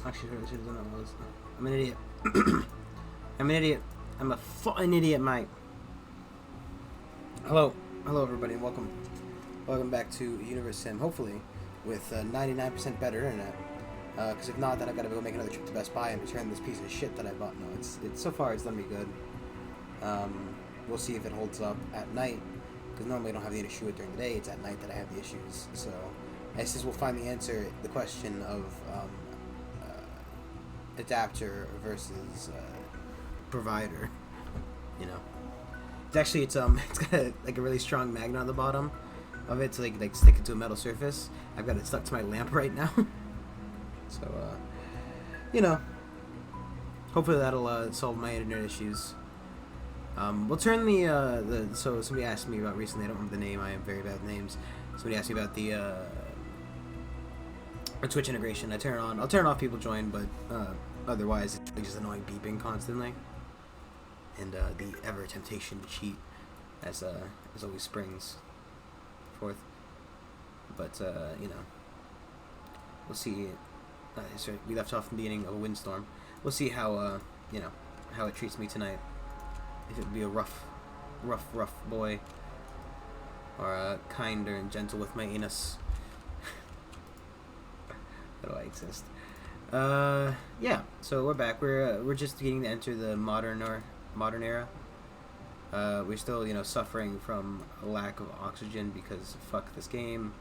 Actually, I should have done that was. I'm an idiot. I'm an idiot. I'm a fucking idiot, mate. Hello, everybody, and welcome back to Universim. Hopefully, with 99% better internet. Because if not, then I've got to go make another trip to Best Buy and return this piece of shit that I bought. No, it's so far it's done me good. We'll see if it holds up at night. Because normally I don't have the issue during the day. It's at night that I have the issues. So, I says we'll find the answer. The question of adapter versus provider. You know, it's got like a really strong magnet on the bottom of it to like stick it to a metal surface. I've got it stuck to my lamp right now. So you know, hopefully that'll solve my internet issues. We'll turn the so somebody asked me about recently. I don't remember the name. I am very bad with names. Somebody asked me about the Twitch integration. I'll turn it off. People join, but otherwise it's just annoying beeping constantly, and the ever temptation to cheat as always springs forth. But you know, we'll see. Sorry, we left off in the beginning of a windstorm. We'll see how you know, how it treats me tonight. If it would be a rough boy, or kinder and gentle with my anus. How do I exist? Yeah. So we're back. We're just beginning to enter the modern era. We're still, suffering from a lack of oxygen because fuck this game.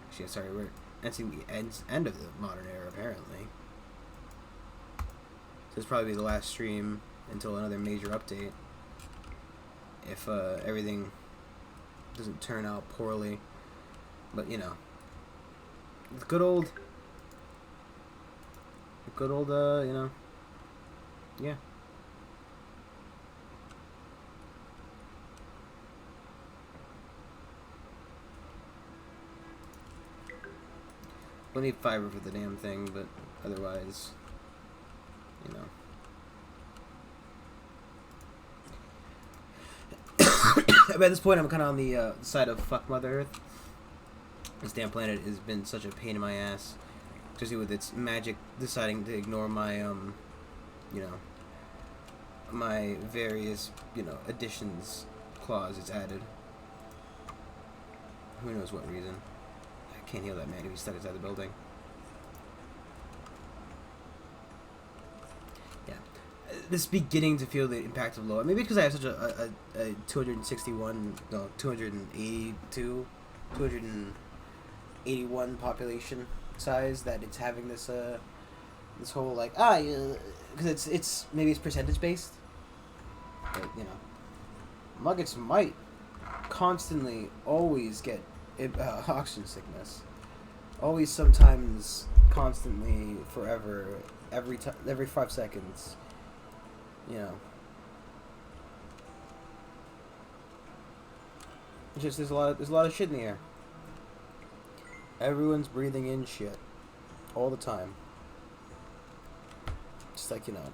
Actually, sorry, we're entering the end of the modern era apparently. So this will probably be the last stream until another major update. If everything doesn't turn out poorly, but the good old, yeah. We'll need fiber for the damn thing, but otherwise, By this point, I'm kind of on the side of fuck Mother Earth. This damn planet has been such a pain in my ass, especially with its magic deciding to ignore my, my various, additions clause it's added. Who knows what reason. I can't heal that man if he's stuck inside the building. Yeah. This is beginning to feel the impact of low. Maybe because I have such a 261, no, 282, 281 population size that it's having this this whole like because it's maybe it's percentage based, but Muggets might constantly always get oxygen sickness, always, sometimes, constantly, forever, every 5 seconds. It's just there's a lot of shit in the air. Everyone's breathing in shit all the time. Just like, I don't know.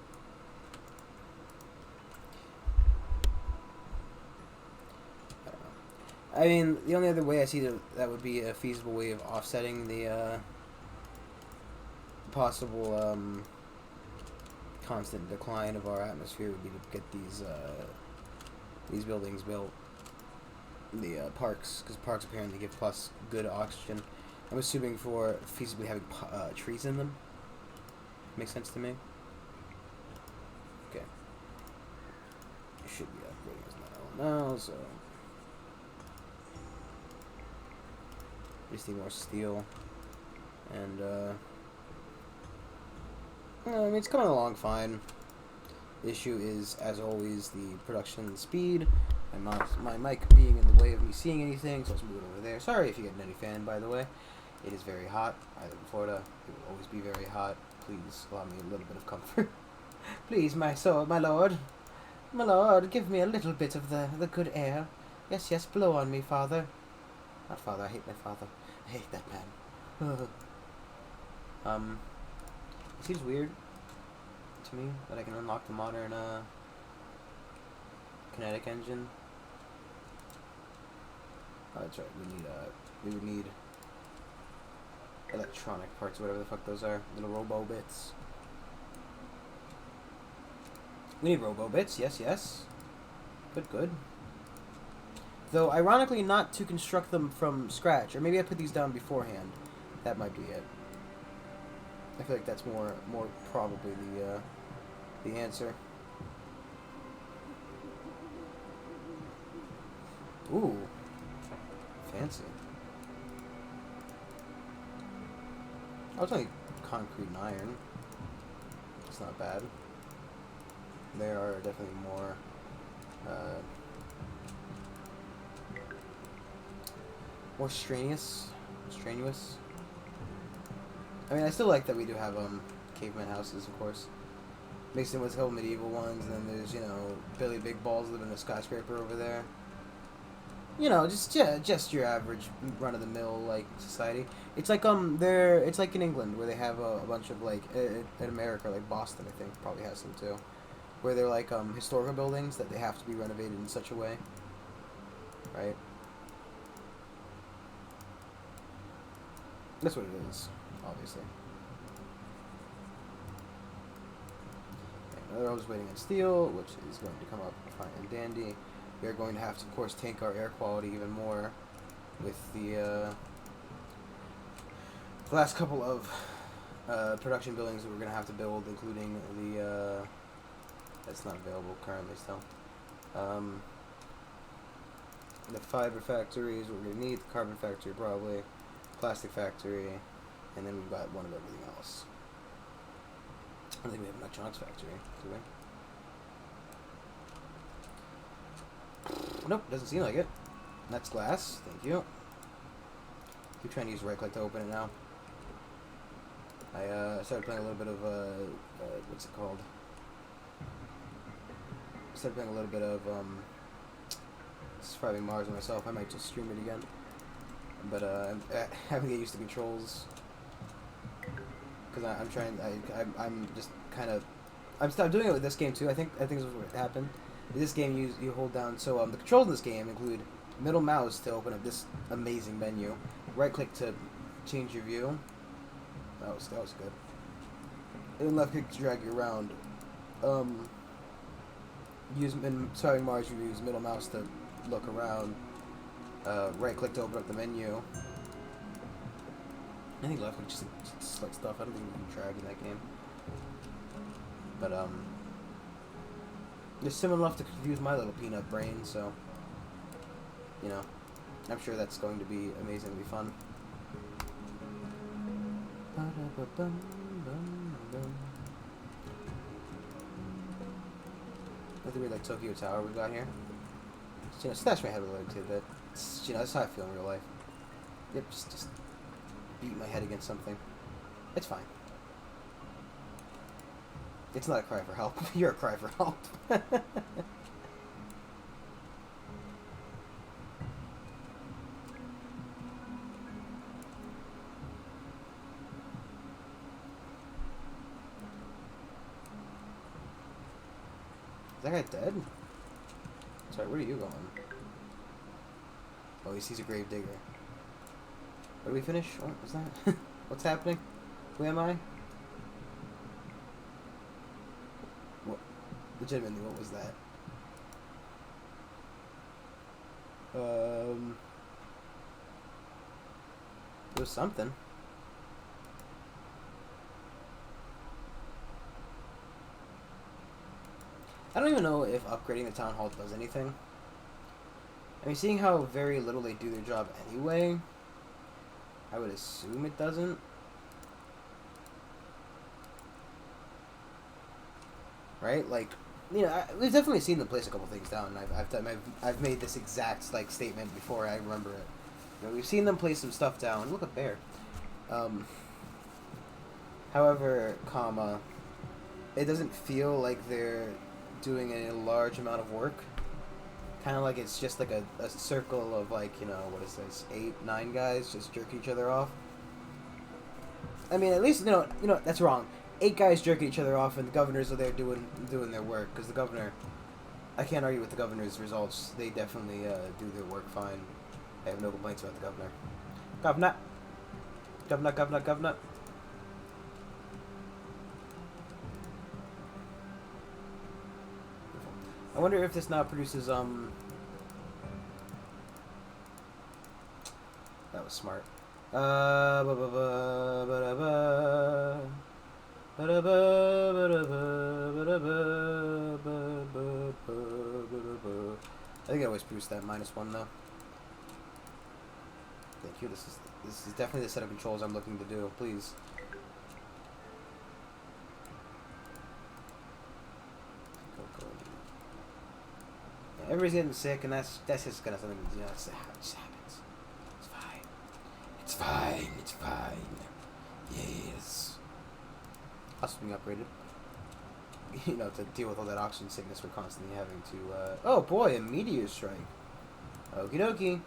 I mean, the only other way I see that would be a feasible way of offsetting the possible constant decline of our atmosphere would be to get these buildings built. The parks, because parks apparently give plus good oxygen. I'm assuming for feasibly having trees in them. Makes sense to me. Okay. It should be upgrading as metal now, so just need more steel. And I mean, it's coming along fine. The issue is, as always, the production speed. My mic being in the way of me seeing anything, so let's move it over there. Sorry if you get any fan, by the way. It is very hot. I live in Florida. It will always be very hot. Please allow me a little bit of comfort. Please, my lord. My lord, give me a little bit of the good air. Yes, yes, blow on me, father. Not father, I hate my father. I hate that man. It seems weird to me that I can unlock the modern kinetic engine. Oh, that's right. We would need electronic parts, whatever the fuck those are. Little robo bits. We need robo bits, yes, yes. Good, good. Though, ironically, not to construct them from scratch. Or maybe I put these down beforehand. That might be it. I feel like that's more probably the answer. Ooh. Fancy. Oh, it's only concrete and iron. It's not bad. There are definitely more more strenuous. I mean, I still like that we do have caveman houses, of course, mixed in with whole medieval ones, and then there's, you know, Billy Big Balls living in a skyscraper over there. You know, just your average run of the mill like society. It's like it's like in England where they have a bunch of like in America, like Boston, I think probably has some too, where they're like historical buildings that they have to be renovated in such a way, right? That's what it is, obviously. Okay, another waiting on steel, which is going to come up fine and dandy. We are going to have to, of course, tank our air quality even more with the last couple of production buildings that we're going to have to build, including the that's not available currently still. The fiber factories, we're going to need the carbon factory probably, plastic factory, and then we've got one of everything else. I don't think we have an electronics factory, do we? Nope, doesn't seem like it. That's glass, thank you. Keep trying to use right click to open it now. I started playing a little bit of, what's it called? I started playing a little bit of, Surviving Mars myself. I might just stream it again. But, I'm having to get used to controls. Because I'm trying, I'm just kind of, I'm doing it with this game too. I think this is what happened. In this game, you hold down. So the controls in this game include middle mouse to open up this amazing menu, right click to change your view. That was good. And left click to drag you around. Starting Mars, you use middle mouse to look around. Right click to open up the menu. I think left click just select stuff. I don't think you can drag in that game. But there's someone left to confuse my little peanut brain, so, you know, I'm sure that's going to be amazingly fun. Nothing weird like Tokyo Tower we got here. Just, you know, slash my head with a little tidbit. It's, you know, that's how I feel in real life. Yep, just beat my head against something. It's fine. It's not a cry for help. You're a cry for help. Is that guy dead? Sorry, where are you going? Oh, he's a grave digger. Where do we finish? What was that? What's happening? Who am I? What? Legitimately, what was that? It was something. I don't even know if upgrading the town hall does anything. I mean, seeing how very little they do their job anyway, I would assume it doesn't. Right? Like, you know, we've definitely seen them place a couple things down. I've made this exact like statement before. I remember it. You know, we've seen them place some stuff down. Look up there. However, it doesn't feel like they're doing a large amount of work. Kind of like it's just like a circle of, like, you know, what is this, 8, 9 guys just jerk each other off. I mean, at least, you know, that's wrong. 8 guys jerking each other off, and the governors are there doing their work. Because the governor, I can't argue with the governor's results. They definitely do their work fine. I have no complaints about the governor. Governor. Governor, governor, governor. I wonder if this now produces, That was smart. I think I always produce that -1 though. Thank you. This is definitely the set of controls I'm looking to do. Please. Go. Yeah, everybody's getting sick, and that's just gonna something. You know, it just happens. It's fine. It's fine. It's fine. Yes. Us being upgraded. You know, to deal with all that oxygen sickness we're constantly having to. Oh boy, a meteor strike. Okie dokie.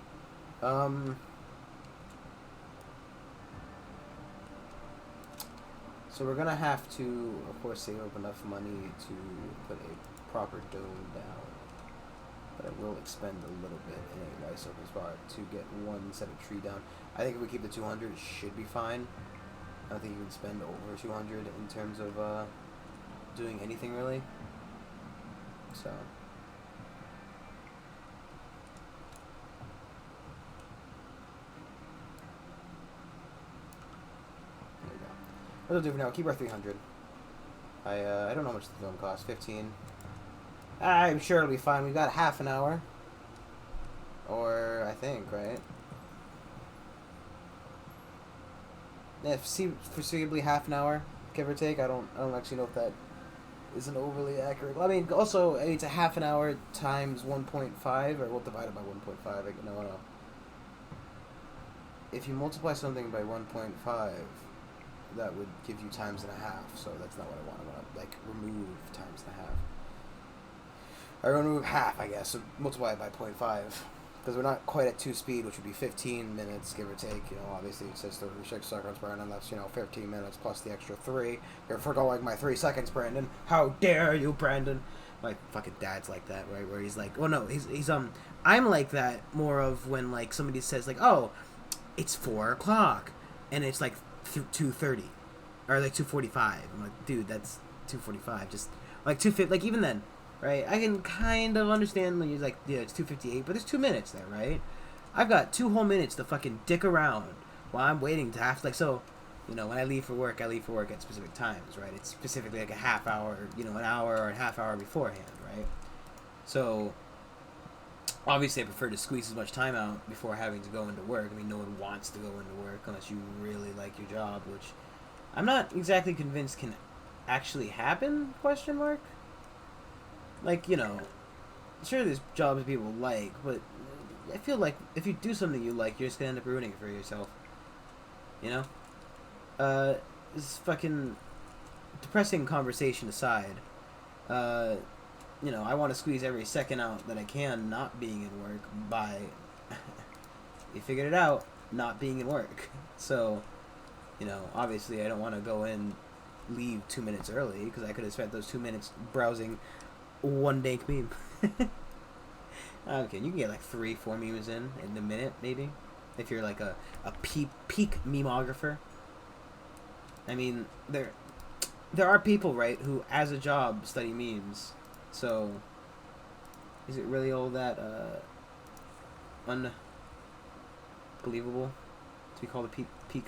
So we're gonna have to, of course, save up enough money to put a proper dome down. But I will expend a little bit in a rice open spot to get one set of tree down. I think if we keep the 200, it should be fine. I don't think you can spend over 200 in terms of doing anything really. So. What do we do for now? Keep our 300. I don't know how much the film costs. 15. I'm sure it'll be fine. We've got half an hour. Or, I think, right? Yeah, foreseeably half an hour, give or take. I don't actually know if that isn't overly accurate. I mean, also, it's a half an hour times 1.5, or we'll divide it by 1.5. No. If you multiply something by 1.5, that would give you times and a half, so that's not what I want. I want to, like, remove times and a half. I remove half, I guess, so multiply it by 0.5. Because we're not quite at 2 speed, which would be 15 minutes, give or take. You know, obviously it says 36 seconds, Brandon. That's, 15 minutes plus the extra 3. You're forgoing my 3 seconds, Brandon. How dare you, Brandon? My fucking dad's like that, right? Where he's like, oh no, he's I'm like that more of when, like, somebody says, like, oh, it's 4 o'clock. And it's like 2:30. Or like 2:45. I'm like, dude, that's 2:45. Just, like, 2:50, like, even then. Right, I can kind of understand when you're like, yeah, it's 2:58, but there's 2 minutes there, right? I've got 2 whole minutes to fucking dick around while I'm waiting to have to, like, so, when I leave for work, I leave for work at specific times, right? It's specifically like a half hour, an hour or a half hour beforehand, right? So, obviously I prefer to squeeze as much time out before having to go into work. I mean, no one wants to go into work unless you really like your job, which I'm not exactly convinced can actually happen, question mark? Like, sure there's jobs people like, but I feel like if you do something you like, you're just gonna end up ruining it for yourself. This fucking depressing conversation aside, I want to squeeze every second out that I can not being in work by, you figured it out, not being in work. So, obviously I don't want to go in, leave 2 minutes early, because I could have spent those 2 minutes browsing one dank meme. Okay, you can get like 3-4 memes in the minute, maybe, if you're like a peak memeographer. I mean, there are people, right, who as a job study memes. So is it really all that unbelievable to be called a peak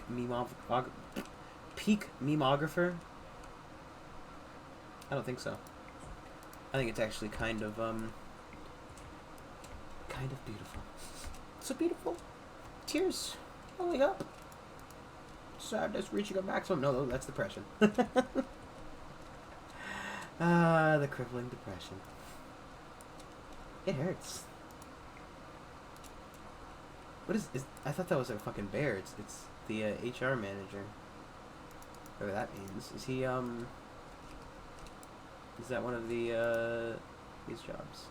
memeographer? I don't think so. I think it's actually kind of beautiful. So beautiful. Tears welling up. Sadness reaching a maximum. No, that's depression. The crippling depression. It hurts. What is I thought that was a fucking bear. It's the HR manager. Whatever that means. Is he Is that one of these jobs?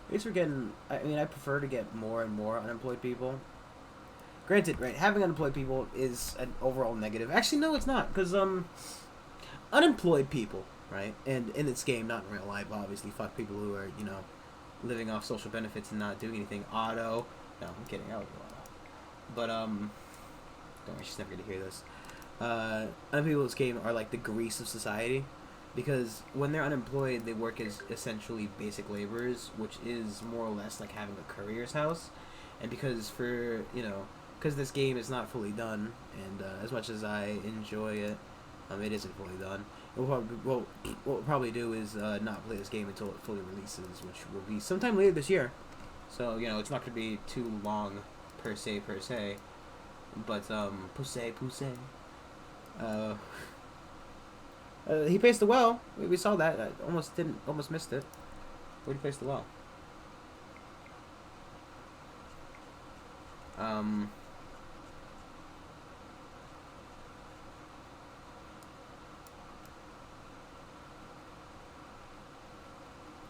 At least we're getting, I prefer to get more and more unemployed people. Granted, right, having unemployed people is an overall negative. Actually, no, it's not, because, unemployed people, right, and in this game, not in real life, obviously, fuck people who are, living off social benefits and not doing anything. No, I'm kidding, I would do auto. But don't worry, she's never gonna hear this. Other people in this game are like the grease of society, because when they're unemployed, they work as essentially basic laborers, which is more or less like having a courier's house. And because because this game is not fully done, and as much as I enjoy it, it isn't fully done. What we'll probably do is not play this game until it fully releases, which will be sometime later this year. So it's not gonna be too long, per se. But Pousse. He placed the well. We saw that. I almost missed it. Where'd he place the well?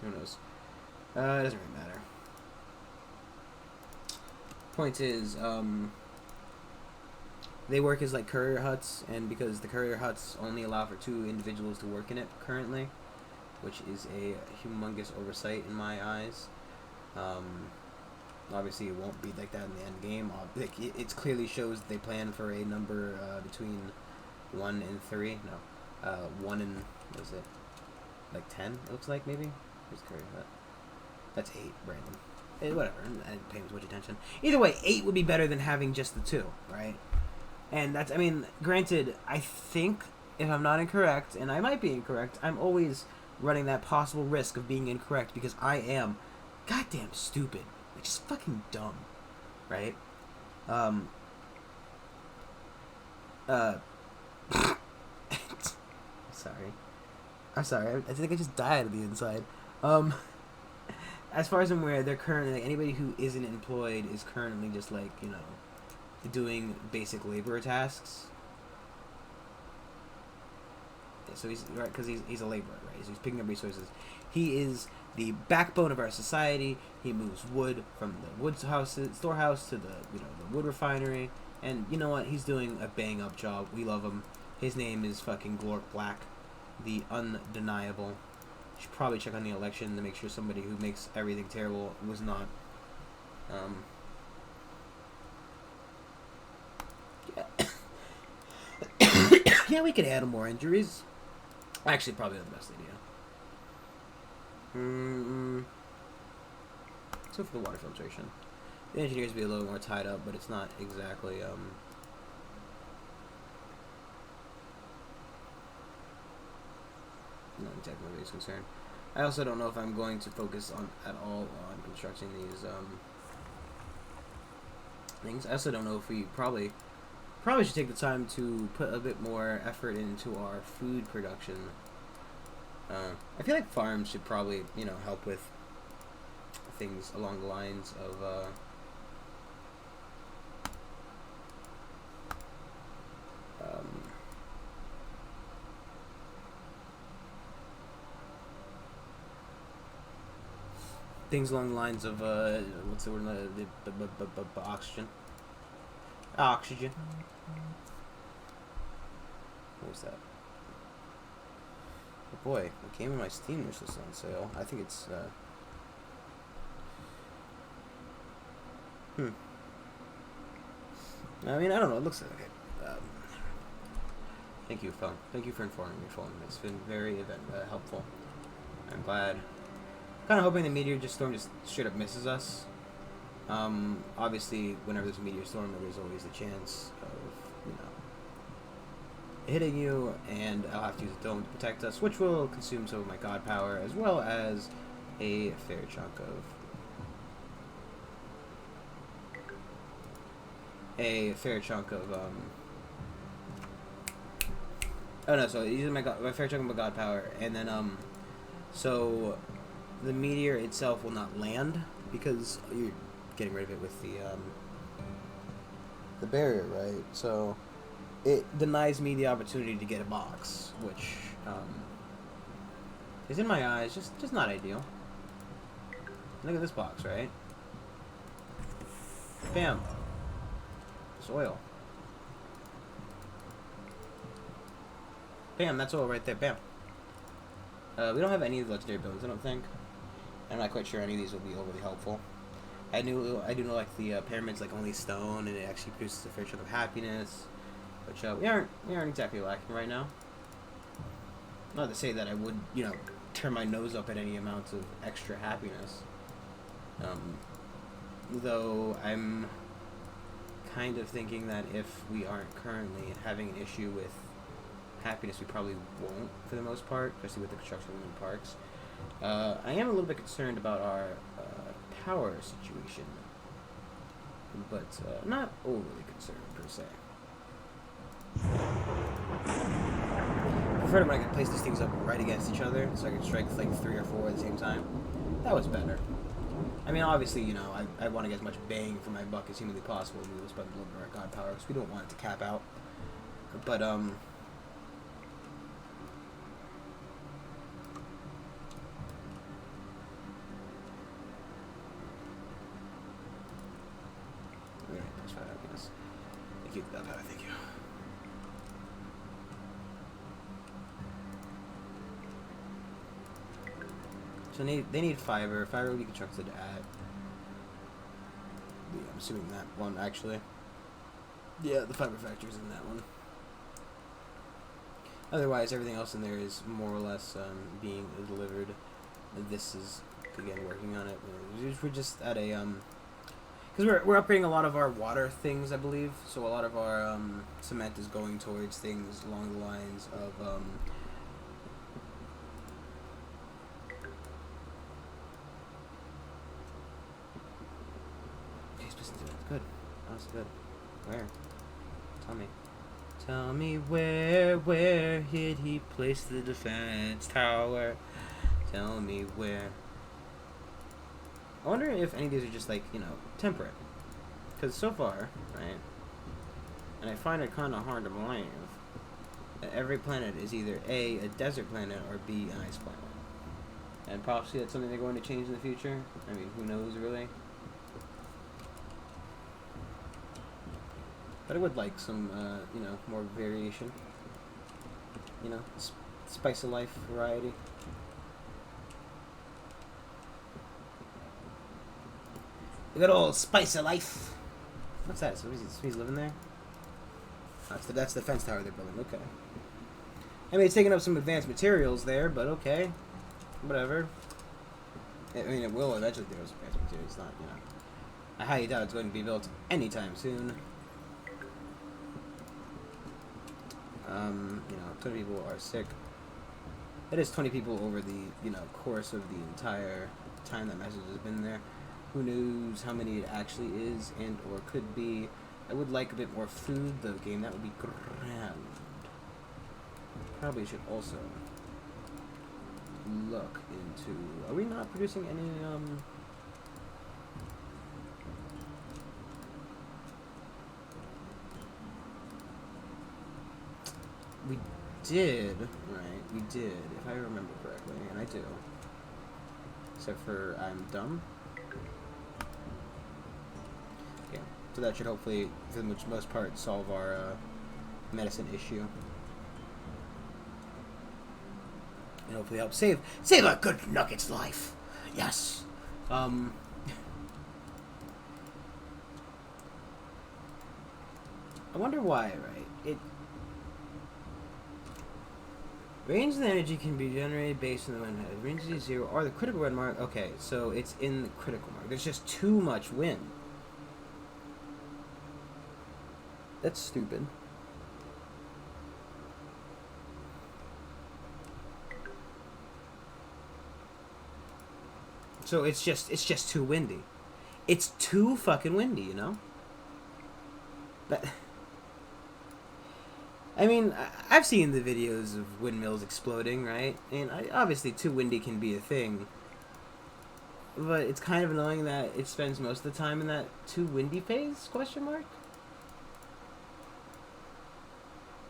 Who knows? It doesn't really matter. Point is, they work as like courier huts, and because the courier huts only allow for 2 individuals to work in it currently, which is a humongous oversight in my eyes. Obviously, it won't be like that in the end game. It clearly shows they plan for a number between 1 and 3. No, 1 and what is it? Like 10? It looks like maybe. Where's the courier hut? That's 8, random. Whatever. I didn't pay much attention. Either way, 8 would be better than having just the 2, right? And that's, granted, I think, if I'm not incorrect, and I might be incorrect, I'm always running that possible risk of being incorrect because I am goddamn stupid. Like, just fucking dumb. Right? I'm sorry. I think I just died on the inside. As far as I'm aware, they're currently, like, anybody who isn't employed is currently just, like, doing basic labor tasks. Yeah, so he's right because he's a laborer, right? So he's picking up resources. He is the backbone of our society. He moves wood from the storehouse to the the wood refinery, and you know what? He's doing a bang up job. We love him. His name is fucking Glork Black, the undeniable. You should probably check on the election to make sure somebody who makes everything terrible was not. Yeah, we could add more injuries. Actually, probably not the best idea. So for the water filtration, the engineers be a little more tied up, but it's not exactly not exactly what he's concerned. I also don't know if I'm going to focus at all on constructing these things. I also don't know if we probably should take the time to put a bit more effort into our food production. I feel like farms should probably, help with things along the lines of, what's the word? The oxygen. Oxygen. What was that? Oh boy, it came in my Steam wish list on sale. I think it's, I don't know. It looks like okay. Thank you, phone. Thank you for informing me, phone. It's been very helpful. I'm glad. Kind of hoping the meteor storm just straight up misses us. Obviously, whenever there's a meteor storm, there's always a chance of, hitting you, and I'll have to use a dome to protect us, which will consume some of my god power, as well as a fair chunk of... Oh no, so using my fair chunk of my god power, and then, so the meteor itself will not land, because you're getting rid of it with the barrier, right? So it denies me the opportunity to get a box, which is in my eyes just not ideal. Look at this box, right? Bam. It's oil. Bam, that's oil right there. Bam. We don't have any of the legendary buildings, I don't think. I'm not quite sure any of these will be overly helpful. I do know like the pyramid's like only stone, and it actually produces a fair chunk of happiness, which we aren't exactly lacking right now. Not to say that I would turn my nose up at any amount of extra happiness. Though I'm kind of thinking that if we aren't currently having an issue with happiness, we probably won't for the most part, especially with the construction of new parks. I am a little bit concerned about our power situation, but not overly concerned per se. I preferred it when I could place these things up right against each other, so I could strike like 3 or 4 at the same time. That was better. I mean, obviously, I want to get as much bang for my buck as humanly possible with this by the blood of our god power, because we don't want it to cap out. But, Alright, plus 5 happiness. Thank you, god power, thank you. So they need fiber. Fiber will be constructed at... Yeah, I'm assuming that one, actually. Yeah, the fiber factor is in that one. Otherwise, everything else in there is more or less being delivered. This is, again, working on it. We're just at a... Because we're upgrading a lot of our water things, I believe. So a lot of our cement is going towards things along the lines of... Good. That's good. Where? Tell me. Tell me where did he place the defense tower? Tell me where. I wonder if any of these are just like, temperate. Because so far, right, and I find it kind of hard to believe that every planet is either A, a desert planet, or B, an ice planet. And possibly that's something they're going to change in the future. I mean, who knows, really? But I would like some, more variation. Spice of life variety. The good old spice of life. What's that? So he's living there? That's the fence tower they're building. Okay. I mean, it's taking up some advanced materials there, but okay. Whatever. I mean, it will eventually take up some advanced materials. It's not, I highly doubt it's going to be built anytime soon. 20 people are sick. That is 20 people over the, course of the entire time that message has been there. Who knows how many it actually is and or could be. I would like a bit more food, though, game. That would be grand. Probably should also look into... Are we not producing any, We did, right? We did, if I remember correctly, and I do. Except for I'm dumb. Yeah, so that should hopefully, for the most part, solve our medicine issue. And hopefully help save a good nugget's life. Yes. I wonder why, right? Range of the energy can be generated based on the wind. Range is 0 or the critical wind mark. Okay, so it's in the critical mark. There's just too much wind. That's stupid. So it's just too windy. It's too fucking windy, But I mean, I've seen the videos of windmills exploding, right? And obviously too windy can be a thing. But it's kind of annoying that it spends most of the time in that too windy phase, question mark?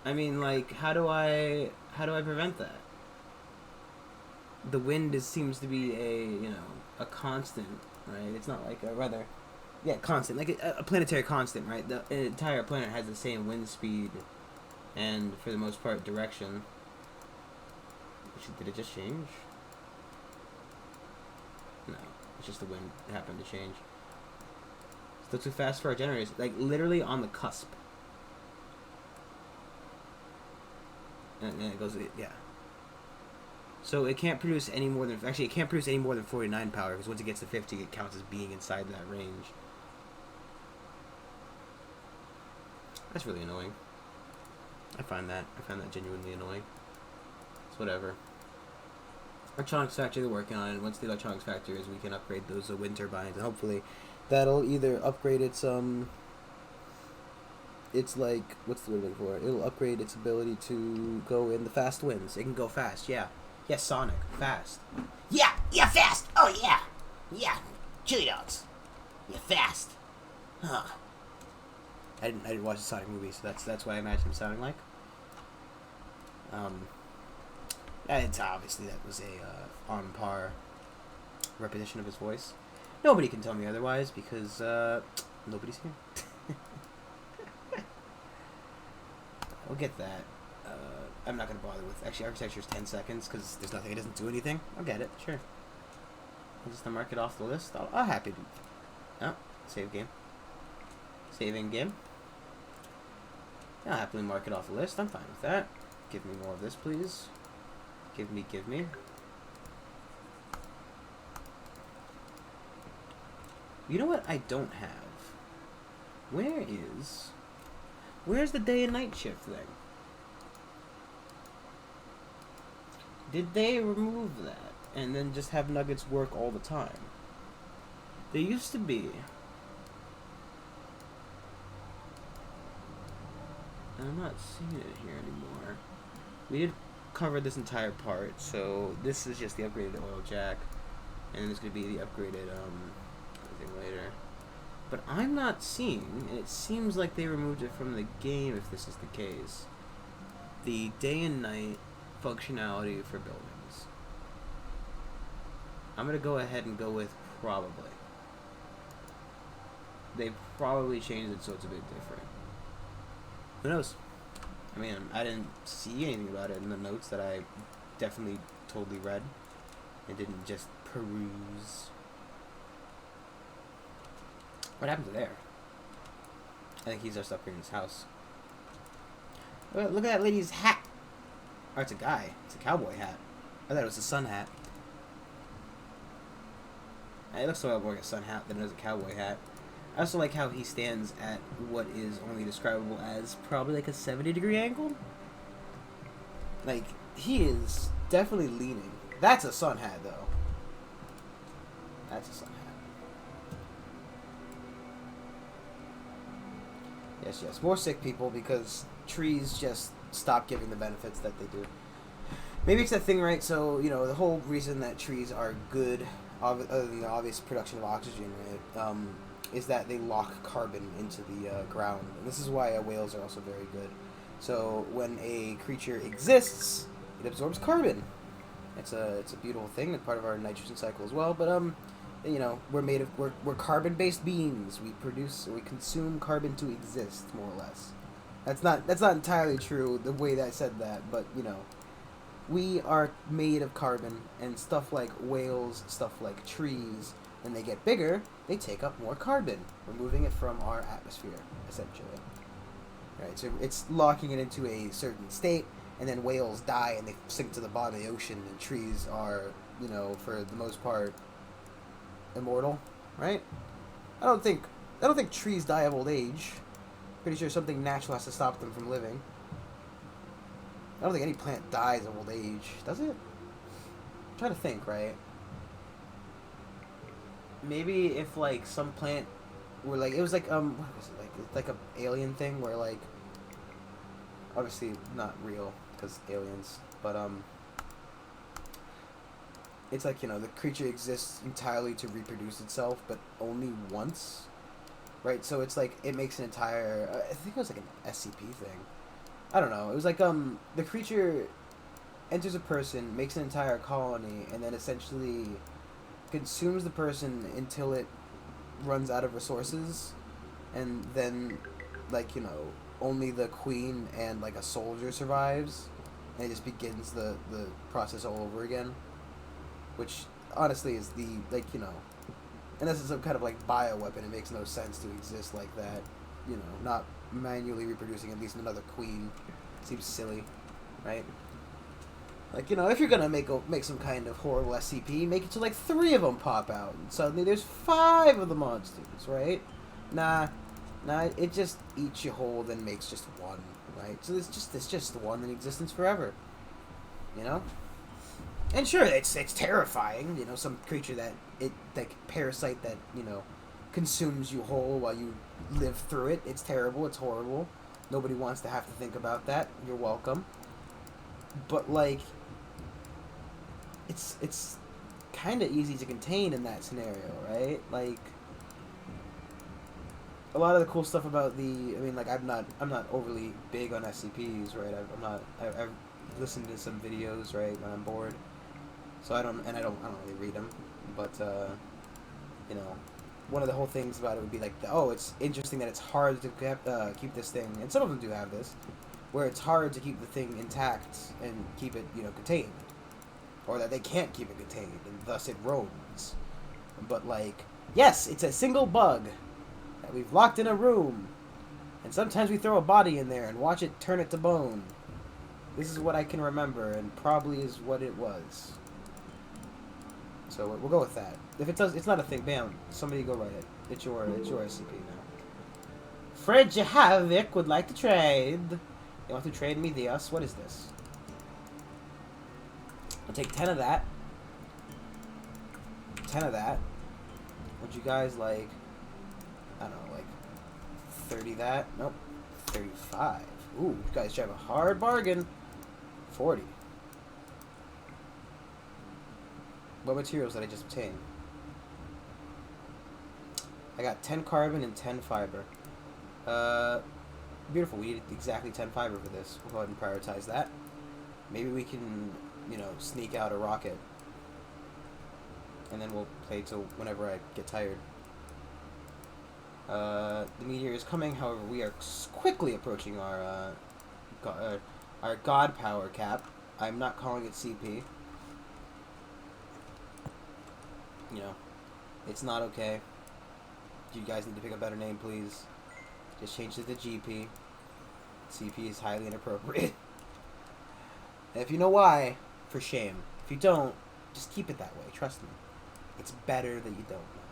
I mean, like, how do I prevent that? The wind seems to be a constant, right? It's not like a rather... Yeah, constant. Like a planetary constant, right? The entire planet has the same wind speed and, for the most part, direction. Did it just change? No. It's just the wind happened to change. Still too fast for our generators. Like, literally on the cusp. And it goes, yeah. So it can't produce any more than... Actually, it can't produce any more than 49 power, because once it gets to 50, it counts as being inside that range. That's really annoying. I find that genuinely annoying. It's whatever. Electronics factory, they're working on it. Once the electronics factory is, we can upgrade those wind turbines, and hopefully that'll either upgrade its it's like, what's the word I'm looking for? It'll upgrade its ability to go in the fast winds. It can go fast, yeah. Yes, Sonic, fast. Yeah, fast. Oh yeah, yeah. Chili dogs. Yeah, fast. Huh. I didn't watch the Sonic movie, so that's what I imagine him sounding like. It's obviously that was a on par repetition of his voice. Nobody can tell me otherwise because nobody's here. We'll get that. I'm not gonna bother with actually architecture's 10 seconds because there's nothing. It doesn't do anything. I'll get it. Sure. I'll just mark it off the list. I'll happy to. Oh, save game. Saving game. I'll happily mark it off the list. I'm fine with that. Give me more of this, please. Give me. You know what I don't have? Where's the day and night shift thing? Did they remove that and then just have Nuggets work all the time? There used to be. I'm not seeing it here anymore. We did cover this entire part, so this is just the upgraded oil jack, and then there's going to be the upgraded everything later. But I'm not seeing, and it seems like they removed it from the game if this is the case, the day and night functionality for buildings. I'm going to go ahead and go with probably. They probably changed it so it's a bit different. Who knows? I mean, I didn't see anything about it in the notes that I definitely totally read. I didn't just peruse. What happened to there? I think he's just upgrading his house. Look at that lady's hat. Oh, it's a guy. It's a cowboy hat. I thought it was a sun hat. It looks so much more like a sun hat than it is a cowboy hat. I also like how he stands at what is only describable as probably like a 70-degree angle. Like, he is definitely leaning. That's a sun hat, though. That's a sun hat. Yes. More sick people because trees just stop giving the benefits that they do. Maybe it's that thing, right? So, you know, the whole reason that trees are good, other than the obvious production of oxygen, right, is that they lock carbon into the ground. And this is why whales are also very good. So when a creature exists, it absorbs carbon. It's a beautiful thing. It's part of our nitrogen cycle as well. But you know, we're carbon-based beings. We consume carbon to exist, more or less. That's not entirely true the way that I said that, but you know, we are made of carbon, and stuff like whales, stuff like trees, when they get bigger, they take up more carbon, removing it from our atmosphere, essentially. Right, so it's locking it into a certain state, and then whales die and they sink to the bottom of the ocean, and trees are, you know, for the most part, immortal, right? I don't think trees die of old age. Pretty sure something natural has to stop them from living. I don't think any plant dies of old age, does it? I'm trying to think, right? Maybe if like some plant were like, it was like what was it like? It's like a alien thing where like, obviously not real because aliens, but it's like, you know, the creature exists entirely to reproduce itself, but only once, right? So it's like it makes an entire. I think it was like an SCP thing. I don't know. It was like the creature enters a person, makes an entire colony, and then essentially consumes the person until it runs out of resources, and then, like, you know, only the queen and like a soldier survives, and it just begins the process all over again, which honestly is the, like, you know, unless it's some kind of like bioweapon, it makes no sense to exist like that. You know, not manually reproducing at least another queen seems silly, right? Like, you know, if you're gonna make some kind of horrible SCP, make it so like 3 of them pop out, and suddenly there's 5 of the monsters, right? Nah, it just eats you whole, then makes just one, right? So it's just one in existence forever, you know. And sure, it's terrifying, you know, some creature that like parasite that consumes you whole while you live through it. It's terrible. It's horrible. Nobody wants to have to think about that. You're welcome. But like, it's kind of easy to contain in that scenario, right? Like, a lot of the cool stuff about like I'm not overly big on SCPs, right? I've listened to some videos, right, when I'm bored. So I don't really read them, but you know, one of the whole things about it would be like, it's interesting that it's hard to keep this thing, and some of them do have this, where it's hard to keep the thing intact and keep it, contained, or that they can't keep it contained, and thus it roams. But like, yes, it's a single bug that we've locked in a room, and sometimes we throw a body in there and watch it turn it to bone. This is what I can remember, and probably is what it was. So we'll go with that. If it does, it's not a thing. Bam! Somebody go write it. It's your SCP now. Fred Jahavik would like to trade. You want to trade me the us? What is this? I'll take 10 of that. 10 of that. Would you guys like? I don't know, like 30 that? Nope. 35. Ooh, you guys have a hard bargain. 40. What materials did I just obtain? I got 10 carbon and 10 fiber. Beautiful. We need exactly 10 fiber for this. We'll go ahead and prioritize that. Maybe we can, sneak out a rocket. And then we'll play till whenever I get tired. The meteor is coming. However, we are quickly approaching our god power cap. I'm not calling it CP. It's not okay. You guys need to pick a better name, please. Just change it to GP. CP is highly inappropriate. And if you know why, for shame. If you don't, just keep it that way. Trust me. It's better that you don't know.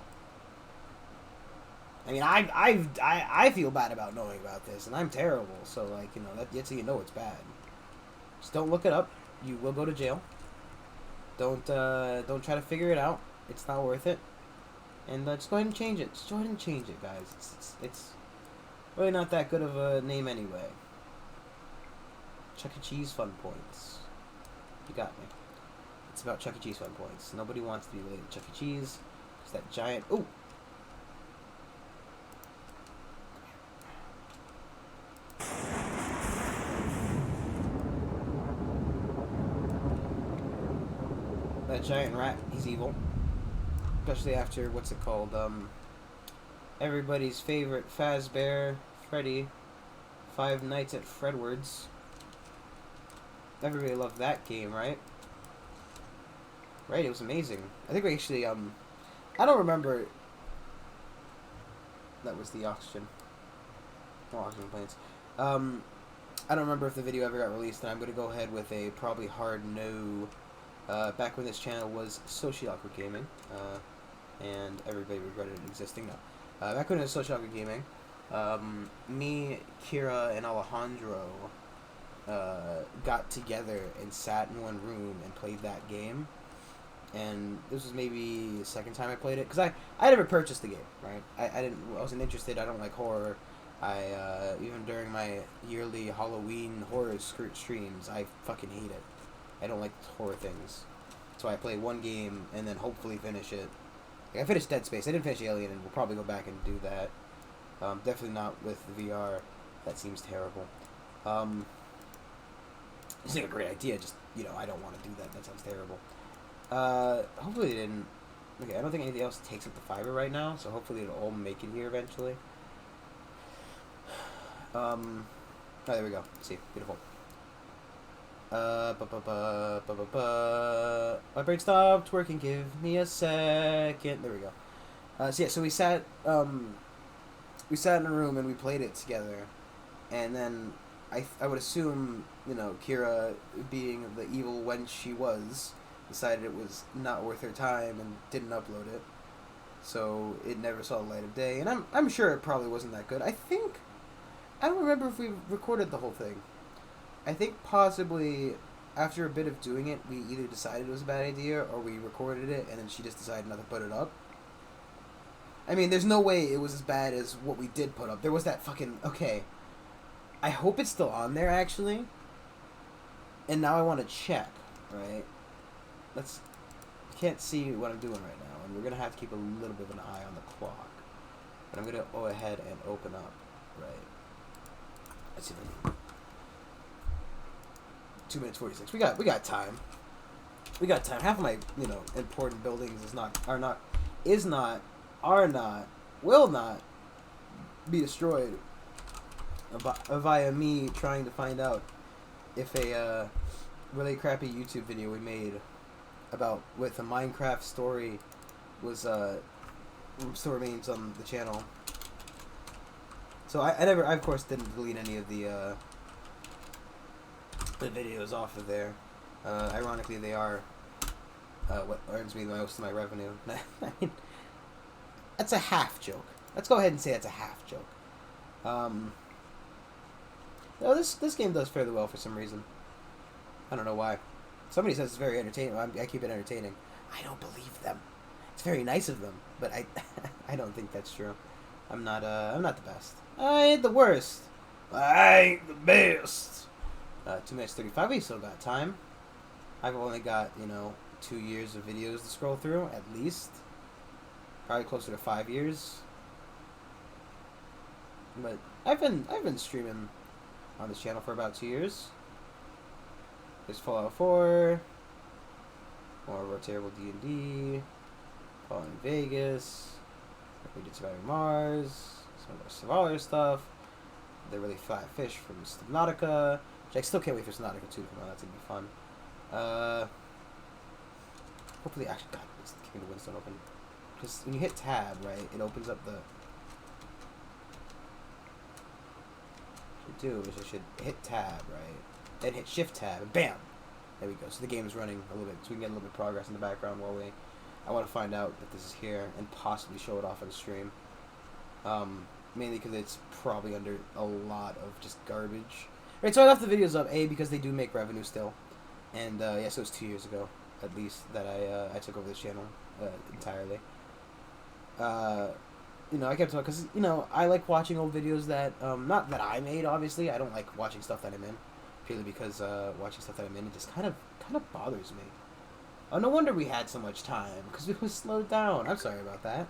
I mean, I feel bad about knowing about this, and I'm terrible. So like, that's how you know it's bad. Just don't look it up. You will go to jail. Don't try to figure it out. It's not worth it. And just go ahead and change it. Just go ahead and change it, guys. It's really not that good of a name anyway. Chuck E. Cheese fun points. You got me. It's about Chuck E. Cheese fun points. Nobody wants to be related to Chuck E. Cheese. It's that giant... Ooh! That giant rat, he's evil. Especially after, what's it called, everybody's favorite Fazbear, Freddy, Five Nights at Fredward's. Everybody loved that game, right? Right, it was amazing. I think we actually, I don't remember... That was the oxygen. No oxygen planes. I don't remember if the video ever got released, and I'm going to go ahead with a probably hard no... back when this channel was Sociocracy Gaming, and everybody regretted it existing now. Back when it was Sociocracy Gaming, me, Kira, and Alejandro got together and sat in one room and played that game. And this was maybe the second time I played it, because I never purchased the game, right? I wasn't interested. I don't like horror. Even during my yearly Halloween horror streams, I fucking hate it. I don't like horror things. So I play one game and then hopefully finish it. Like, I finished Dead Space. I didn't finish Alien, and we'll probably go back and do that. Definitely not with the VR. That seems terrible. It's not a great idea. Just, I don't want to do that. That sounds terrible. Hopefully it didn't... Okay, I don't think anything else takes up the fiber right now, so hopefully it'll all make it here eventually. Oh, there we go. Let's see. Beautiful. My brain stopped working. Give me a second. There we go. So we sat in a room and we played it together, and then I would assume, you know, Kira, being the evil wench she was, decided it was not worth her time and didn't upload it. So it never saw the light of day, and I'm sure it probably wasn't that good. I don't remember if we recorded the whole thing. I think possibly after a bit of doing it, we either decided it was a bad idea or we recorded it and then she just decided not to put it up. I mean, there's no way it was as bad as what we did put up. There was that fucking... Okay. I hope it's still on there, actually. And now I want to check, right? Let's... I can't see what I'm doing right now, and we're going to have to keep a little bit of an eye on the clock. But I'm going to go ahead and open up, right? Let's see if I can... 2 minutes 46. We got time. We got time. Half of my, you know, important buildings will not be destroyed via me trying to find out if a really crappy YouTube video we made about with a Minecraft story was still remains on the channel. So I of course didn't delete any of the videos off of there. Ironically, they are what earns me the most of my revenue. I mean, that's a half joke. Let's go ahead and say that's a half joke. No, this game does fairly well for some reason. I don't know why. Somebody says it's very entertaining. I keep it entertaining. I don't believe them. It's very nice of them, but I I don't think that's true. I'm not the best. I ain't the worst. I ain't the best. 2 minutes 35. We still got time. I've only got, you know, 2 years of videos to scroll through at least. Probably closer to 5 years. But I've been streaming on this channel for about 2 years. There's Fallout 4, more of our terrible D&D, Fallout in Vegas. We did Surviving Mars. Some of our Savaler stuff. The really flat fish from Subnautica. I still can't wait for Subnautica 2 to come out. That's gonna be fun. Hopefully, actually, God, let's keep the Winston open. Because when you hit tab, right, it opens up the... What you do is you should hit tab, right, then hit shift tab, and bam! There we go. So the game is running a little bit, so we can get a little bit of progress in the background while we... I want to find out if this is here and possibly show it off on the stream. Mainly because it's probably under a lot of just garbage. Right, so I left the videos up, A, because they do make revenue still. And, yeah, so it was 2 years ago, at least, that I took over this channel entirely. You know, I kept talking, because, you know, I like watching old videos that, not that I made, obviously. I don't like watching stuff that I'm in, purely because watching stuff that I'm in, it just kind of bothers me. Oh, no wonder we had so much time, because we was slowed down. I'm sorry about that.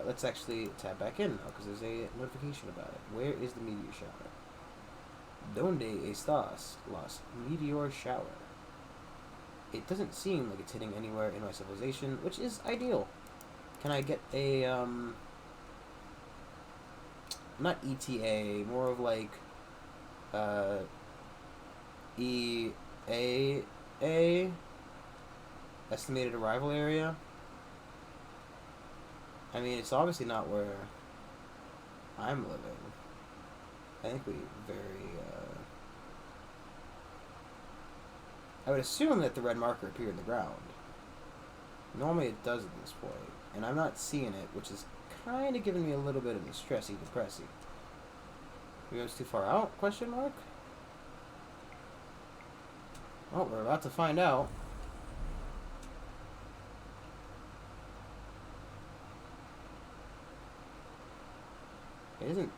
Let's actually tab back in now, because there's a notification about it. Where is the meteor shower? Donde estas las meteor shower? It doesn't seem like it's hitting anywhere in my civilization, which is ideal. Can I get a, not ETA, more of like, EAA? Estimated arrival area? I mean, it's obviously not where I'm living. I think we very, I would assume that the red marker appeared in the ground. Normally it does at this point. And I'm not seeing it, which is kind of giving me a little bit of a stressy depressy. Maybe I was too far out? Question mark? Oh, we're about to find out. It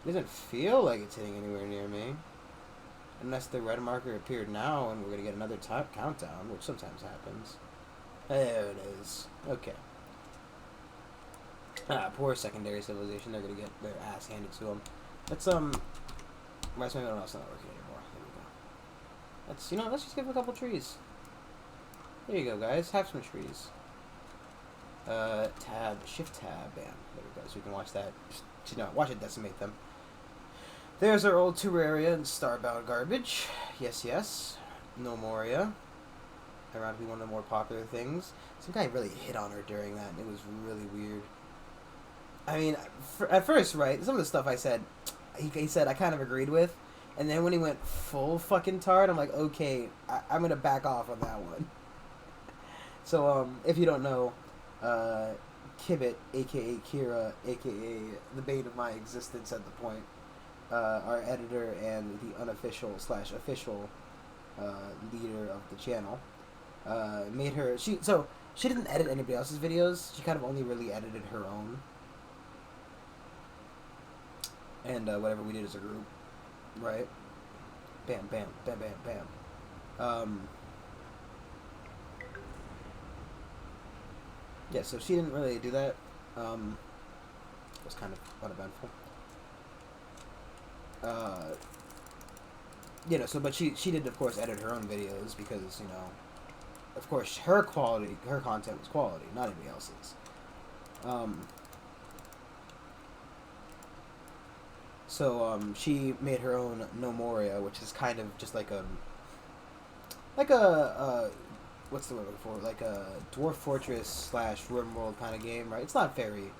doesn't feel like it's hitting anywhere near me. Unless the red marker appeared now and we're going to get another countdown, which sometimes happens. There it is. Okay. Poor secondary civilization. They're going to get their ass handed to them. Let's, why is my middle mouse not working anymore? There we go. Let's, you know, let's just give them a couple trees. There you go, guys. Have some trees. Tab, shift tab, bam. There we go. So we can watch that, you know, watch it decimate them. There's our old Terraria and Starbound garbage. Yes, yes. No Moria. ironically one of the more popular things. Some guy really hit on her during that, and it was really weird. I mean, at first, right, some of the stuff I said, he said I kind of agreed with, and then when he went full fucking tard, I'm like, okay, I'm gonna back off on that one. So, if you don't know, Kibbit, aka Kira, aka the bane of my existence at the point, our editor and the unofficial / official leader of the channel, made her she didn't edit anybody else's videos. She kind of only really edited her own, and whatever we did as a group, right? Bam, bam, bam, bam, bam. Yeah, so she didn't really do that. It was kind of uneventful. But she did, of course, edit her own videos because, of course, her content was quality, not anybody else's. She made her own No Moria, which is kind of just like a what's the word I'm looking for? Like a Dwarf Fortress / RimWorld kind of game, right? It's not very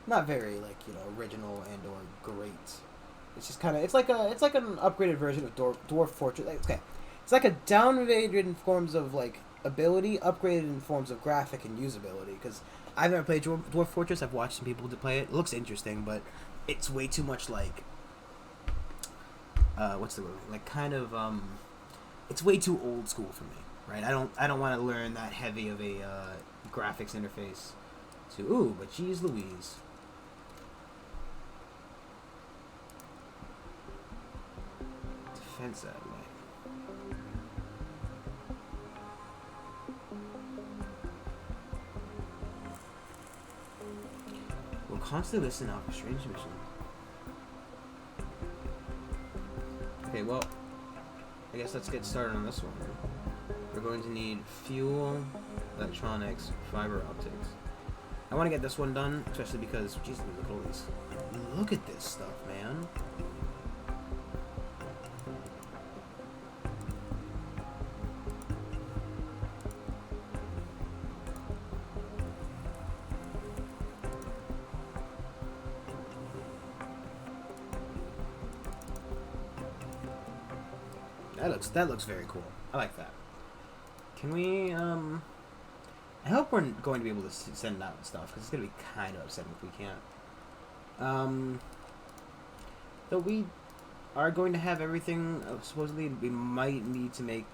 original and or great. It's just kind of it's like an upgraded version of Dwarf Fortress. Okay, it's like a downgraded in forms of like ability, upgraded in forms of graphic and usability. Because I've never played Dwarf Fortress. I've watched some people to play it. It looks interesting, but it's way too much like what's the word? Like kind of it's way too old school for me. Right, I don't want to learn that heavy of a graphics interface. But geez Louise. Defense that way. We'll constantly listen out for strange missions. Okay, well, I guess let's get started on this one. We're going to need fuel, electronics, fiber optics. I want to get this one done, especially because, jeez, look at all these. Look at this stuff, man. That looks very cool. I like that. Can we, I hope we're going to be able to send out stuff, because it's going to be kind of upsetting if we can't. Though we are going to have everything, supposedly we might need to make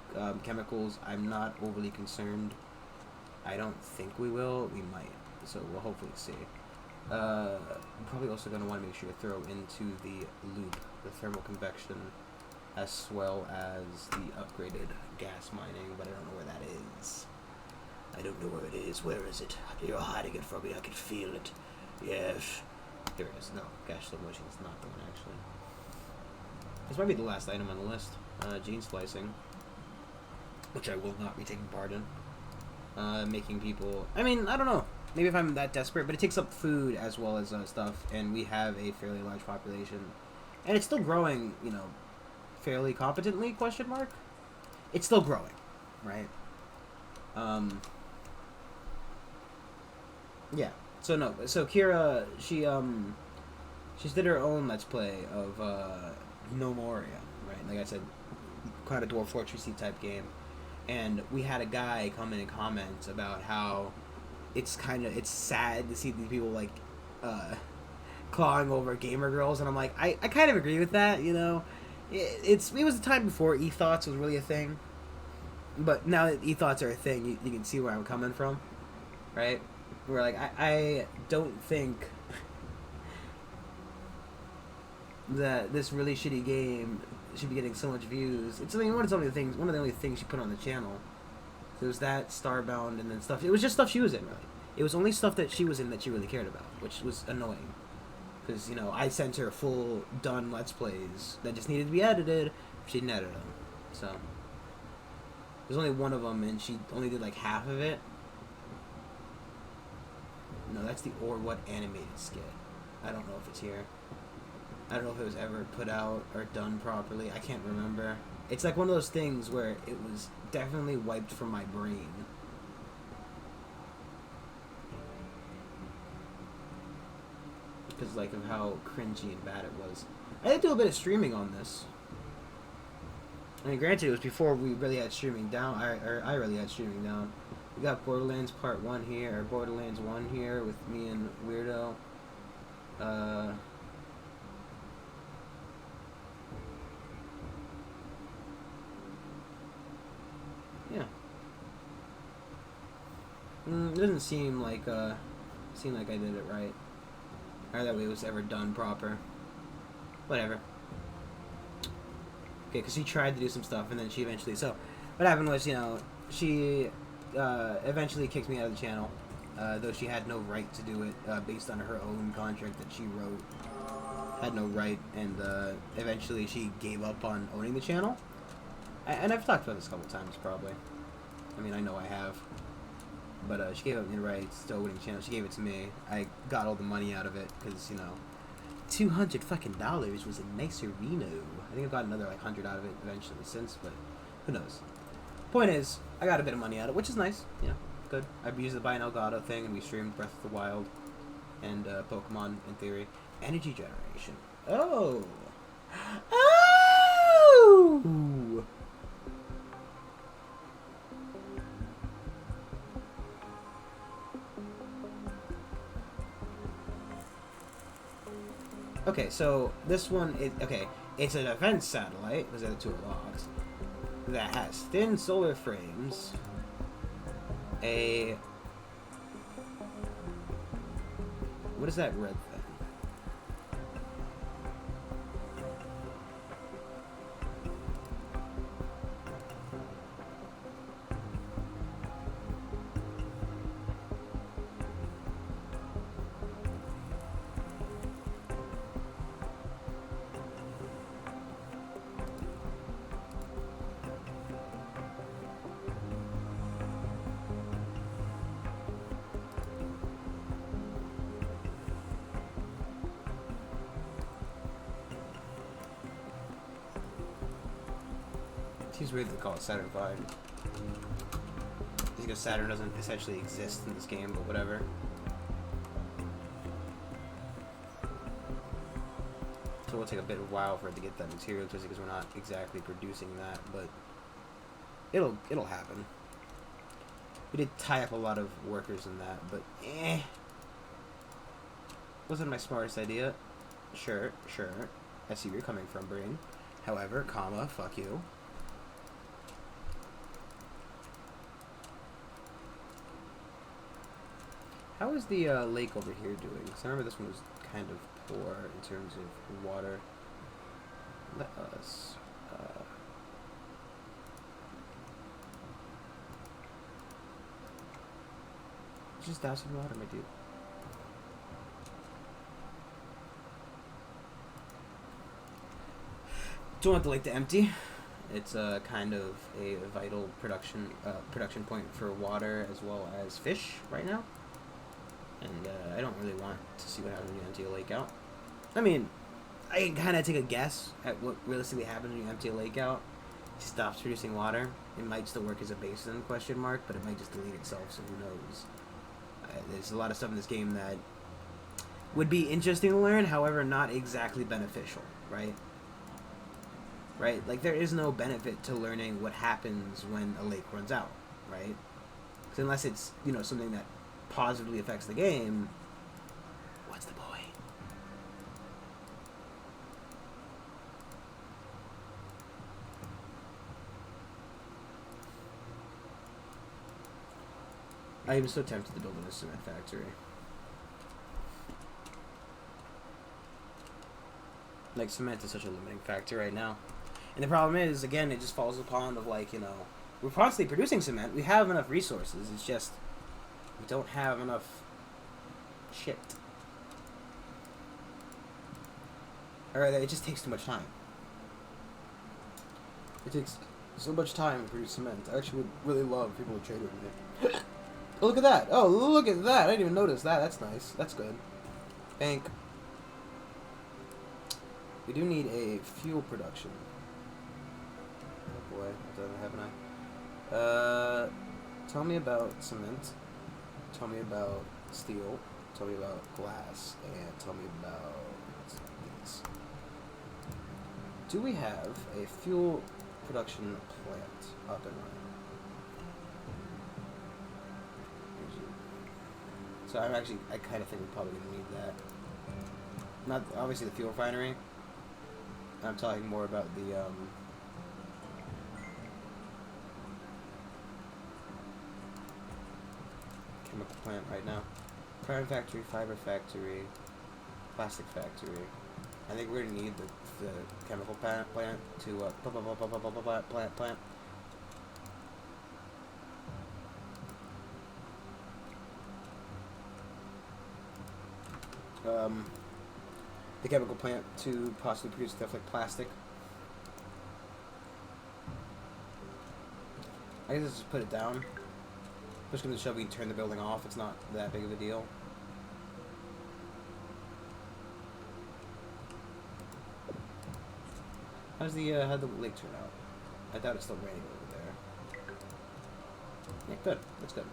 chemicals. I'm not overly concerned. I don't think we will. We might. So we'll hopefully see. I'm probably also going to want to make sure to throw into the loop the thermal convection, as well as the upgraded gas mining, but I don't know where that is. I don't know where it is. Where is it? You're hiding it from me. I can feel it. Yes. Here it is. No, gas slow motion is not the one, actually. This might be the last item on the list. Gene splicing, which I will not be taking part in. Making people... I mean, I don't know. Maybe if I'm that desperate, but it takes up food as well as stuff, and we have a fairly large population. And it's still growing, fairly competently, question mark? It's still growing, right? Yeah. So Kira, she did her own Let's Play of No Moria, right? Like I said, kind of Dwarf Fortressy type game. And we had a guy come in and comment about how it's sad to see these people like clawing over gamer girls, and I'm like, I kind of agree with that, It was a time before e-thoughts was really a thing, but now that e-thoughts are a thing, you can see where I'm coming from, right? Where like I don't think that this really shitty game should be getting so much views. One of the only things she put on the channel. It was that Starbound and then stuff. It was just stuff she was in, really. It was only stuff that she was in that she really cared about, which was annoying. Because, I sent her full done Let's Plays that just needed to be edited. She didn't edit them. So, there's only one of them, and she only did like half of it. No, that's the Or What animated skit. I don't know if it's here. I don't know if it was ever put out or done properly. I can't remember. It's like one of those things where it was definitely wiped from my brain. Because like of how cringy and bad it was. I did do a bit of streaming on this. I mean, granted, it was before we really had streaming down. I really had streaming down. We got Borderlands Part 1 here, or Borderlands 1 here with me and Weirdo. Yeah. It doesn't seem like I did it right. Or that way it was ever done proper. Whatever. Okay, because she tried to do some stuff, and then she eventually... So, what happened was, you know, she eventually kicked me out of the channel, though she had no right to do it, based on her own contract that she wrote. Had no right, and eventually she gave up on owning the channel. And I've talked about this a couple times, probably. I mean, I know I have. But she gave up the rights to owning the channel. She gave it to me. I got all the money out of it, because, you know... $200 fucking dollars was a nicer Reno. I think I've got another like 100 out of it eventually since, but who knows. Point is, I got a bit of money out of it, which is nice. You know, good. I've used the buy an Elgato thing, and we streamed Breath of the Wild and Pokemon in theory. Energy generation. Oh. Oh. Okay, so this one is it's a defense satellite, because the two are logs, that has thin solar frames, what is that red thing? Seems weird to call it Saturn V. Because Saturn doesn't essentially exist in this game, but whatever. So it'll take a bit of a while for it to get that material, just because we're not exactly producing that, but it'll happen. We did tie up a lot of workers in that, but wasn't my smartest idea. Sure. I see where you're coming from, brain. However, comma, fuck you. How is the lake over here doing? Because I remember this one was kind of poor in terms of water. Let us... just dousing water, my dude. Don't want the lake to empty. It's kind of a vital production point for water as well as fish right now. And I don't really want to see what happens when you empty a lake out. I mean, I can kind of take a guess at what realistically happens when you empty a lake out. It stops producing water. It might still work as a basin, question mark, but it might just delete itself, so who knows. There's a lot of stuff in this game that would be interesting to learn, however, not exactly beneficial, right? Right? Like, there is no benefit to learning what happens when a lake runs out, right? Because unless it's, you know, something that positively affects the game, what's the point? I am so tempted to build a cement factory. Like, cement is such a limiting factor right now. And the problem is, again, it just falls upon of, like, you know, we're constantly producing cement. We have enough resources. It's just we don't have enough shit. Or it just takes too much time. It takes so much time to produce cement. I actually would really love people to trade with me. Oh, look at that. Oh, look at that. I didn't even notice that. That's nice. That's good. Bank. We do need a fuel production. Oh boy, what doesn't happen now? Tell me about cement. Tell me about steel. Tell me about glass. And tell me about these. Do we have a fuel production plant up and running? So I kind of think we're probably going to need that. Not obviously the fuel refinery. I'm talking more about the chemical plant right now. Carbon factory, fiber factory, plastic factory. I think we're going to need the chemical plant to plant. The chemical plant to possibly produce stuff like plastic. I guess let's just put it down. Push come to shove, we can turn the building off. It's not that big of a deal. How'd the lake turn out? I thought it's still raining over there. Yeah, good. That's good.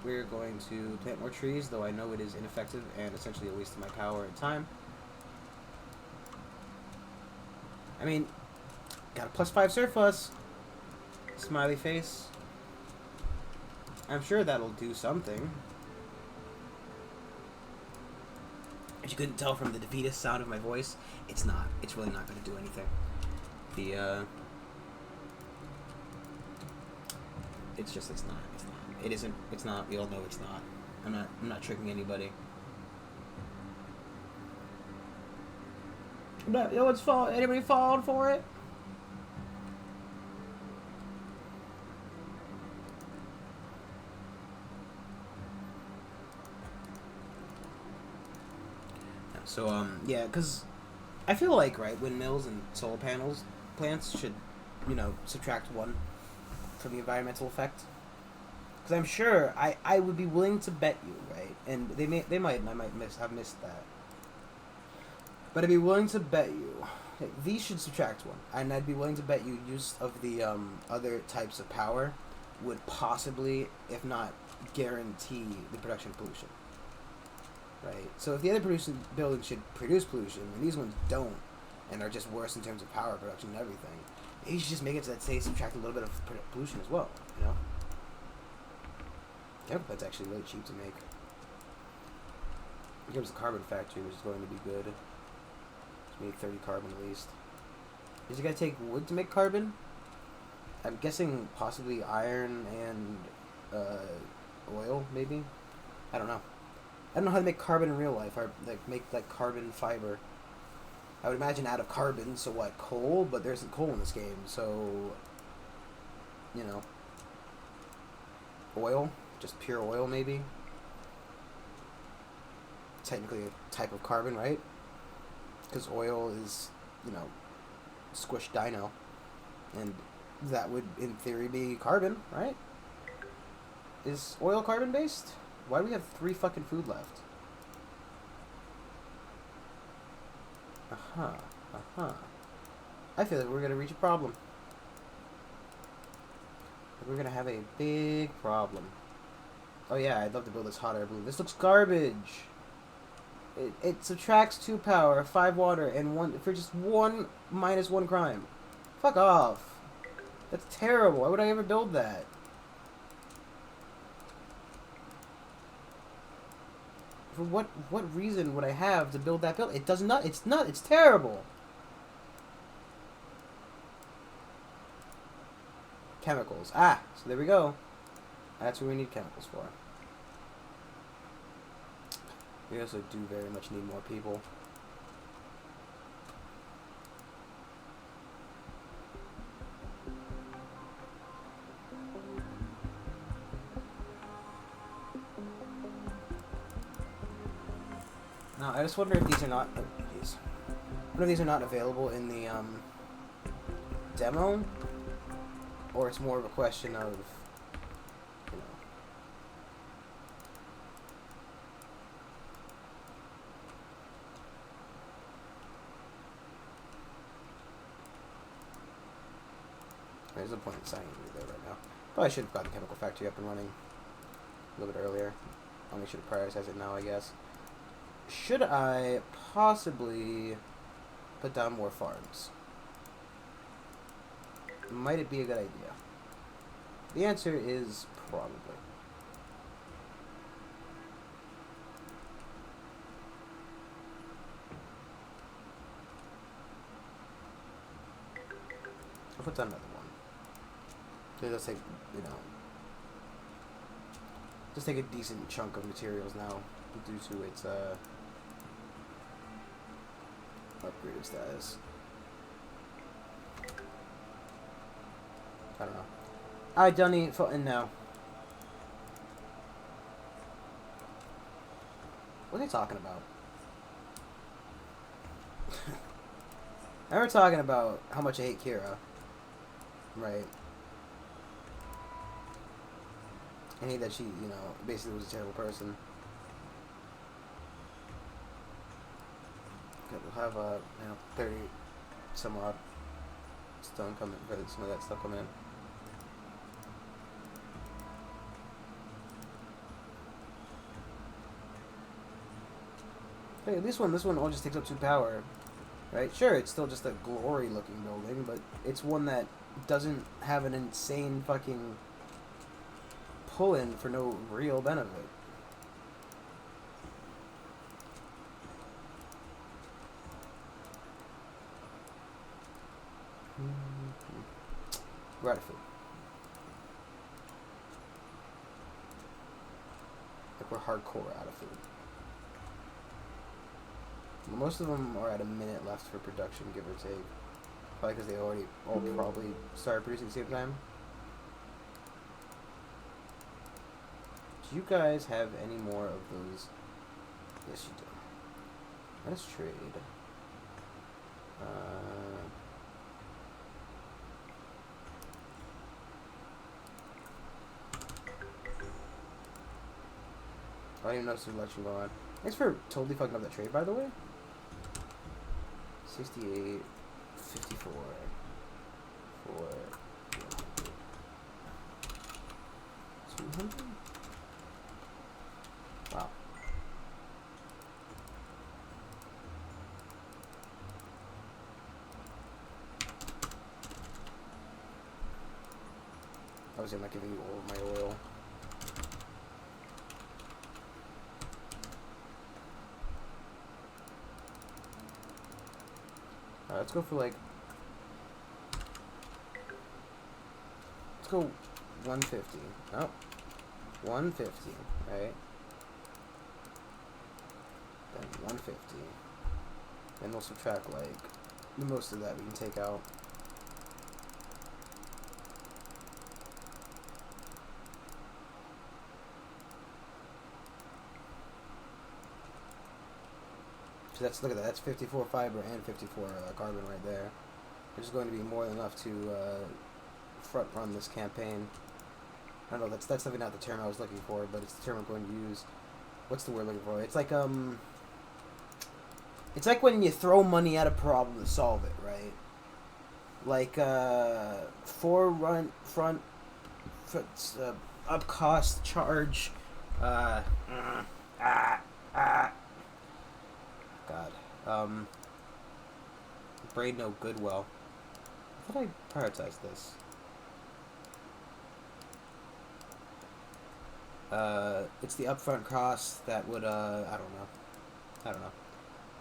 We're going to plant more trees, though I know it is ineffective and essentially a waste of my power and time. I mean, got a +5 surplus. Smiley face. I'm sure that'll do something. If you couldn't tell from the defeatist sound of my voice, it's not. It's really not going to do anything. It's just, it's not. It isn't. It's not. We all know it's not. I'm not tricking anybody. But no one's fall. Anybody falling for it? So yeah, because I feel like, right, windmills and solar panels plants should, you know, subtract 1 from the environmental effect. Because I'm sure I would be willing to bet you, right, and I might have missed that, but I'd be willing to bet you these should subtract 1, and I'd be willing to bet you use of the other types of power would possibly, if not guarantee, the production of pollution. Right. So if the other buildings should produce pollution, and these ones don't, and are just worse in terms of power production and everything, you should just make it so that, say, subtract a little bit of pollution as well. You know. Chemical plant's actually really cheap to make. Here comes the carbon factory, which is going to be good. It's made 30 carbon at least. Is it gonna take wood to make carbon? I'm guessing possibly iron and oil, maybe. I don't know. I don't know how to make carbon in real life, or make carbon fiber. I would imagine out of carbon, so what, coal? But there isn't coal in this game, so, you know, oil, just pure oil maybe. Technically a type of carbon, right? Because oil is, you know, squished dino, and that would, in theory, be carbon, right? Is oil carbon based? Why do we have 3 fucking food left? I feel like we're gonna reach a problem. We're gonna have a big problem. Oh yeah, I'd love to build this hot air balloon. This looks garbage. It subtracts 2 power, 5 water, and 1 for just 1 minus 1 crime. Fuck off. That's terrible. Why would I ever build that? For what reason would I have to build that build? It does not. It's terrible. Chemicals. Ah, so there we go. That's what we need chemicals for. We also do very much need more people. Now, I just wonder if these are not... Oh, jeez. I wonder if these are not available in the, demo? Or it's more of a question of, you know... There's no point in signing you there right now. Probably should have got the chemical factory up and running a little bit earlier. Only should have prioritized it now, I guess. Should I possibly put down more farms? Might it be a good idea? The answer is probably. I'll put down another one. Let's take, you know, just take a decent chunk of materials now due to its upgraded status. I don't know. Alright, Dunny, in now. What are they talking about? I remember talking about how much I hate Kira. Right. I hate that she, you know, basically was a terrible person. Okay, we'll have, you know, 30 some odd stone coming, or some of that stuff coming in. Hey, this one all just takes up 2 power, right? Sure, it's still just a glory-looking building, but it's one that doesn't have an insane fucking pull-in for no real benefit. We're out of food. Like, we're hardcore out of food. Most of them are at a minute left for production, give or take. Probably because they already all probably started producing at the same time. Do you guys have any more of those? Yes, you do. Let us trade. I don't even notice the election going on. Thanks for totally fucking up that trade, by the way. 68, 54, 4, 200? Wow. Obviously, I'm not giving you all of my oil. Let's go for like. Let's go 150. Oh, 150, right? Then 150. Then we'll subtract like most of that we can take out. So that's, look at that, that's 54 fiber and 54 carbon right there. Which is going to be more than enough to front run this campaign. I don't know, that's definitely not the term I was looking for, but it's the term I'm going to use. What's the word I'm looking for? It's like when you throw money at a problem to solve it, right? Like, up cost, charge, God. Braid no Goodwill. I thought I prioritized this. It's the upfront cost that would, I don't know.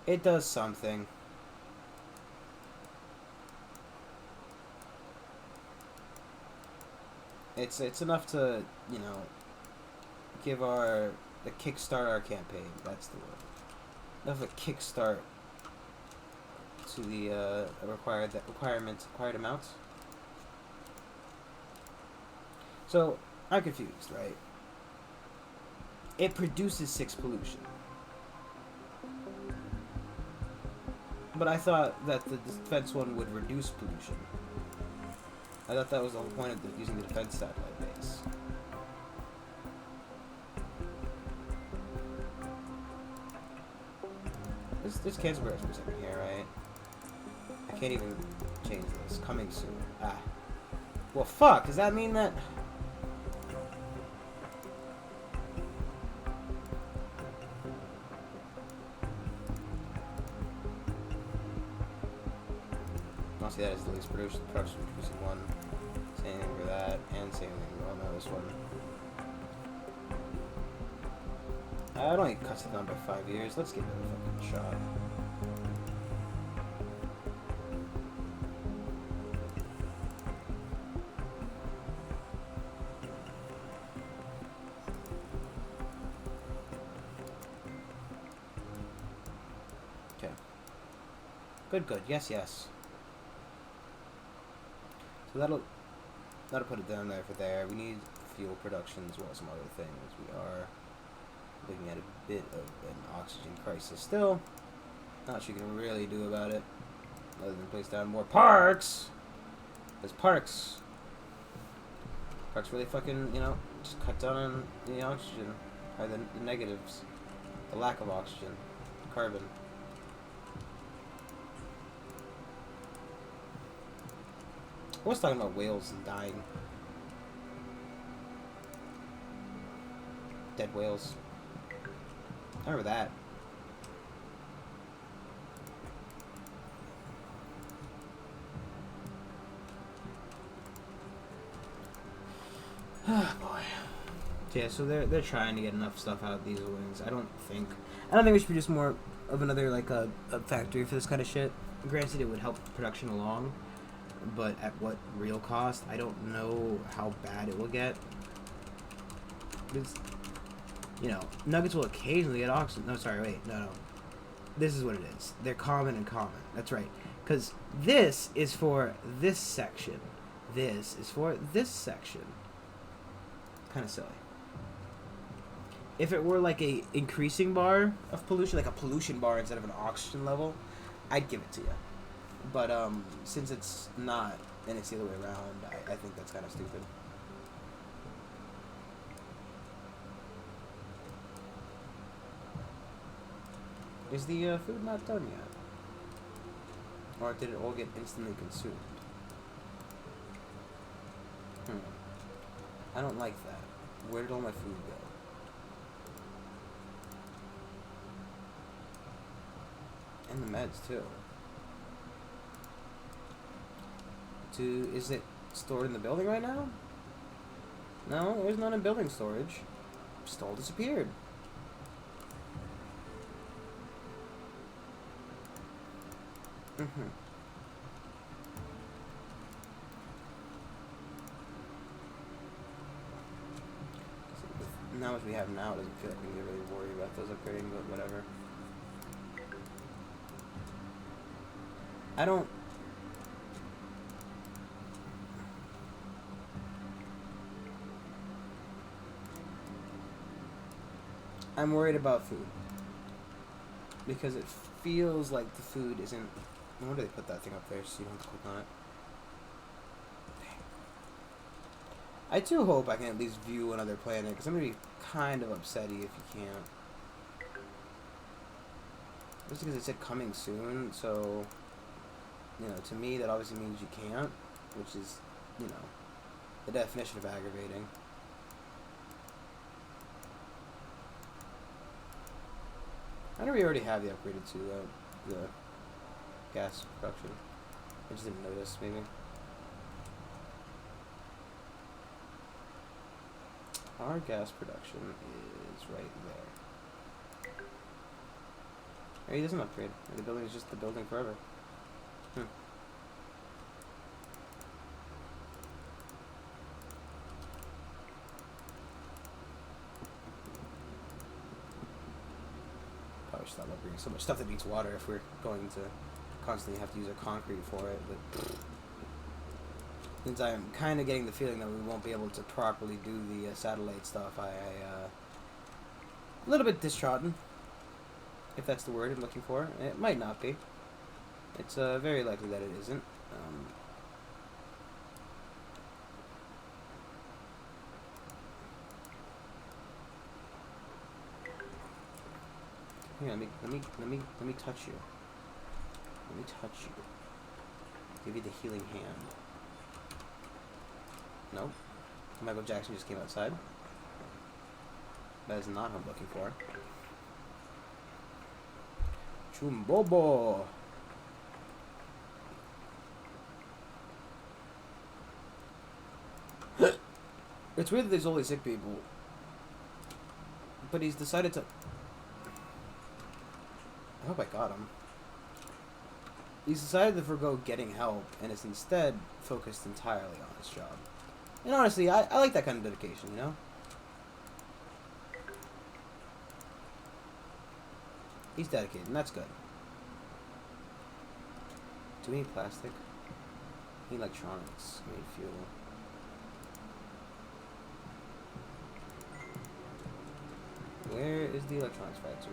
It does something. It's enough to, you know, give the kickstart our campaign. That's the word. Enough of a kickstart to the required amounts. So I'm confused, right? It produces 6 pollution. But I thought that the defense one would reduce pollution. I thought that was the whole point of using the defense satellite base. This cancel press for a second here, right? I can't even change this. Coming soon. Well, fuck. Does that mean that? I'll see that as the least production producing one. Same thing for that, and same thing. Oh no, this one. I don't think it cuts it down by 5 years. Let's give it a fucking shot. Okay. Good, good. Yes, yes. So that'll put it down there for there. We need fuel production as well as some other things. We are looking at a bit of an oxygen crisis still. Not much you can really do about it other than place down more parks. Because parks really fucking, you know, just cut down on the oxygen, or the negatives, the lack of oxygen, carbon. I was talking about whales and dying. Dead whales. I remember that. Oh boy. Yeah, so they're trying to get enough stuff out of these wings. I don't think we should produce more of another like a factory for this kind of shit. Granted, it would help production along, but at what real cost? I don't know how bad it will get. It's, you know, nuggets will occasionally get oxygen. No, sorry, wait, no. This is what it is. They're common and common. That's right. Because this is for this section. This is for this section. Kind of silly. If it were like a increasing bar of pollution, like a pollution bar instead of an oxygen level, I'd give it to you. But since it's not, and it's the other way around, I think that's kind of stupid. Is the food not done yet? Or did it all get instantly consumed? I don't like that. Where did all my food go? And the meds, too. Is it stored in the building right now? No, there's none in building storage. Just all disappeared. Now as we have now, it doesn't feel like we need to really worry about those upgrading, but whatever. I'm worried about food. Because it feels like the food isn't... I wonder if they put that thing up there so you don't have to click on it. I do hope I can at least view another planet, because I'm going to be kind of upsetty if you can't. Just because it said coming soon, so... You know, to me that obviously means you can't, which is, you know, the definition of aggravating. I know we already have the upgraded to the gas production. I just didn't notice, maybe. Our gas production is right there. Or he doesn't upgrade. The building is just the building forever. Probably should stop upgrading so much stuff that needs water if we're going to constantly have to use a concrete for it, but since I'm kind of getting the feeling that we won't be able to properly do the satellite stuff, a little bit distraught, if that's the word I'm looking for. It might not be. It's very likely that it isn't. Here, let me touch you. Let me touch you. Give you the healing hand. Nope. Michael Jackson just came outside. That is not who I'm looking for. Chumbobo. It's weird that there's only sick people. But he's decided to... I hope I got him. He's decided to forgo getting help and is instead focused entirely on his job. And honestly, I like that kind of dedication, you know? He's dedicated, and that's good. Do we need plastic? We need electronics. We need fuel. Where is the electronics factory?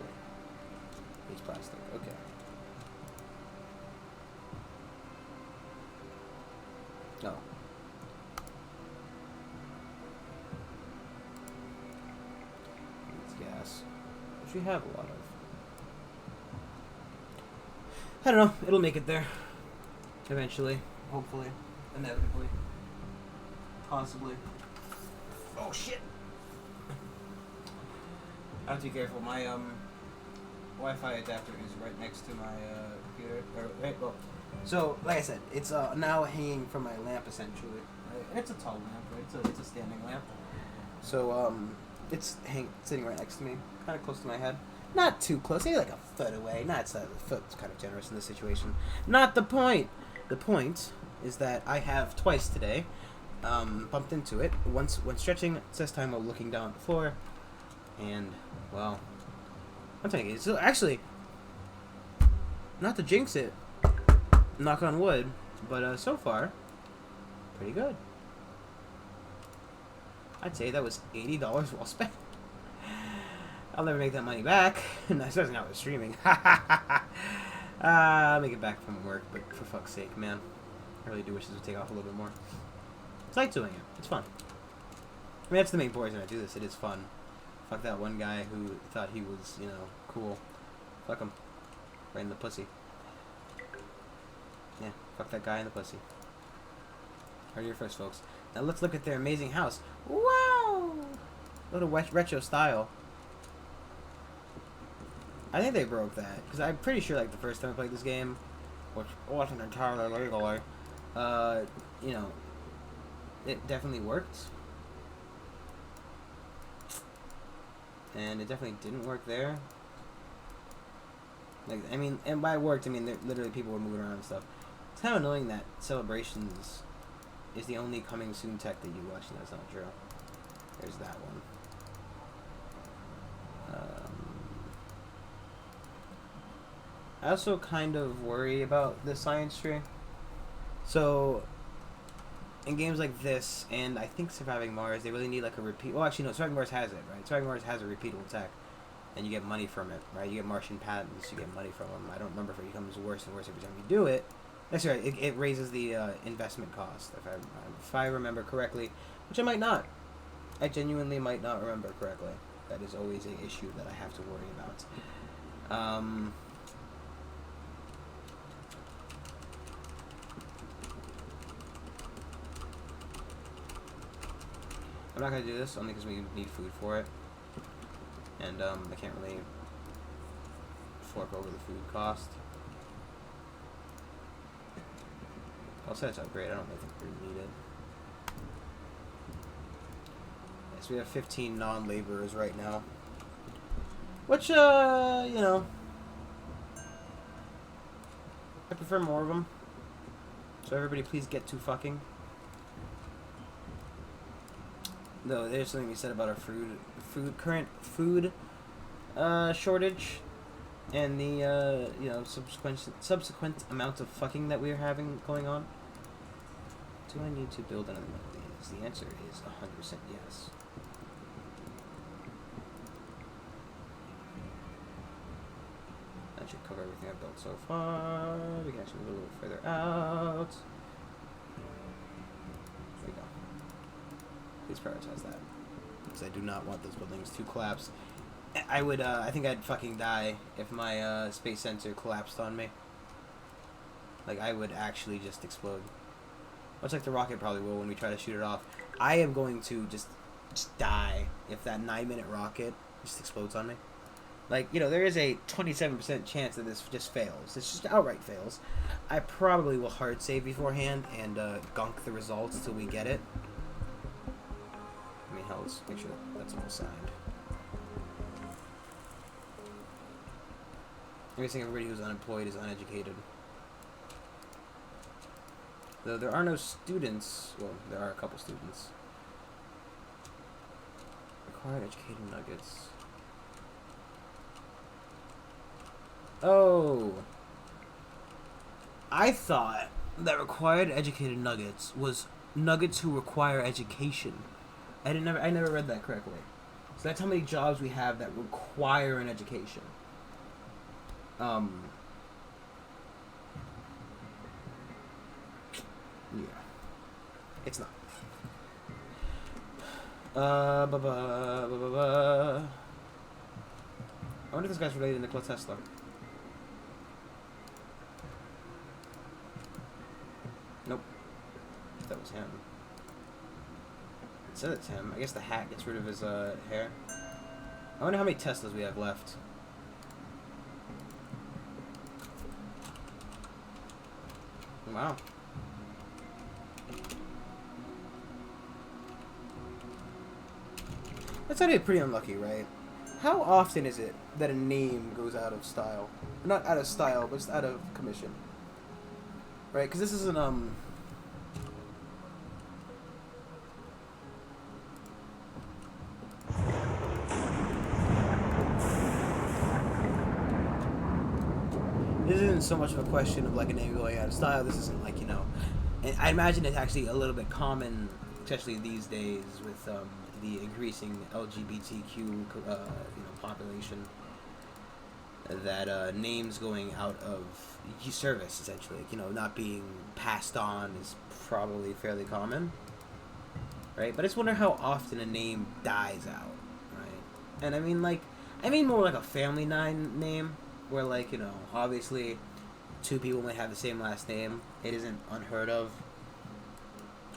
It's plastic. Okay. No. It's gas, which we have a lot of. I don't know. It'll make it there. Eventually. Hopefully. Inevitably. Possibly. Oh shit! I have to be careful. My Wi-Fi adapter is right next to my computer. Well, so like I said, it's now hanging from my lamp essentially. Right? And it's a tall lamp, right? It's a standing lamp. So it's sitting right next to me, kind of close to my head. Not too close, maybe like a foot away. Not a foot's kind of generous in this situation. Not the point. The point is that I have twice today bumped into it. Once when stretching, this time while looking down at the floor, and well, I'm telling you, so actually, not to jinx it, knock on wood, but so far, pretty good. I'd say that was $80 well spent. I'll never make that money back, especially not with streaming. I'll make it back from work, but for fuck's sake, man, I really do wish this would take off a little bit more. It's like doing it. It's fun. I mean, that's the main point when I do this. It is fun. Fuck that one guy who thought he was, you know, cool. Fuck him. Right in the pussy. Yeah, fuck that guy in the pussy. Heard it here first, folks. Now let's look at their amazing house. Wow! Little retro style. I think they broke that, because I'm pretty sure, like, the first time I played this game, which wasn't entirely legally, you know, it definitely worked. And it definitely didn't work there. Like, I mean, and by worked, I mean, literally people were moving around and stuff. It's kind of annoying that Celebrations is the only coming soon tech that you watch, and that's not true. There's that one. I also kind of worry about the science tree. So, in games like this, and I think Surviving Mars, they really need like a repeat. Well, actually, no, Surviving Mars has it, right? Surviving Mars has a repeatable tech, and you get money from it, right? You get Martian patents, you get money from them. I don't remember if it becomes worse and worse every time you do it. That's right. It raises the investment cost, if I remember correctly, which I might not. I genuinely might not remember correctly. That is always an issue that I have to worry about. I'm not going to do this only because we need food for it. And I can't really fork over the food cost. I'll say it's upgrade. I don't think we're needed. Yes, we have 15 non-laborers right now. Which, you know, I prefer more of them. So everybody please get to fucking. Though there's something we said about our current food shortage, and the you know, subsequent amount of fucking that we're having going on. Do I need to build another one of these? The answer is 100% yes. That should cover everything I've built so far. We can actually move a little further out. There we go. Please prioritize that, because I do not want those buildings to collapse. I would, I think I'd fucking die if my space sensor collapsed on me. Like, I would actually just explode. Much like the rocket probably will when we try to shoot it off. I am going to just die if that 9-minute rocket just explodes on me. Like, you know, there is a 27% chance that this just fails. It's just outright fails. I probably will hard save beforehand and gunk the results till we get it. I mean, hell, let's make sure that's all signed. I'm guessing everybody who's unemployed is uneducated. Though there are no students. Well, there are a couple students. Required educated nuggets. Oh. I thought that required educated nuggets was nuggets who require education. I never read that correctly. So that's how many jobs we have that require an education. Yeah. It's not. I wonder if this guy's related to Nikola Tesla. Nope. That was him. It said it's him. I guess the hat gets rid of his hair. I wonder how many Teslas we have left. Wow. That's actually pretty unlucky, right? How often is it that a name goes out of style? Not out of style, but just out of commission. Right? Because this isn't, this isn't so much of a question of like a name going out of style. This isn't like, you know, and I imagine it's actually a little bit common, especially these days with the increasing LGBTQ population, that names going out of service, essentially, you know, not being passed on is probably fairly common, right? But I just wonder how often a name dies out, right? And I mean more like a family name, where, like, you know, obviously two people may have the same last name. It isn't unheard of,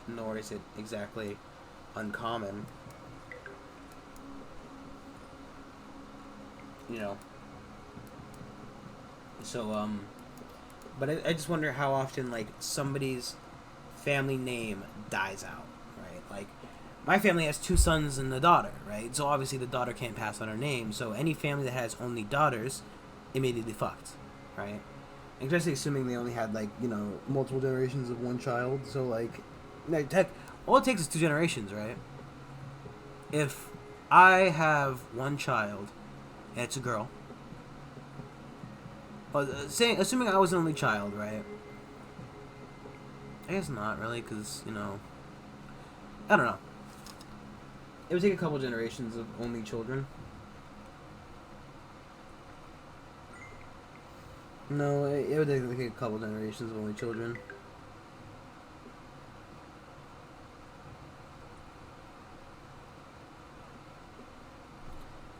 nor is it exactly uncommon. You know. So, but I just wonder how often, like, somebody's family name dies out, right? Like, my family has 2 sons and a daughter, right? So obviously the daughter can't pass on her name. So any family that has only daughters, immediately fucked, right? Especially assuming they only had, like, you know, multiple generations of one child. So, like heck, all it takes is 2 generations, right? If I have one child and it's a girl, assuming I was an only child, right? I guess not really, because, you know, I don't know. It would take a couple generations of only children. No, it would take like a couple generations of only children.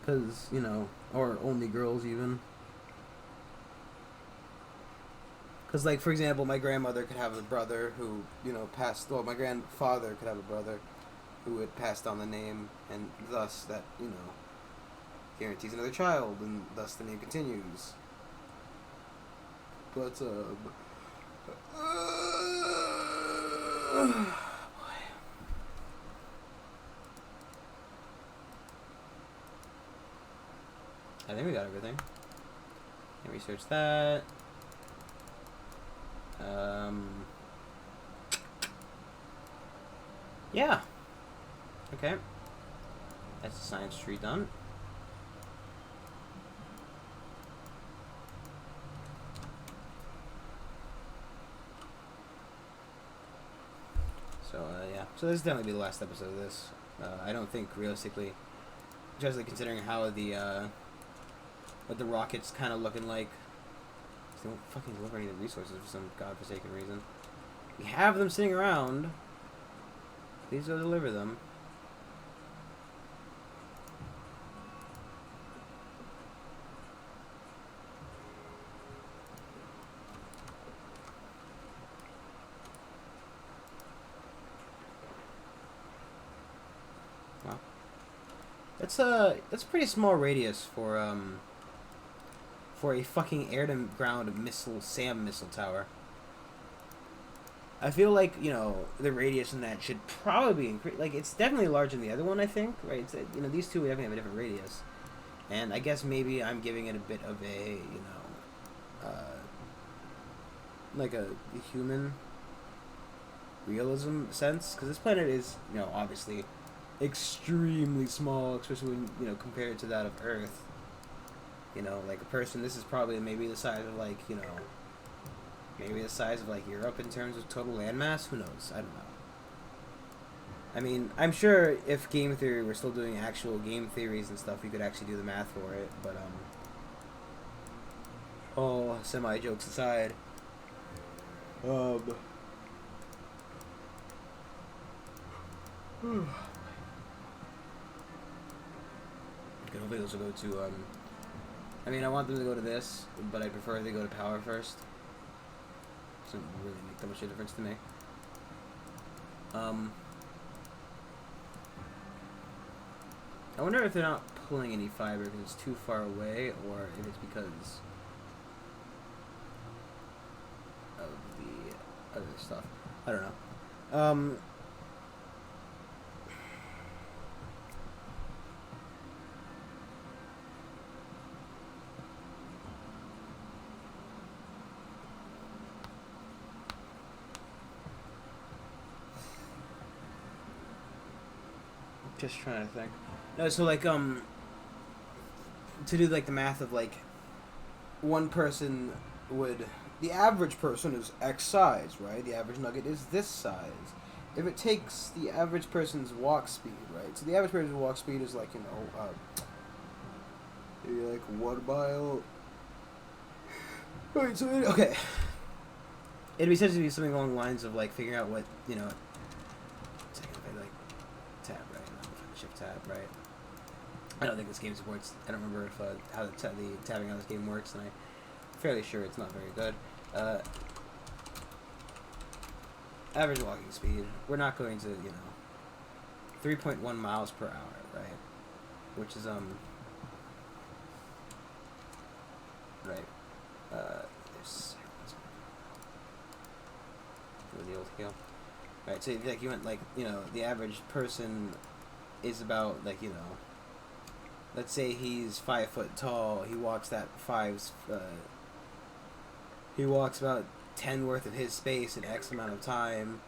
Because, you know, or only girls even. Because, like, for example, my grandmother could have a brother who, you know, my grandfather could have a brother who had passed on the name, and thus that, you know, guarantees another child, and thus the name continues. But, boy. I think we got everything. Can research that. Yeah. Okay. That's the science tree done. So, yeah. So this is definitely be the last episode of this. I don't think, realistically, especially considering how what the rocket's kind of looking like, they don't fucking deliver any of the resources for some godforsaken reason. We have them sitting around. Please go deliver them. That's a pretty small radius for a fucking air to ground missile SAM missile tower. I feel like, you know, the radius in that should probably increase. Like, it's definitely larger than the other one, I think, right? It's, you know, these two definitely have a different radius. And I guess maybe I'm giving it a bit of a, you know, like a human realism sense. Because this planet is, you know, obviously extremely small, especially when, you know, compared to that of Earth. You know, like a person, this is probably maybe the size of, like, you know, maybe the size of, like, Europe in terms of total landmass. Who knows? I don't know. I mean, I'm sure if game theory were still doing actual game theories and stuff, we could actually do the math for it. But all semi jokes aside, good hopefully those will go to I mean, I want them to go to this, but I prefer they go to power first. Doesn't really make that much of a difference to me. I wonder if they're not pulling any fiber because it's too far away, or if it's because of the other stuff. I don't know. Just trying to think. No, so like to do like the math of like one person would, the average person is X size, right? The average nugget is this size. If it takes the average person's walk speed, right? So the average person's walk speed is like, you know, maybe like 1 mile. Wait, so okay. It'd be essentially be something along the lines of like figuring out what, you know. Second, if I like tab, right? Shift tab, right? I don't think this game supports. I don't remember if how the tabbing on this game works, and I'm fairly sure it's not very good. Average walking speed. We're not going to, you know, 3.1 miles per hour, right? Which is right. There's the old scale. Right. So like you went like, you know, the average person is about like, you know, let's say he's 5 foot tall. He walks that he walks about 10 worth of his space in X amount of time.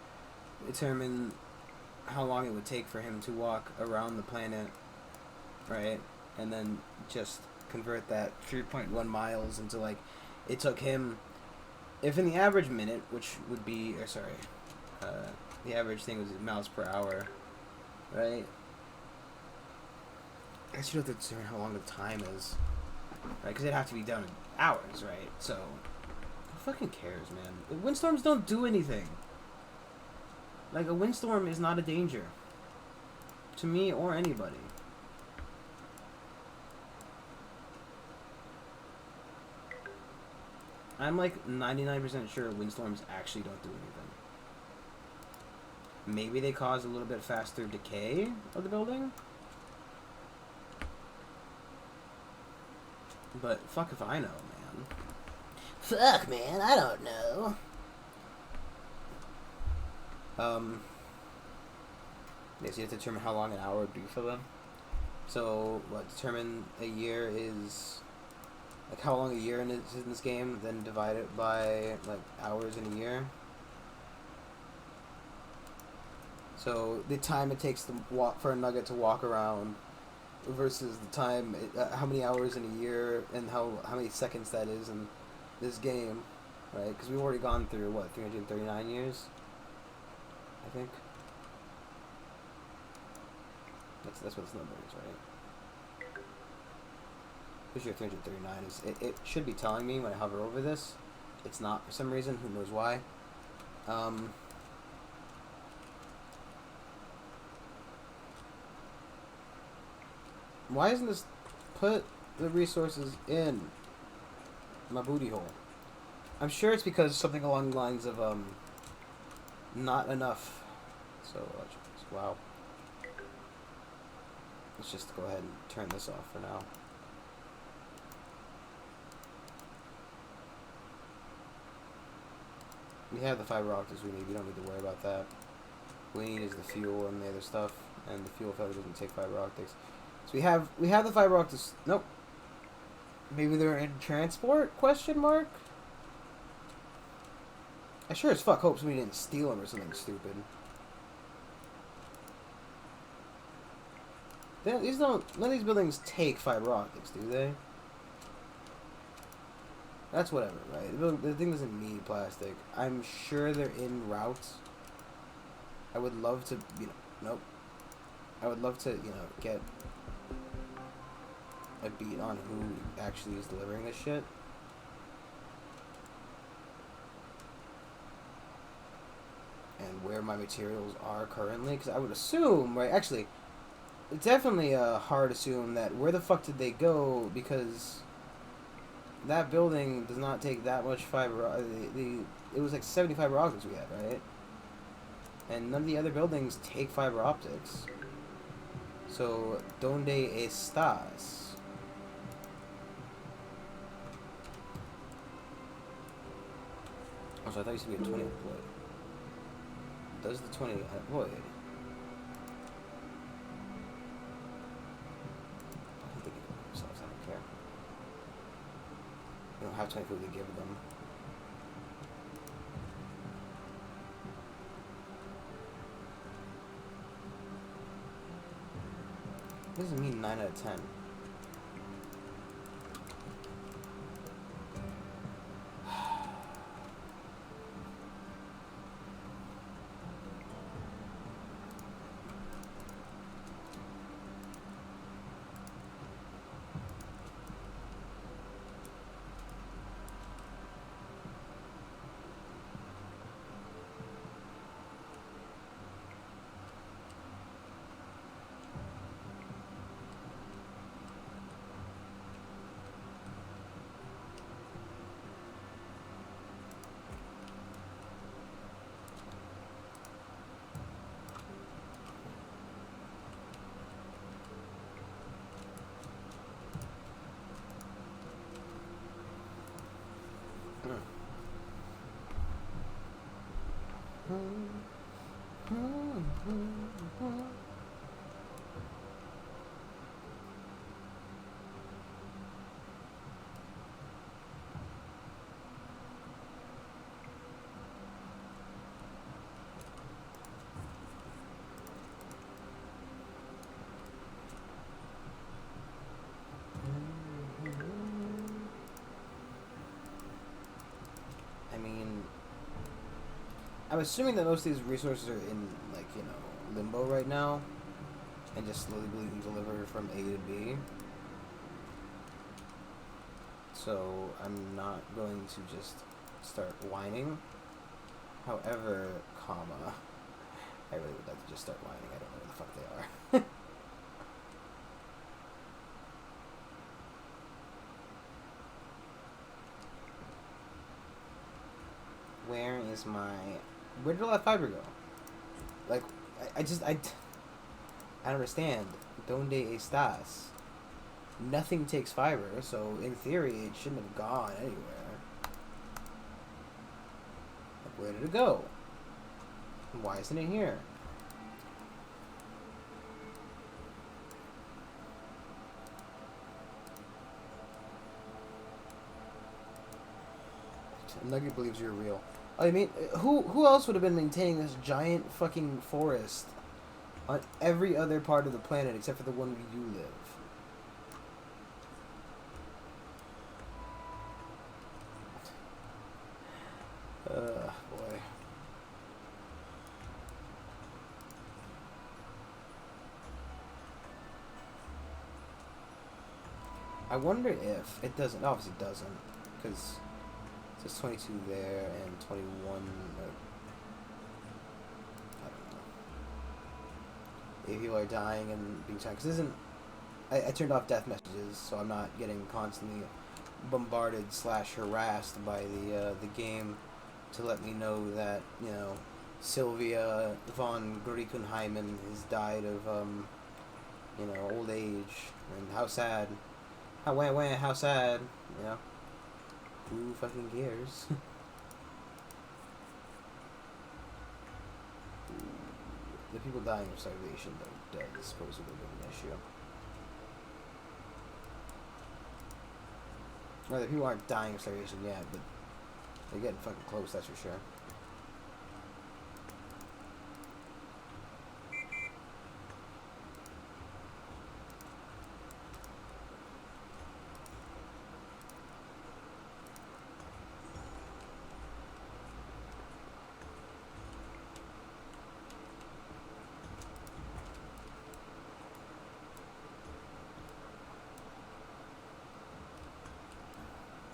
Determine how long it would take for him to walk around the planet, right? And then just convert that 3.1 miles into like, it took him, if in the average minute, which would be, or sorry, the average thing was miles per hour, right? I guess you don't have to determine how long the time is, right? Because it'd have to be done in hours, right? So, who fucking cares, man? Windstorms don't do anything. Like, a windstorm is not a danger. To me or anybody. I'm like 99% sure windstorms actually don't do anything. Maybe they cause a little bit faster decay of the building? But fuck if I know, man. Fuck, man, I don't know. Yeah, so you have to determine how long an hour would be for them. So, what, determine a year is, like, how long a year is in this game, then divide it by, like, hours in a year. So, the time it takes to walk, for a nugget to walk around versus the time, how many hours in a year, and how many seconds that is in this game, right? Because we've already gone through, what, 339 years? I think. That's what this number is, right? Pretty sure 339 is... It should be telling me when I hover over this. It's not for some reason. Who knows why. Why isn't this... Put the resources in my booty hole. I'm sure it's because something along the lines of, not enough. So, wow. let's just go ahead and turn this off for now. We have the fiber optics we need. We don't need to worry about that. What we need is the fuel and the other stuff, and the fuel probably doesn't take fiber optics. So we have the fiber optics. Nope. Maybe they're in transport? Question mark. I sure as fuck hope somebody didn't steal them or something stupid. These don't. None of these buildings take fiber optics, do they? That's whatever, right? The thing doesn't need plastic. I'm sure they're in routes. I would love to, nope. I would love to, get a beat on who actually is delivering this shit. And where my materials are currently, because I would assume, right? Actually, it's definitely a hard assume that where the fuck did they go, because that building does not take that much fiber. It was like 70 fiber optics we had, right? And none of the other buildings take fiber optics. So, ¿dónde estás? Also, I thought you said we had 20 unemployed. Does the 20 unemployed? I don't think they can themselves. I don't care. We don't have 20 food to give them. What does it mean 9 out of 10? I'm assuming that most of these resources are in, like, limbo right now, and just slowly being delivered from A to B. So I'm not going to just start whining. However, I really would like to just start whining. I don't know where the fuck they are. Where did all that fiber go? Like, I don't understand. ¿Dónde estás? Nothing takes fiber, so in theory it shouldn't have gone anywhere. Like, where did it go? Why isn't it here? Nugget believes you're real. I mean, who else would have been maintaining this giant fucking forest on every other part of the planet except for the one where you live? Boy. I wonder if it doesn't. Obviously, it doesn't, because there's 22 there and 21. I don't know. If people are dying and being shot, because I turned off death messages, so I'm not getting constantly bombarded / harassed by the game to let me know that Sylvia von Griekenheimen has died of You know, old age and how sad, how sad. You know, who fucking cares? The people dying of starvation, though, dead is supposedly an issue. No, the people aren't dying of starvation yet, but they're getting fucking close, that's for sure.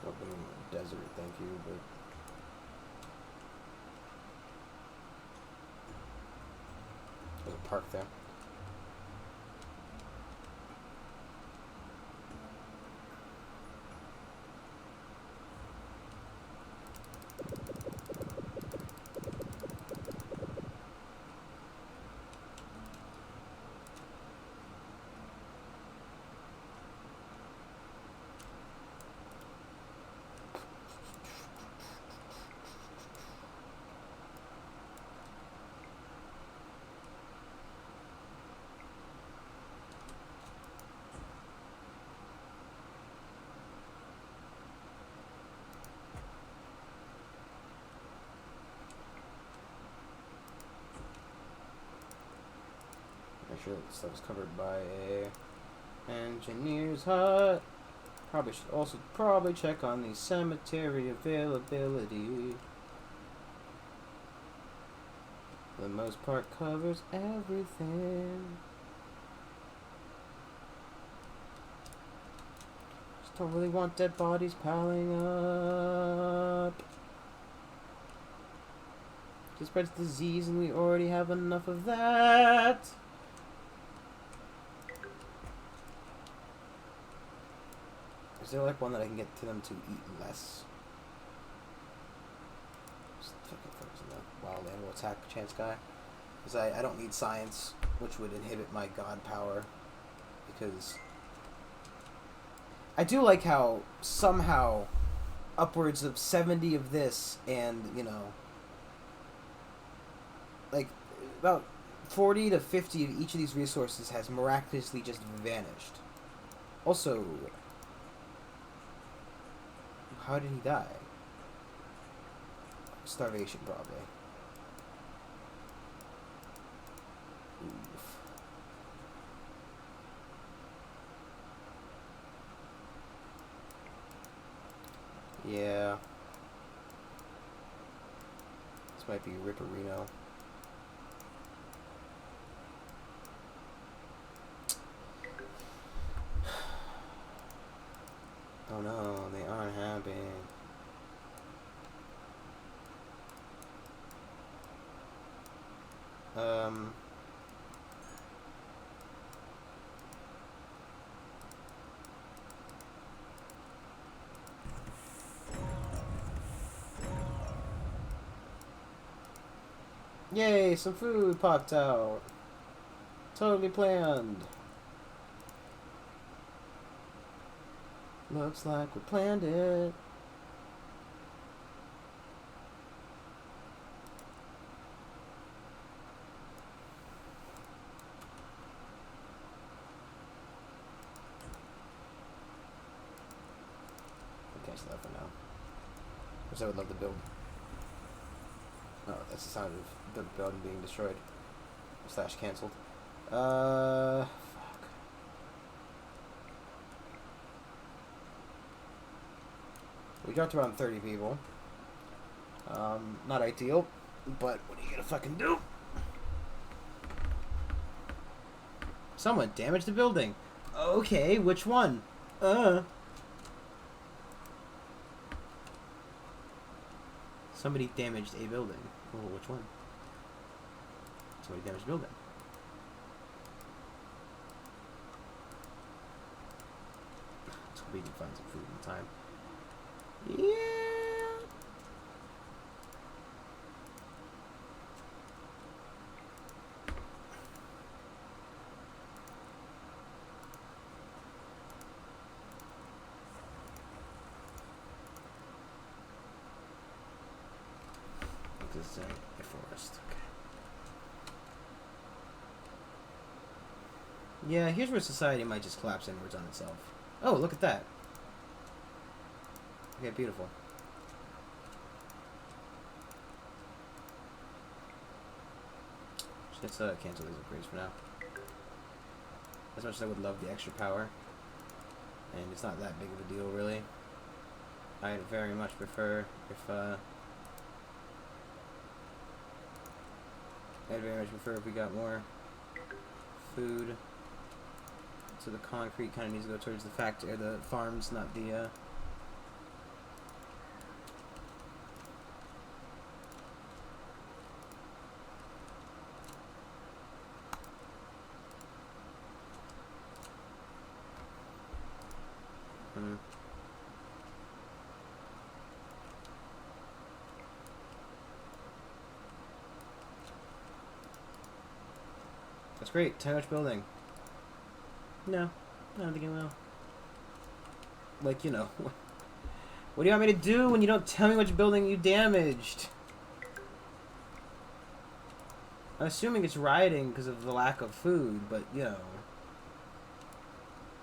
Open desert, thank you, but there's a park there. Make sure that stuff is covered by a engineer's hut. Probably should also check on the cemetery availability. For the most part, covers everything. Just don't really want dead bodies piling up. Just spreads disease, and we already have enough of that. Is there like one that I can get to them to eat less? Just fucking focus on the wild animal attack chance guy. Because I don't need science, which would inhibit my god power. Because I do like how somehow upwards of 70 of this and, you know, like about 40 to 50 of each of these resources has miraculously just vanished. Also, how did he die? Starvation, probably. Oof. Yeah. This might be Ripperino. Oh no, they aren't happy. Yay, some food popped out. Totally planned. Looks like we planned it. Okay, so that for now. Which I would love to build. Oh, that's the sound of the building being destroyed. Slash cancelled. Fuck. We dropped around 30 people. Not ideal, but what are you gonna fucking do? Someone damaged the building. Okay, which one? Somebody damaged a building. Oh, which one? Somebody damaged a building. Let's hope we can find some food in time. Yeah. this say? A forest. Okay. Yeah, here's where society might just collapse inwards on itself. Oh, look at that. Okay, beautiful. Let's cancel these upgrades for now. As much as I would love the extra power, and it's not that big of a deal, really. I'd very much prefer if we got more food. So the concrete kind of needs to go towards the factory, or the farms, not the. That's great. Too much building. No, I don't think it will. Like, you know, what do you want me to do when you don't tell me which building you damaged? I'm assuming it's rioting because of the lack of food, but, you know.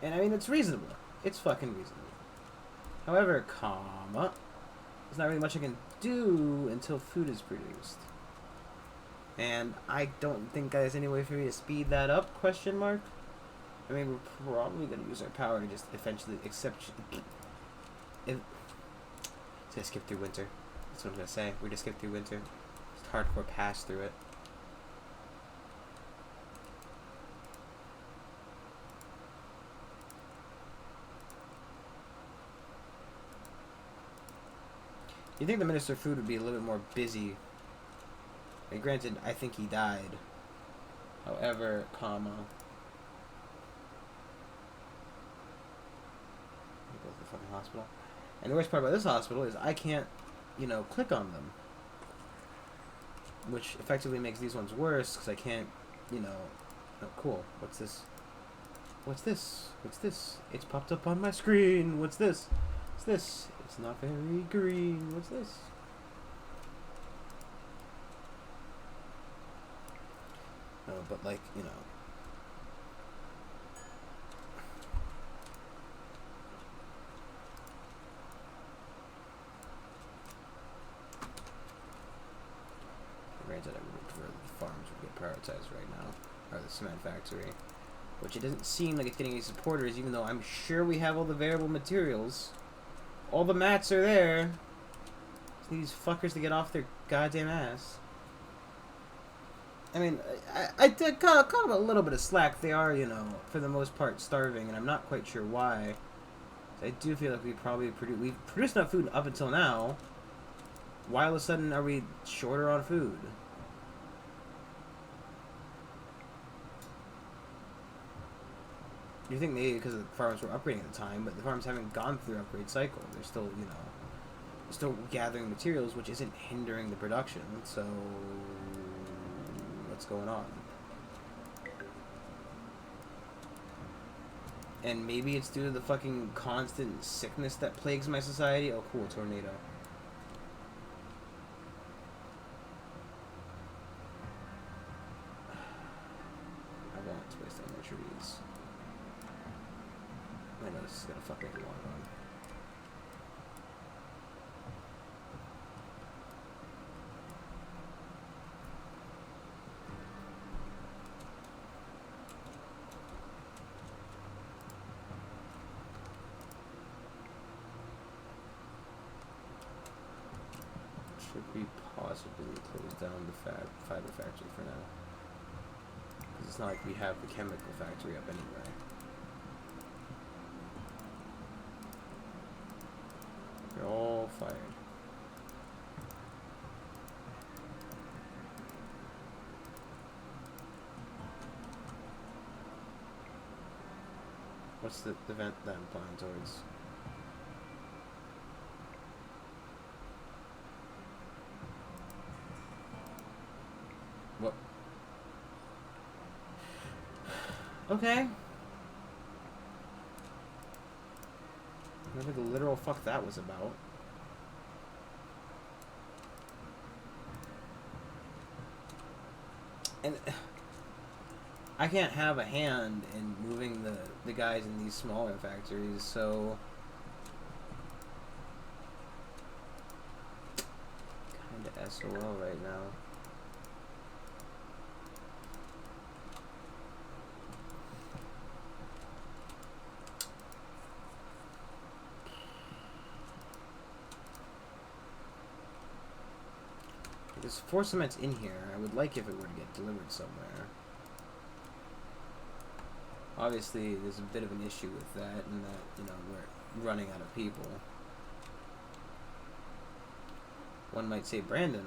And, I mean, it's reasonable. It's fucking reasonable. However, comma, there's not really much I can do until food is produced. And I don't think there's any way for me to speed that up, question mark? I mean, we're probably going to use our power to just eventually accept... Just skip through winter. That's what I'm going to say. We just skip through winter. Just hardcore pass through it. You'd think the Minister of Food would be a little bit more busy. And granted, I think he died. However, comma... Go to the fucking hospital. And the worst part about this hospital is I can't, you know, click on them. Which effectively makes these ones worse, because I can't, you know... Oh, cool. What's this? What's this? What's this? It's popped up on my screen. What's this? What's this? It's not very green. What's this? No, but like, you know... Granted, I would prefer the farms would get prioritized right now, or the cement factory, which it doesn't seem like it's getting any supporters, even though I'm sure we have all the variable materials. All the mats are there. Just need these fuckers to get off their goddamn ass. I mean, I did cut them a little bit of slack. They are, you know, for the most part starving, and I'm not quite sure why. So I do feel like we've produced enough food up until now. Why all of a sudden are we shorter on food? You think maybe because the farms were upgrading at the time, but the farms haven't gone through the upgrade cycle. They're still, you know, still gathering materials, which isn't hindering the production. So, what's going on? And maybe it's due to the fucking constant sickness that plagues my society. Oh, cool, tornado. Trees. I know this is gonna fuck make a long run. Should we possibly close down the fiber factory for now? It's not like we have the chemical factory up anyway. They're all fired. What's the vent that I'm planning towards? What? Okay. Whatever the literal fuck that was about. And I can't have a hand in moving the guys in these smaller factories, so kinda SOL right now. There's 4 cements in here. I would like if it were to get delivered somewhere. Obviously, there's a bit of an issue with that, and that, you know, we're running out of people. One might say, Brandon,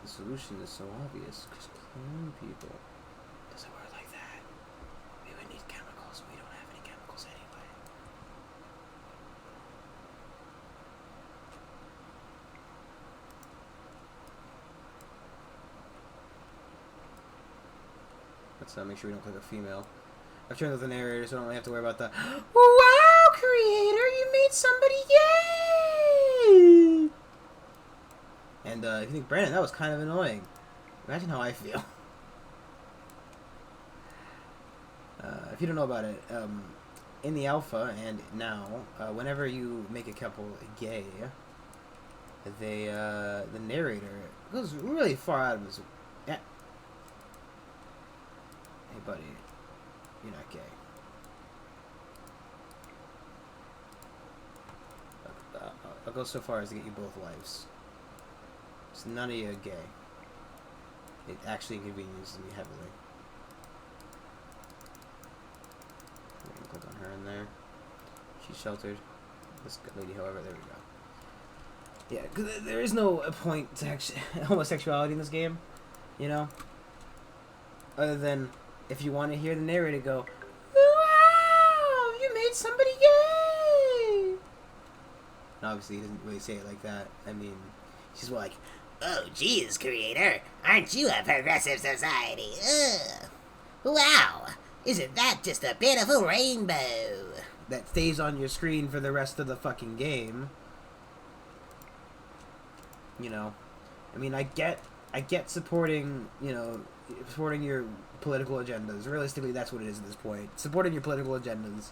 the solution is so obvious. Just clone people. Does it work like that? We would need chemicals. We don't have any chemicals anyway. Let's make sure we don't click a female. I've turned off the narrator, so I don't really have to worry about that. Wow, creator, you made somebody yay! And if you think, Brandon, that was kind of annoying. Imagine how I feel. If you don't know about it, in the alpha and now, whenever you make a couple gay, they the narrator goes really far out of his. Yeah. Hey, buddy. You're not gay. I'll go so far as to get you both wives. So none of you are gay. It actually inconveniences me heavily. I'm gonna click on her in there. She's sheltered. This lady, however, there we go. Yeah, because there is no point to homosexuality in this game, you know? Other than if you want to hear the narrator go, wow, you made somebody gay! And obviously, he doesn't really say it like that. I mean, she's more like, Oh, geez, creator. Aren't you a progressive society? Ugh. Wow. Isn't that just a beautiful rainbow? that stays on your screen for the rest of the fucking game. You know? I mean, I get supporting, you know, supporting your political agendas. Realistically, that's what it is at this point. Supporting your political agendas.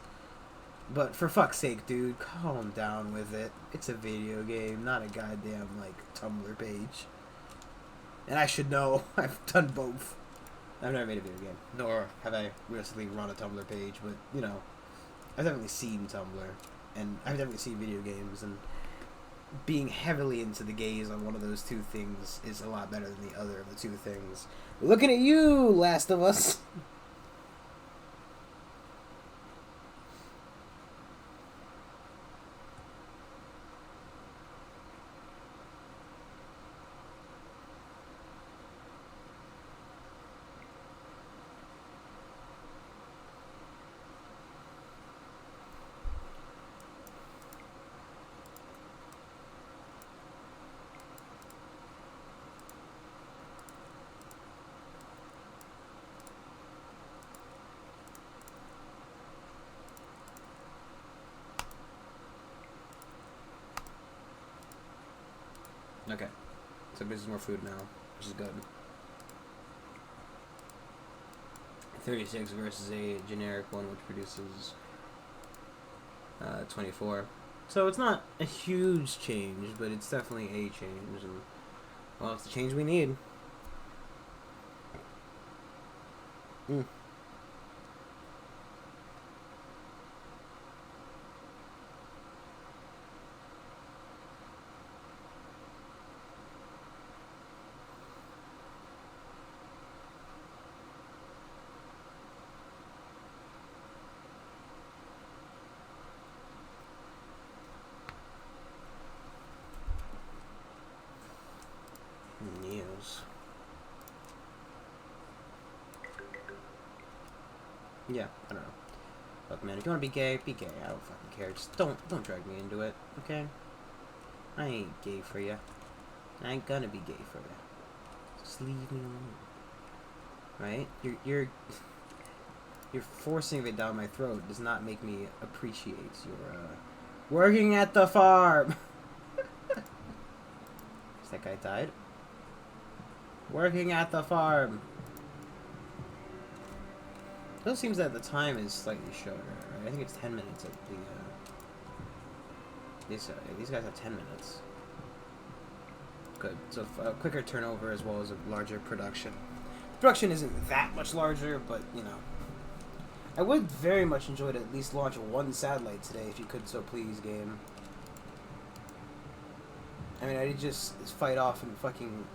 But for fuck's sake, dude, calm down with it. It's a video game, not a goddamn, like, Tumblr page. And I should know. I've done both. I've never made a video game. Nor have I realistically run a Tumblr page, but, you know, I've definitely seen Tumblr. And I've definitely seen video games, and being heavily into the gaze on one of those two things is a lot better than the other of the two things. Looking at you, Last of Us! Okay, so there's more food now, which is good. 36 versus a generic one, which produces 24. So it's not a huge change, but it's definitely a change, and well, it's the change we need. News. Yeah, I don't know. Look, man, if you want to be gay, be gay. I don't fucking care. Just don't drag me into it, okay? I ain't gay for you. I ain't gonna be gay for you. Just leave me alone. Right? You're forcing it down my throat. Does not make me appreciate your working at the farm. That guy died. Working at the farm. It seems that the time is slightly shorter, right? I think it's 10 minutes at the, these guys have 10 minutes. Good. So, quicker turnover as well as a larger production. Production isn't that much larger, but, you know. I would very much enjoy to at least launch one satellite today, if you could so please, game. I mean, I did just fight off in fucking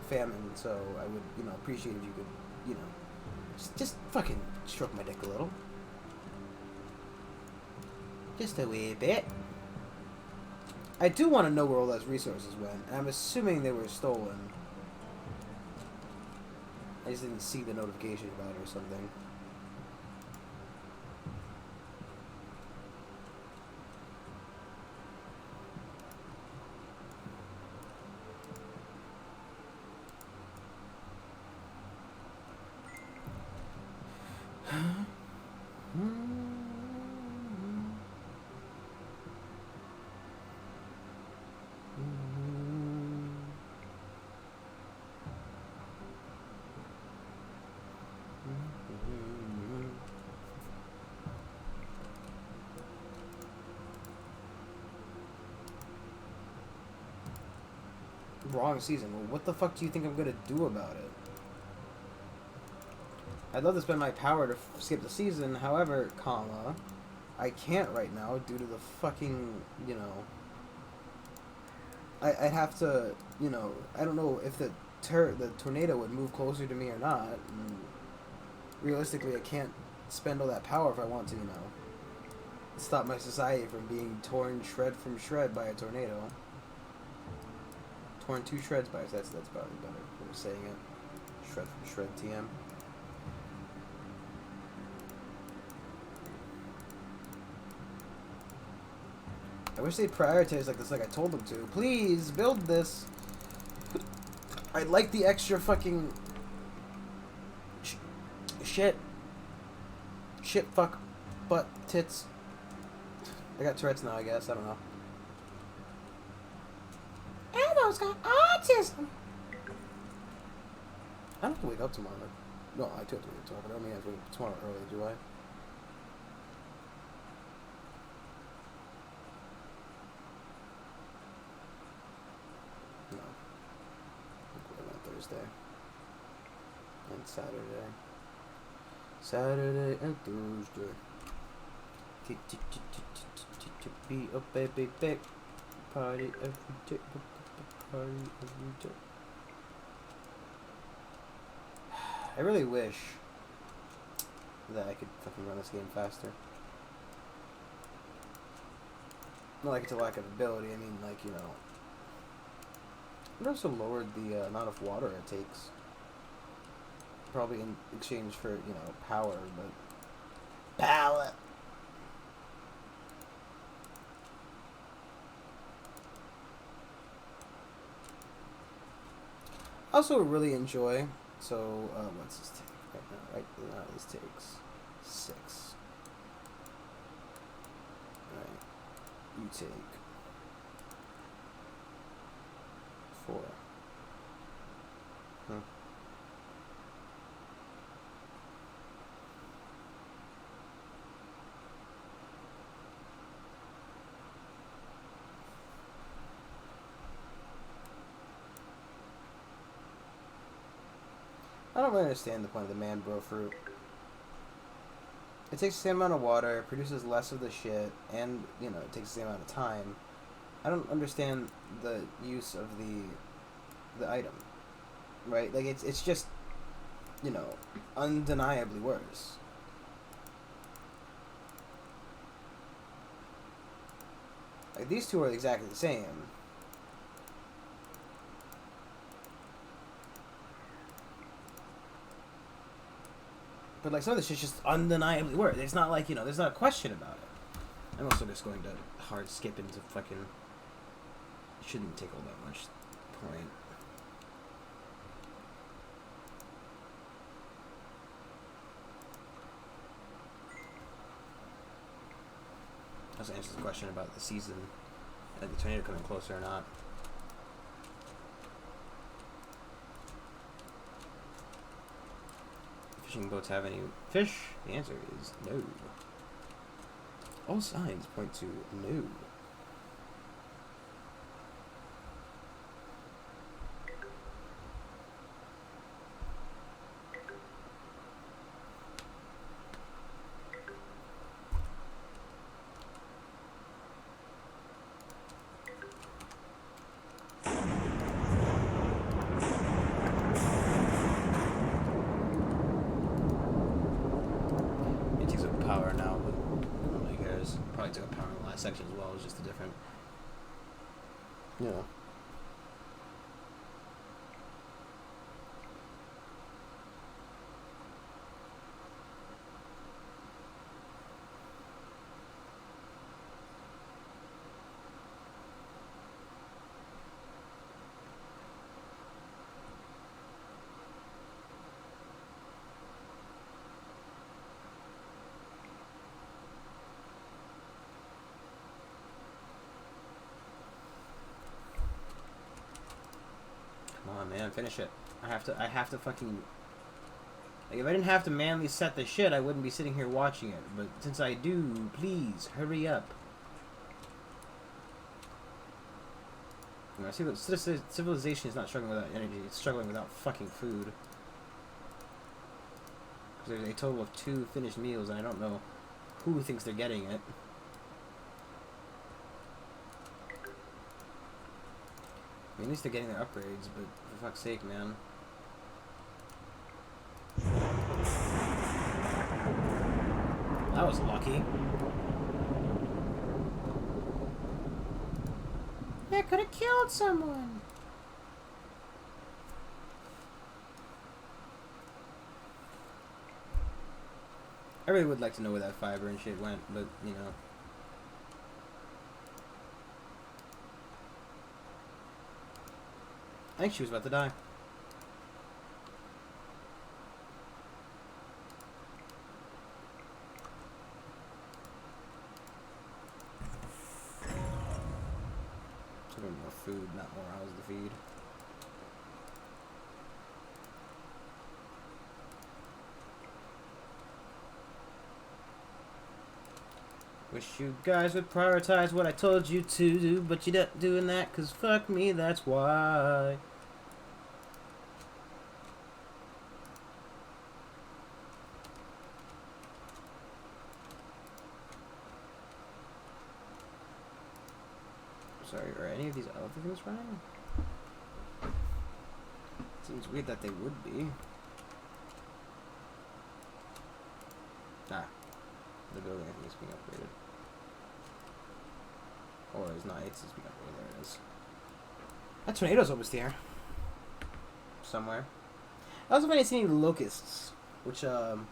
famine, so I would, you know, appreciate if you could, you know, just fucking stroke my dick a little. Just a wee bit. I do want to know where all those resources went. I'm assuming they were stolen. I just didn't see the notification about it or something. Wrong season. Well, what the fuck do you think I'm gonna do about it? I'd love to spend my power to skip the season, however, comma, I can't right now due to the fucking, you know... I'd have to, you know, I don't know if the tornado would move closer to me or not. And realistically, I can't spend all that power if I want to, you know, stop my society from being torn shred from shred by a tornado. Torn to shreds by us. That's probably better way of saying it. Shred from shred TM. I wish they'd prioritize like this, like I told them to. Please build this. I like the extra fucking shit, fuck, butt, tits. I got Tourette's now, I guess. I don't know. Elmo's got autism. I don't have to wake up tomorrow. No, I do have to wake up tomorrow, but I don't mean I have to wake up tomorrow early, do I? No. On Thursday. And Saturday. Saturday and Thursday. Be a baby big party every day. Party every day. I really wish that I could fucking run this game faster. Not like it's a lack of ability, I mean, like, you know. It also lowered the amount of water it takes. Probably in exchange for, you know, power, but... Power! Also really enjoy, so, what's this take right now? Right now this takes 6. Alright, you take 4. Huh. I don't really understand the point of the man bro fruit. It takes the same amount of water, produces less of the shit, and, you know, it takes the same amount of time. I don't understand the use of the item. Right? Like, it's just, you know, undeniably worse. Like, these two are exactly the same. But, like, some of this shit's just undeniably worse. It's not like, you know, there's not a question about it. I'm also just going to hard skip into fucking... It shouldn't take all that much point. Also answers the question about the season and the tornado coming closer or not. If Fishing boats have any fish? The answer is no. All signs point to no. Power now, but nobody cares. Probably took a power in the last section as well. It was just a different, you know. Come on, man, finish it. I have to fucking... Like, if I didn't have to manually set the shit, I wouldn't be sitting here watching it. But since I do, please, hurry up. You know, I see that civilization is not struggling without energy, it's struggling without fucking food. Because there's a total of 2 finished meals, and I don't know who thinks they're getting it. I mean, at least they're getting their upgrades, but for fuck's sake, man. That was lucky. That could have killed someone. I really would like to know where that fiber and shit went, but, you know. I think she was about to die. Should have more food, not more owls to feed. Wish you guys would prioritize what I told you to do, but you're not doing that, cause fuck me, that's why. Sorry, are any of these other things running? Seems weird that they would be. Ah. The building, I think, is being upgraded. Or it's not, it's being upgraded. There it is. That tornado's almost here. Somewhere. I also find I see any locusts, which, of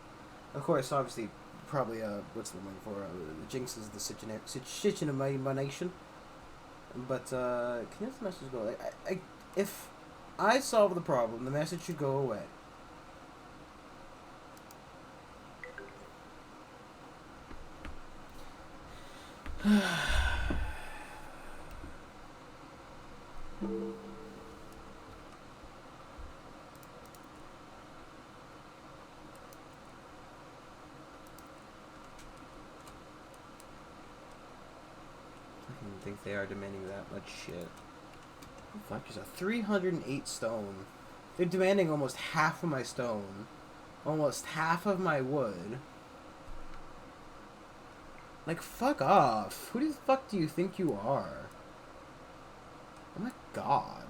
course, obviously, probably, what's the one for? The Jinx is the situation of my nation. But, can this message go? If I solve the problem, the message should go away. I don't think they are demanding that much shit. Oh, fuck, there's a 308 stone. They're demanding almost half of my stone. Almost half of my wood. Like, fuck off. Who the fuck do you think you are? Oh my god.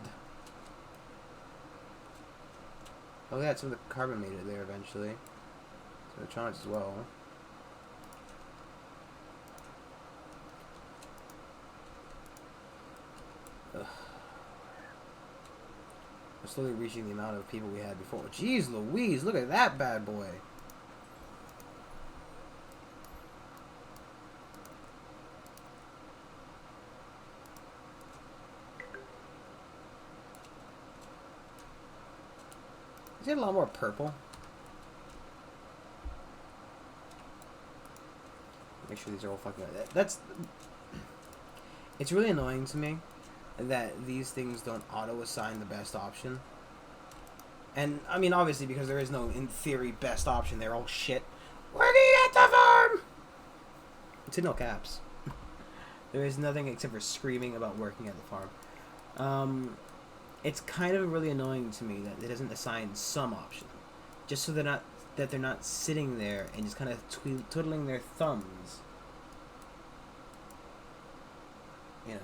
Oh yeah, some of the carbon made it there eventually. So the charge as well. Ugh. We're slowly reaching the amount of people we had before. Jeez Louise, look at that bad boy. Is it a lot more purple? Make sure these are all fucking... That's... It's really annoying to me that these things don't auto-assign the best option. And, I mean, obviously, because there is no, in theory, best option. They're all shit. Working at the farm! It's in all caps. There is nothing except for screaming about working at the farm. It's kind of really annoying to me that it doesn't assign some option. Just so they're not sitting there and just kind of twiddling their thumbs. You know.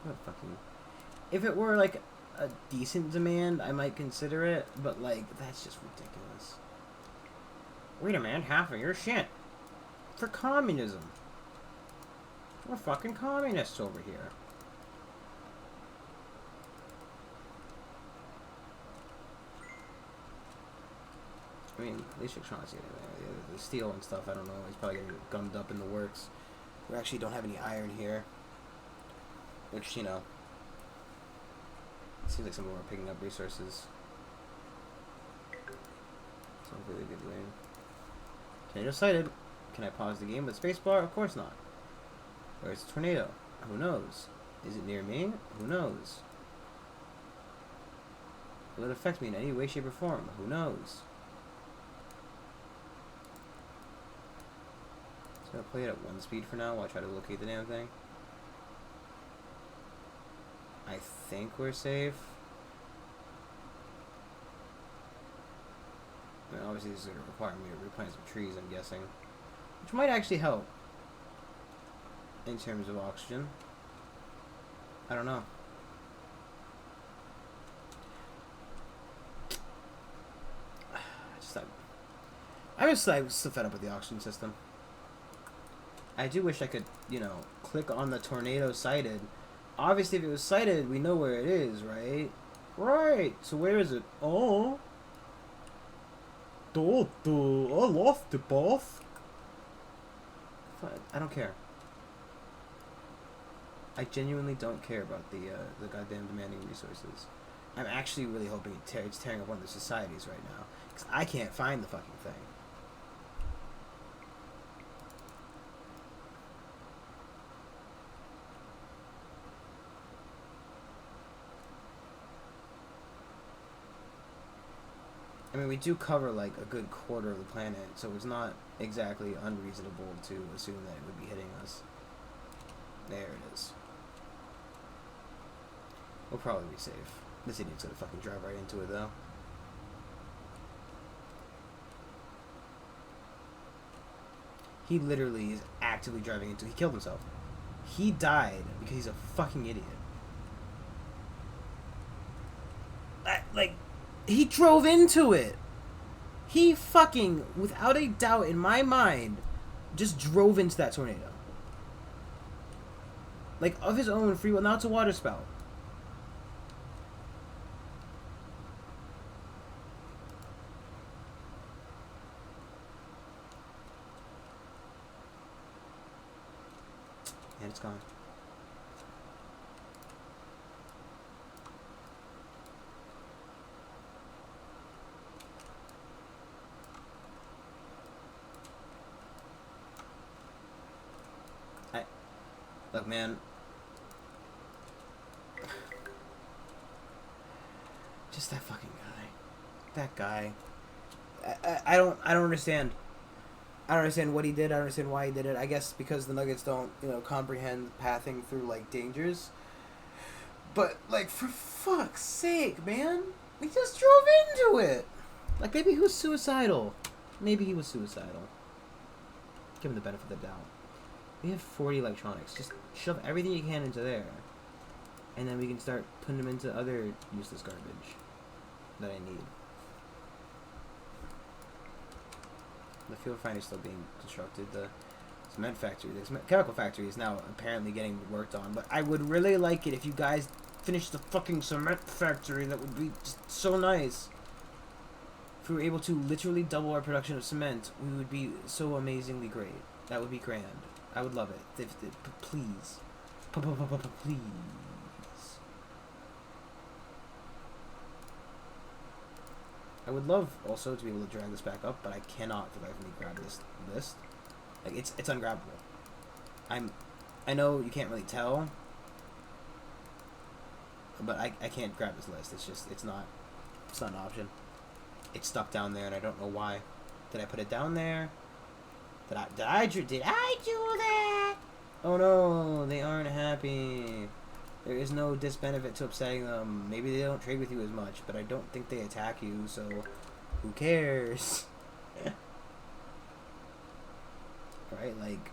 What fucking... If it were, like, a decent demand, I might consider it, but, like, that's just ridiculous. Wait a minute, half of your shit. For communism. We're fucking communists over here. I mean, at least you're trying to see it. The steel and stuff, I don't know. It's probably getting gummed up in the works. We actually don't have any iron here. Which, you know, seems like some of them are picking up resources. So hopefully they get win. Tornado sighted. Can I pause the game with spacebar? Of course not. Where's the tornado? Who knows? Is it near me? Who knows? Will it affect me in any way, shape, or form? Who knows? So I'll play it at 1 speed for now while I try to locate the damn thing. I think we're safe. I mean, obviously this is going to require me to replant some trees, I'm guessing. Which might actually help. In terms of oxygen. I don't know. I'm just like so fed up with the oxygen system. I do wish I could, you know, click on the tornado sighted. Obviously, if it was sighted, we know where it is, right? Right. So where is it? Oh. I lost it, boss. I don't care. I genuinely don't care about the goddamn demanding resources. I'm actually really hoping it's tearing up one of the societies right now. Because I can't find the fucking thing. I mean, we do cover, like, a good quarter of the planet, so it's not exactly unreasonable to assume that it would be hitting us. There it is. We'll probably be safe. This idiot's gonna fucking drive right into it, though. He literally is actively driving into it. He killed himself. He died because he's a fucking idiot. Like... He drove into it. He fucking, without a doubt in my mind, just drove into that tornado. Like, of his own free will. Now it's a water spout. And it's gone. Look, man. Just that fucking guy. That guy. I don't understand. I don't understand what he did. I don't understand why he did it. I guess because the Nuggets don't, you know, comprehend pathing through, like, dangers. But, like, for fuck's sake, man. He just drove into it. Like, maybe he was suicidal. Maybe he was suicidal. Give him the benefit of the doubt. We have 40 electronics. Just shove everything you can into there. And then we can start putting them into other useless garbage that I need. The fuel refinery is still being constructed. The cement factory, the chemical factory is now apparently getting worked on. But I would really like it if you guys finish the fucking cement factory. That would be just so nice. If we were able to literally double our production of cement, we would be so amazingly great. That would be grand. I would love it. Please. Please. I would love also to be able to drag this back up, but I cannot for the life of me grab this list. Like, it's ungrabbable. I know you can't really tell, but I can't grab this list. It's not an option. It's stuck down there, and I don't know why. Did I put it down there? Did I do that? Oh no, they aren't happy. There is no disbenefit to upsetting them. Maybe they don't trade with you as much, but I don't think they attack you, so who cares? Right, like,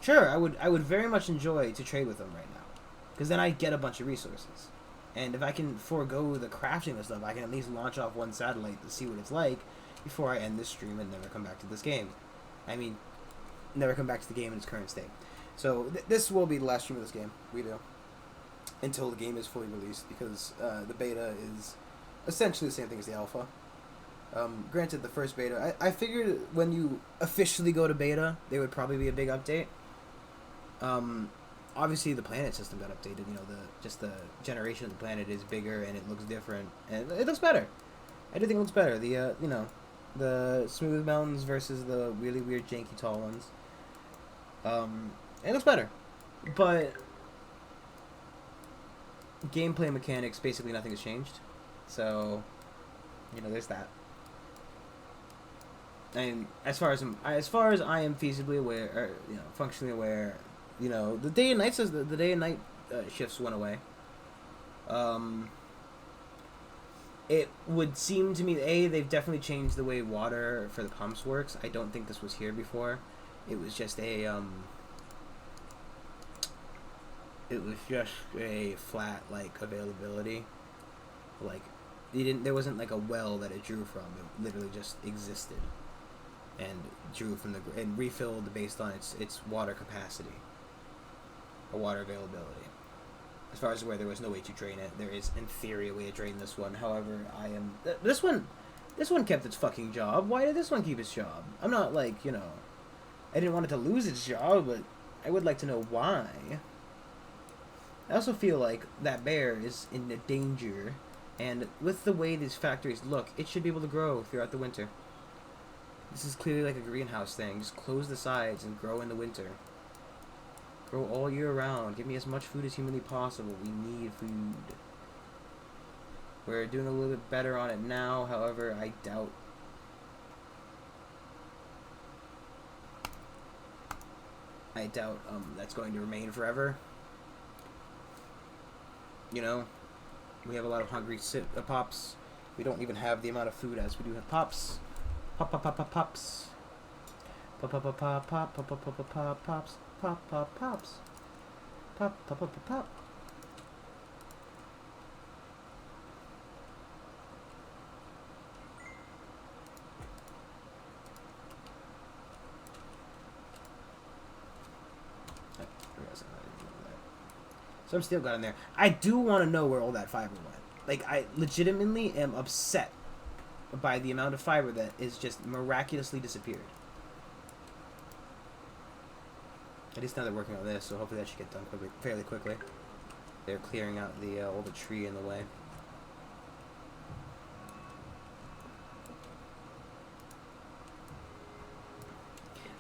sure, I would very much enjoy to trade with them right now, because then I get a bunch of resources, and if I can forego the crafting of stuff, I can at least launch off one satellite to see what it's like before I end this stream and never come back to this game. I mean, never come back to the game in its current state. So this will be the last stream of this game we do until the game is fully released, because the beta is essentially the same thing as the alpha. Granted, the first beta, I figured when you officially go to beta, there would probably be a big update. Obviously, the planet system got updated. You know, the generation of the planet is bigger and it looks different and it looks better. I do think it looks better. The you know, the smooth mountains versus the really weird, janky, tall ones. It looks better, but gameplay mechanics, basically nothing has changed. So, you know, there's that. And as far as I am feasibly aware, or, you know, functionally aware, you know, the day and night shifts went away. It would seem to me, they've definitely changed the way water for the pumps works. I don't think this was here before. It was just a flat, like, availability. Like, there wasn't like a well that it drew from. It literally just existed and drew from and refilled based on its water capacity or water availability. As far as where there was no way to drain it, there is in theory a way to drain this one. However, this one kept its fucking job. Why did this one keep its job? I'm not like, you know, I didn't want it to lose its job, but I would like to know why. I also feel like that bear is in danger, and with the way these factories look, it should be able to grow throughout the winter. This is clearly like a greenhouse thing. Just close the sides and grow in the winter. Grow all year round. Give me as much food as humanly possible. We need food. We're doing a little bit better on it now, however, I doubt that's going to remain forever. You know, we have a lot of hungry pops. We don't even have the amount of food as we do have pops. Pops. Pops. Pop. Some steel got in there. I do want to know where all that fiber went. Like, I legitimately am upset by the amount of fiber that is just miraculously disappeared. At least now they're working on this, so hopefully that should get done fairly quickly. They're clearing out all the tree in the way.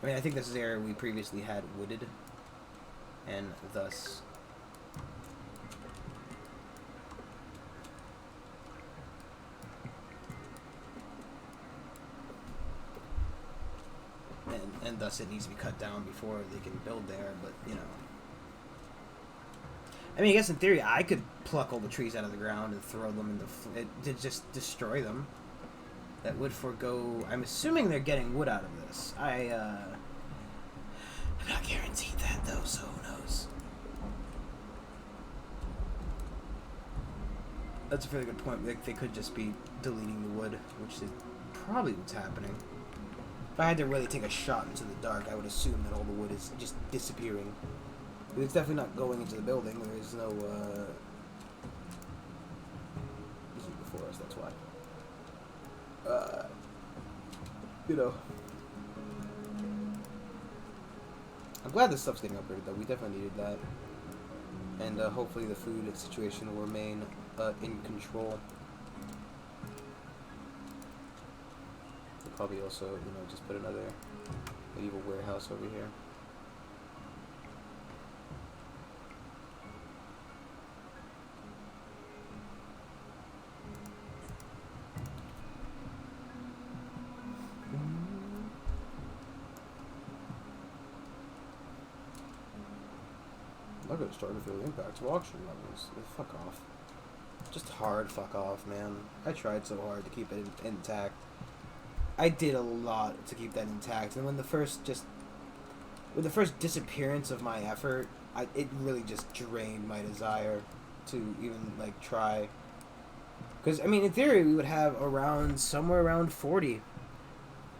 I mean, I think this is the area we previously had wooded, and thus and thus it needs to be cut down before they can build there, but, you know. I mean, I guess in theory I could pluck all the trees out of the ground and throw them in to just destroy them. That would forego... I'm assuming they're getting wood out of this. I'm not guaranteed that though, so who knows? That's a really good point. They could just be deleting the wood, which is probably what's happening. If I had to really take a shot into the dark, I would assume that all the wood is just disappearing. But it's definitely not going into the building. There is no, this is before us, that's why. You know. I'm glad this stuff's getting upgraded, though. We definitely needed that. And hopefully the food situation will remain in control. We'll probably also, you know, just put another medieval warehouse over here. Look at starting to feel the impacts of oxygen levels. Fuck off. Just hard fuck off, man. I tried so hard to keep it intact. I did a lot to keep that intact, and when the first disappearance of my effort, it really just drained my desire to even like try. Because I mean, in theory, we would have somewhere around 40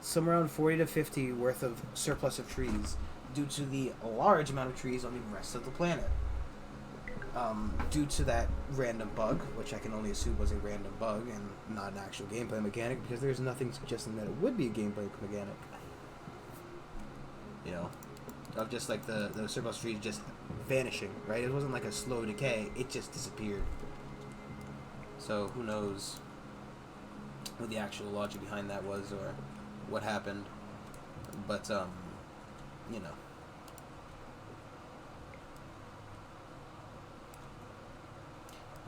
to 50 worth of surplus of trees, due to the large amount of trees on the rest of the planet. Due to that random bug, which I can only assume was a random bug and not an actual gameplay mechanic, because there's nothing suggesting that it would be a gameplay mechanic. You know, of just like the surplus trees just vanishing, right? It wasn't like a slow decay, it just disappeared. So who knows what the actual logic behind that was or what happened. But, you know.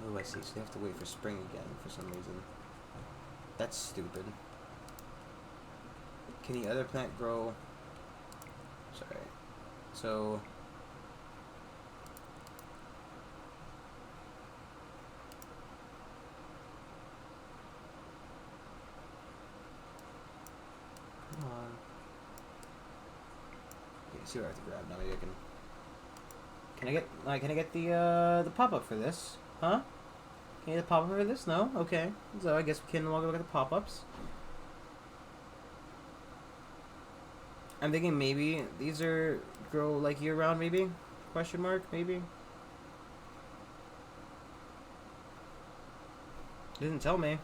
Oh, I see. So they have to wait for spring again for some reason. That's stupid. Can the other plant grow? Sorry. So... Come on. Okay, see what I have to grab now. Maybe I can... Can I get the pop-up for this? Huh? Can you get the pop-up for this? No? Okay. So I guess we can no longer look at the pop-ups. I'm thinking maybe these grow like year-round, maybe? Question mark, maybe? It didn't tell me.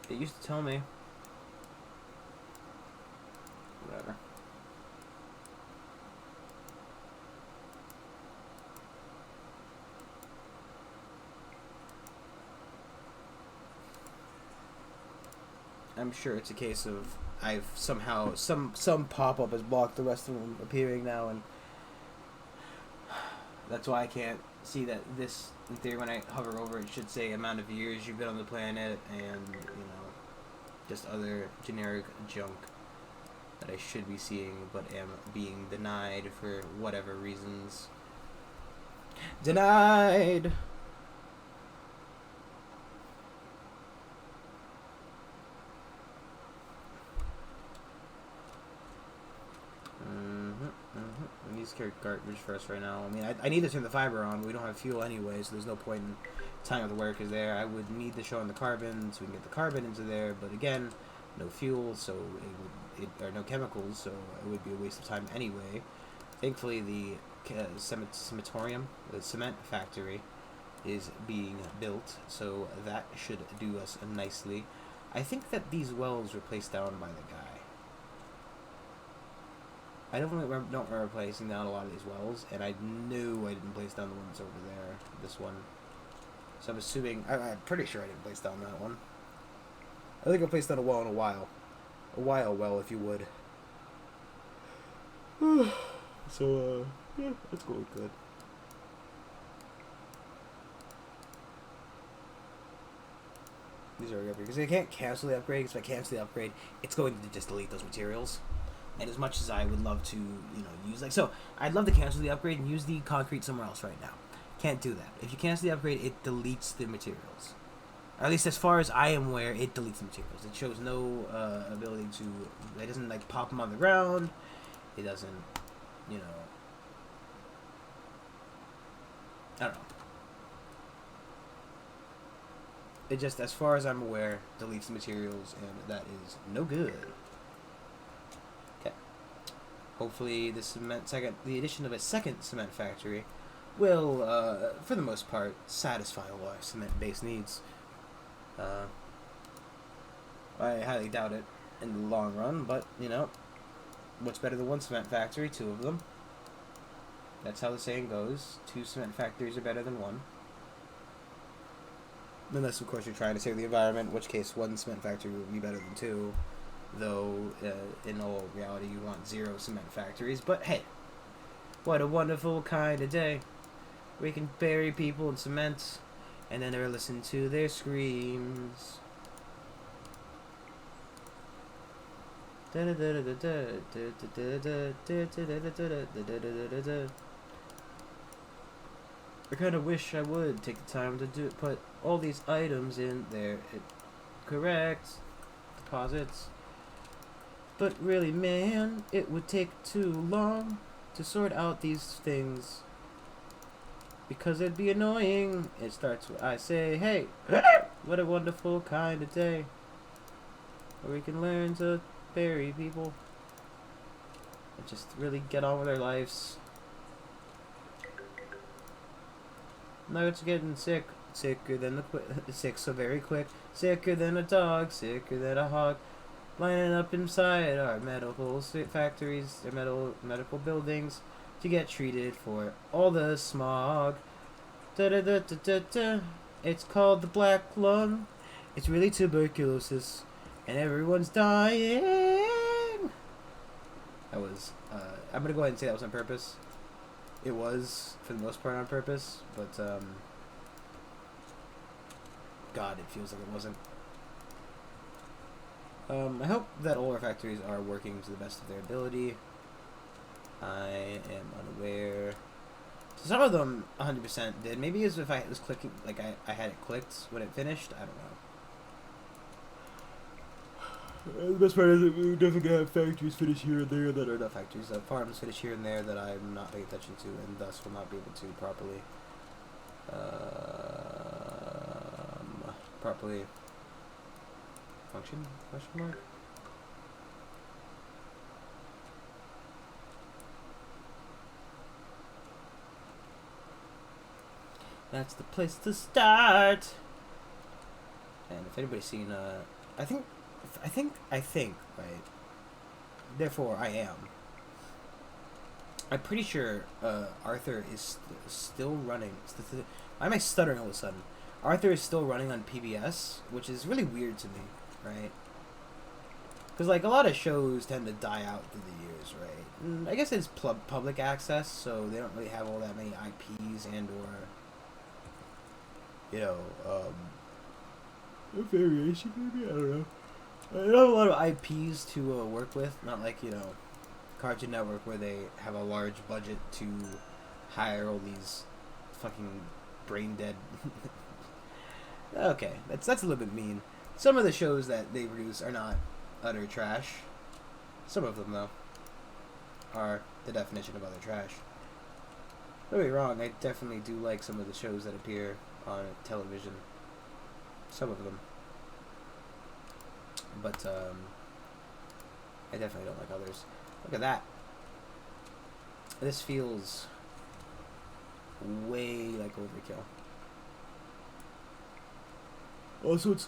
It used to tell me. Whatever. I'm sure it's a case of I've somehow some pop-up has blocked the rest of them appearing now, and that's why I can't see that this, in theory, when I hover over it should say amount of years you've been on the planet and, you know, just other generic junk that I should be seeing but am being denied for whatever reasons. Denied! I need to carry garbage for us right now. I mean, I need to turn the fiber on, but we don't have fuel anyway, so there's no point in tying up the workers there. I would need to show on the carbon so we can get the carbon into there, but again, no fuel, so or no chemicals, so it would be a waste of time anyway. Thankfully, the cementorium, the cement factory, is being built, so that should do us nicely. I think that these wells were placed down by the guy. I don't remember placing down a lot of these wells, and I knew I didn't place down the ones over there. This one. So I'm assuming... I'm pretty sure I didn't place down that one. I think I placed down a well in a while. A while well, if you would. So, yeah, that's going good. These are upgrades. Because I can't cancel the upgrade, because if I cancel the upgrade, it's going to just delete those materials. And as much as I would love to, you know, use, like, so, I'd love to cancel the upgrade and use the concrete somewhere else right now. Can't do that. If you cancel the upgrade, it deletes the materials. At least as far as I am aware, it deletes the materials. It shows no ability to. It doesn't like pop them on the ground. It doesn't, you know. I don't know. It just, as far as I'm aware, deletes the materials, and that is no good. Okay. Hopefully, the addition of a second cement factory will, for the most part, satisfy all our cement-based needs. I highly doubt it in the long run, but, you know, what's better than one cement factory? Two of them. That's how the saying goes. 2 cement factories are better than 1. Unless, of course, you're trying to save the environment, in which case 1 cement factory would be better than 2. Though, in all reality, you want 0 cement factories. But, hey, what a wonderful kind of day. We can bury people in cement and then never listen to their screams. I kind of wish I would take the time to put all these items in their correct deposits. But really, man, it would take too long to sort out these things. Because it'd be annoying. It starts with I say, hey, what a wonderful kind of day. Where we can learn to bury people. And just really get on with our lives. Now it's getting sick. Sicker than sick so very quick. Sicker than a dog. Sicker than a hog. Lining up inside our medical factories, our medical buildings, to get treated for all the smog. Da-da-da-da-da-da. It's called the black lung. It's really tuberculosis, and everyone's dying. That was, I'm gonna go ahead and say that was on purpose. It was, for the most part, on purpose, but, God, it feels like it wasn't. I hope that all our factories are working to the best of their ability. I am unaware. So some of them 100% did. Maybe it's if I was clicking, like I had it clicked when it finished. I don't know. The best part is that we're definitely going to have factories finish here and there that are not factories. Farms finish here and there that I'm not paying attention to and thus will not be able to properly function? Question mark? That's the place to start. And if anybody's seen, I think, right? Therefore, I am. I'm pretty sure Arthur is still running. Why am I stuttering all of a sudden? Arthur is still running on PBS, which is really weird to me, right? Because, like, a lot of shows tend to die out through the years, right? And I guess it's public access, so they don't really have all that many IPs and or, you know, a variation maybe? I don't know. I don't have a lot of IPs to work with, not like, you know, Cartoon Network where they have a large budget to hire all these fucking brain dead. Okay, that's a little bit mean. Some of the shows that they produce are not utter trash. Some of them, though, are the definition of utter trash. Don't get me wrong, I definitely do like some of the shows that appear on television. Some of them. But, I definitely don't like others. Look at that. This feels way like overkill. Also, it's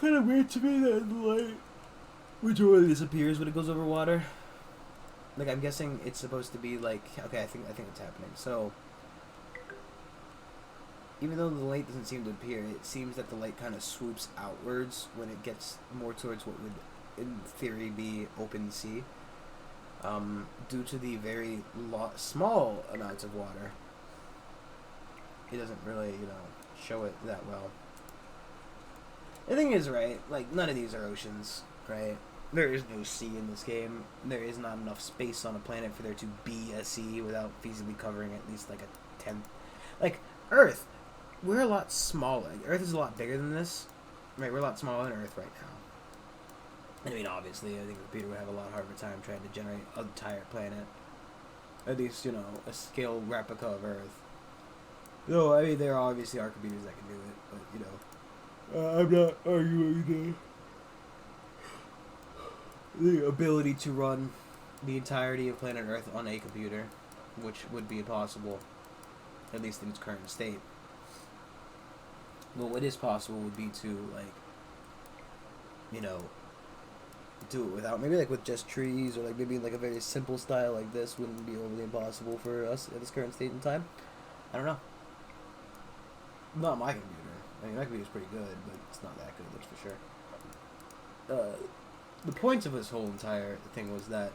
kind of weird to me that the light majority disappears when it goes over water. Like, I'm guessing it's supposed to be like, okay, I think it's happening. So, even though the light doesn't seem to appear, it seems that the light kind of swoops outwards when it gets more towards what would, in theory, be open sea. Due to the very small amounts of water, it doesn't really, you know, show it that well. The thing is, right, like, none of these are oceans, right? There is no sea in this game. There is not enough space on a planet for there to be a sea without feasibly covering at least, like, a tenth. Like, Earth, we're a lot smaller. Earth is a lot bigger than this. Right, we're a lot smaller than Earth right now. I mean, obviously, I think the computer would have a lot harder time trying to generate an entire planet. At least, you know, a scale replica of Earth. No, I mean, there obviously are computers that can do it, but, you know, I'm not arguing the ability to run the entirety of planet Earth on a computer, which would be impossible, at least in its current state. Well, what is possible would be to, like, you know, do it without, maybe like with just trees, or like maybe like a very simple style like this wouldn't be overly impossible for us at this current state in time. I don't know. Not my computer. I mean, my computer's pretty good, but it's not that good, that's for sure. The point of this whole entire thing was that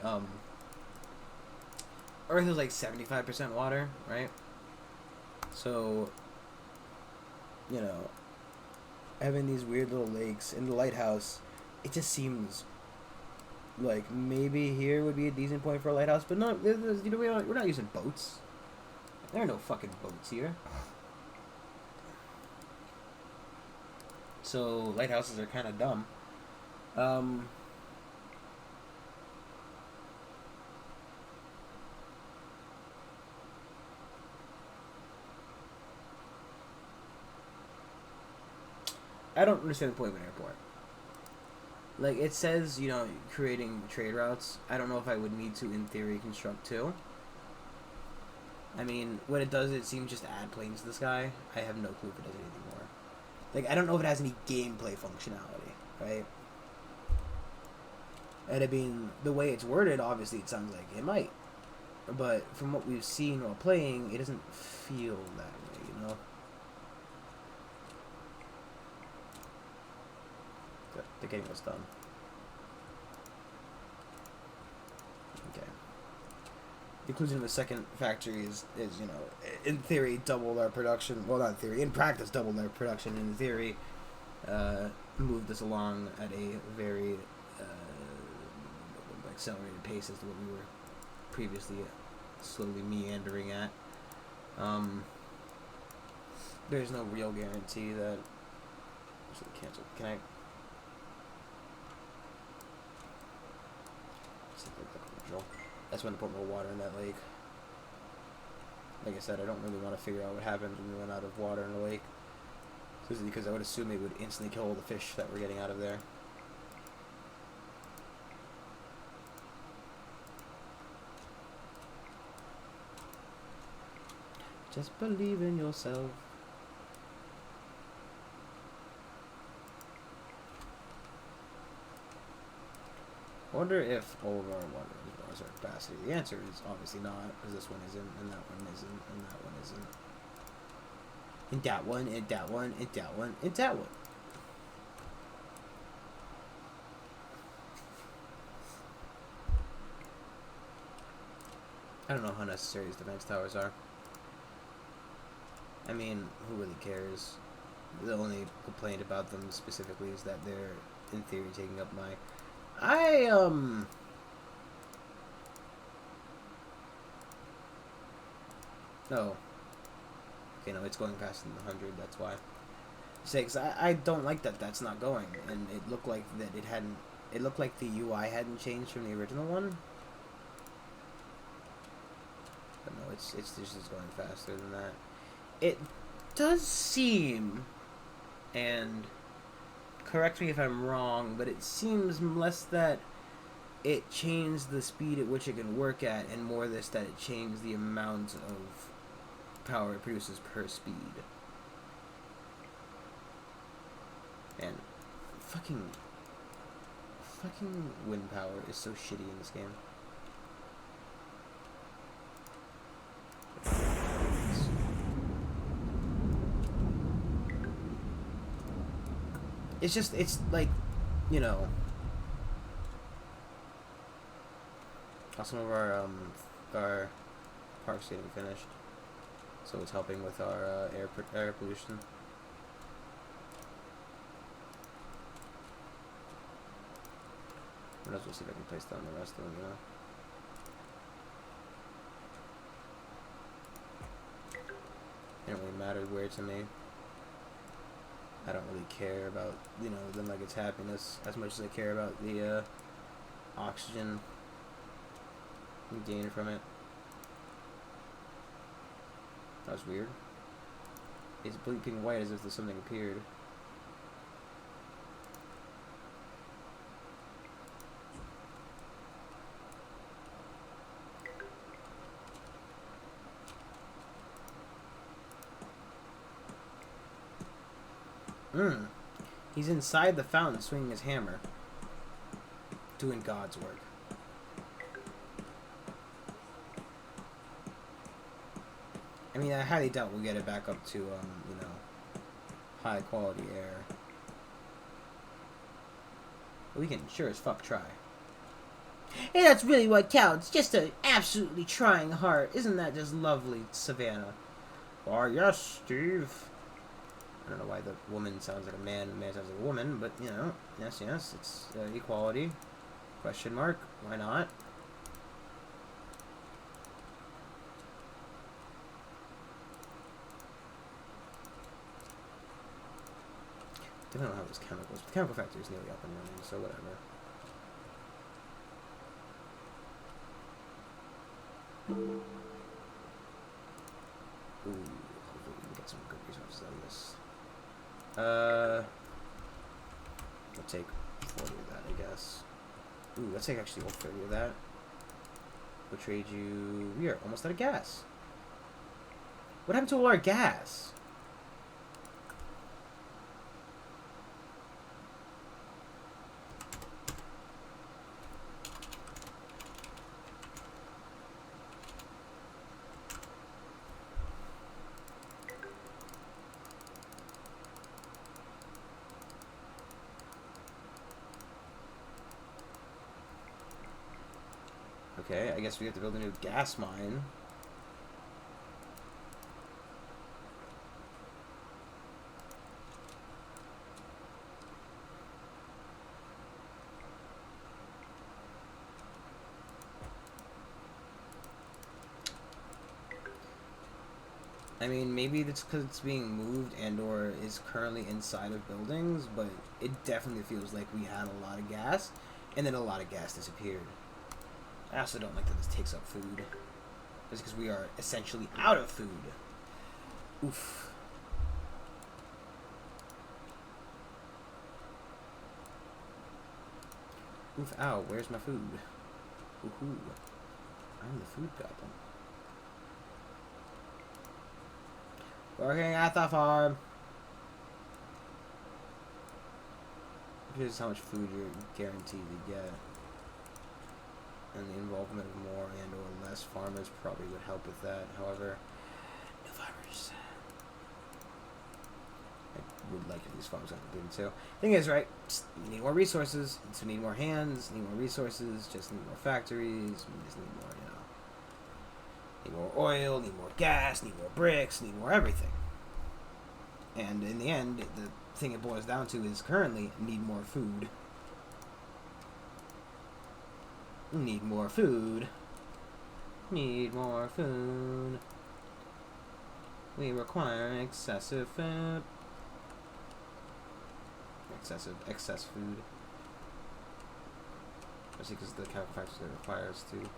Earth is like 75% water, right? So, you know, having these weird little lakes in the lighthouse, it just seems like maybe here would be a decent point for a lighthouse, but no, you know, we're not using boats. There are no fucking boats here. So lighthouses are kind of dumb. I don't understand the point of an airport. Like, it says, you know, creating trade routes. I don't know if I would need to, in theory, construct two. I mean, what it does, it seems just to add planes to the sky. I have no clue if it does anything more. Like, I don't know if it has any gameplay functionality, right? And I mean, the way it's worded, obviously it sounds like it might. But from what we've seen while playing, it doesn't feel that way, you know? The game was done. Okay. The inclusion of the second factory is, you know, in theory, doubled our production. Well, not in theory. In practice, doubled our production. In theory, moved us along at a very accelerated pace as to what we were previously slowly meandering at. There's no real guarantee that... Cancel. Can I... That's when to put more water in that lake. Like I said, I don't really want to figure out what happens when we run out of water in a lake. Because I would assume it would instantly kill all the fish that we're getting out of there. Just believe in yourself. I wonder if all of our water reservoirs are capacity. The answer is obviously not, because this one isn't, and that one isn't, and that one isn't. And that one, and that one, and that one, and that one. I don't know how necessary these defense towers are. I mean, who really cares? The only complaint about them specifically is that they're, in theory, taking up my... No. Okay, no, it's going faster than 100, that's why. Say, 'cause I don't like that that's not going, and it looked like that it hadn't... It looked like the UI hadn't changed from the original one. But no, it's just going faster than that. It does seem, and correct me if I'm wrong, but it seems less that it changed the speed at which it can work at, and more this that it changed the amount of power it produces per speed. And fucking wind power is so shitty in this game. It's just, it's like, you know, some of our parks getting finished, so it's helping with our air pollution. Might as well see if I can place down the rest of them, you know. It don't really matter where to me. I don't really care about, you know, the nugget's happiness as much as I care about the oxygen gained from it. That was weird. It's bleeping white as if there's something appeared. He's inside the fountain swinging his hammer. Doing God's work. I mean, I highly doubt we'll get it back up to, you know, high quality air. But we can sure as fuck try. Hey, that's really what counts. Just an absolutely trying heart. Isn't that just lovely, Savannah? Why, yes, Steve. I don't know why the woman sounds like a man and the man sounds like a woman, but, you know, yes, it's equality. Question mark. Why not? Depending on how those chemicals. The chemical factory is nearly up and running, so whatever. Ooh, hopefully we can get some good resources out of this. We'll take 40 of that, I guess. Ooh, let's take actually all 30 of that. We'll trade you... We are almost out of gas. What happened to all our gas? Okay, I guess we have to build a new gas mine. I mean, maybe it's because it's being moved and or is currently inside of buildings, but it definitely feels like we had a lot of gas, and then a lot of gas disappeared. I also don't like that this takes up food. Just because we are essentially out of food. Oof. Oof, ow, where's my food? Woohoo. I'm the food goblin. Working at the farm. Here's how much food you're guaranteed to get. And the involvement of more and or less farmers probably would help with that. However, no farmers. I would like if these farms got completed too. Thing is, right, we need more resources, so we need more hands, need more resources, just need more factories, we just need more, you know. Need more oil, need more gas, need more bricks, need more everything. And in the end, the thing it boils down to is currently need more food. Need more food. Need more food. We require excessive food. Excess food. Especially because the chemical factors that require us to.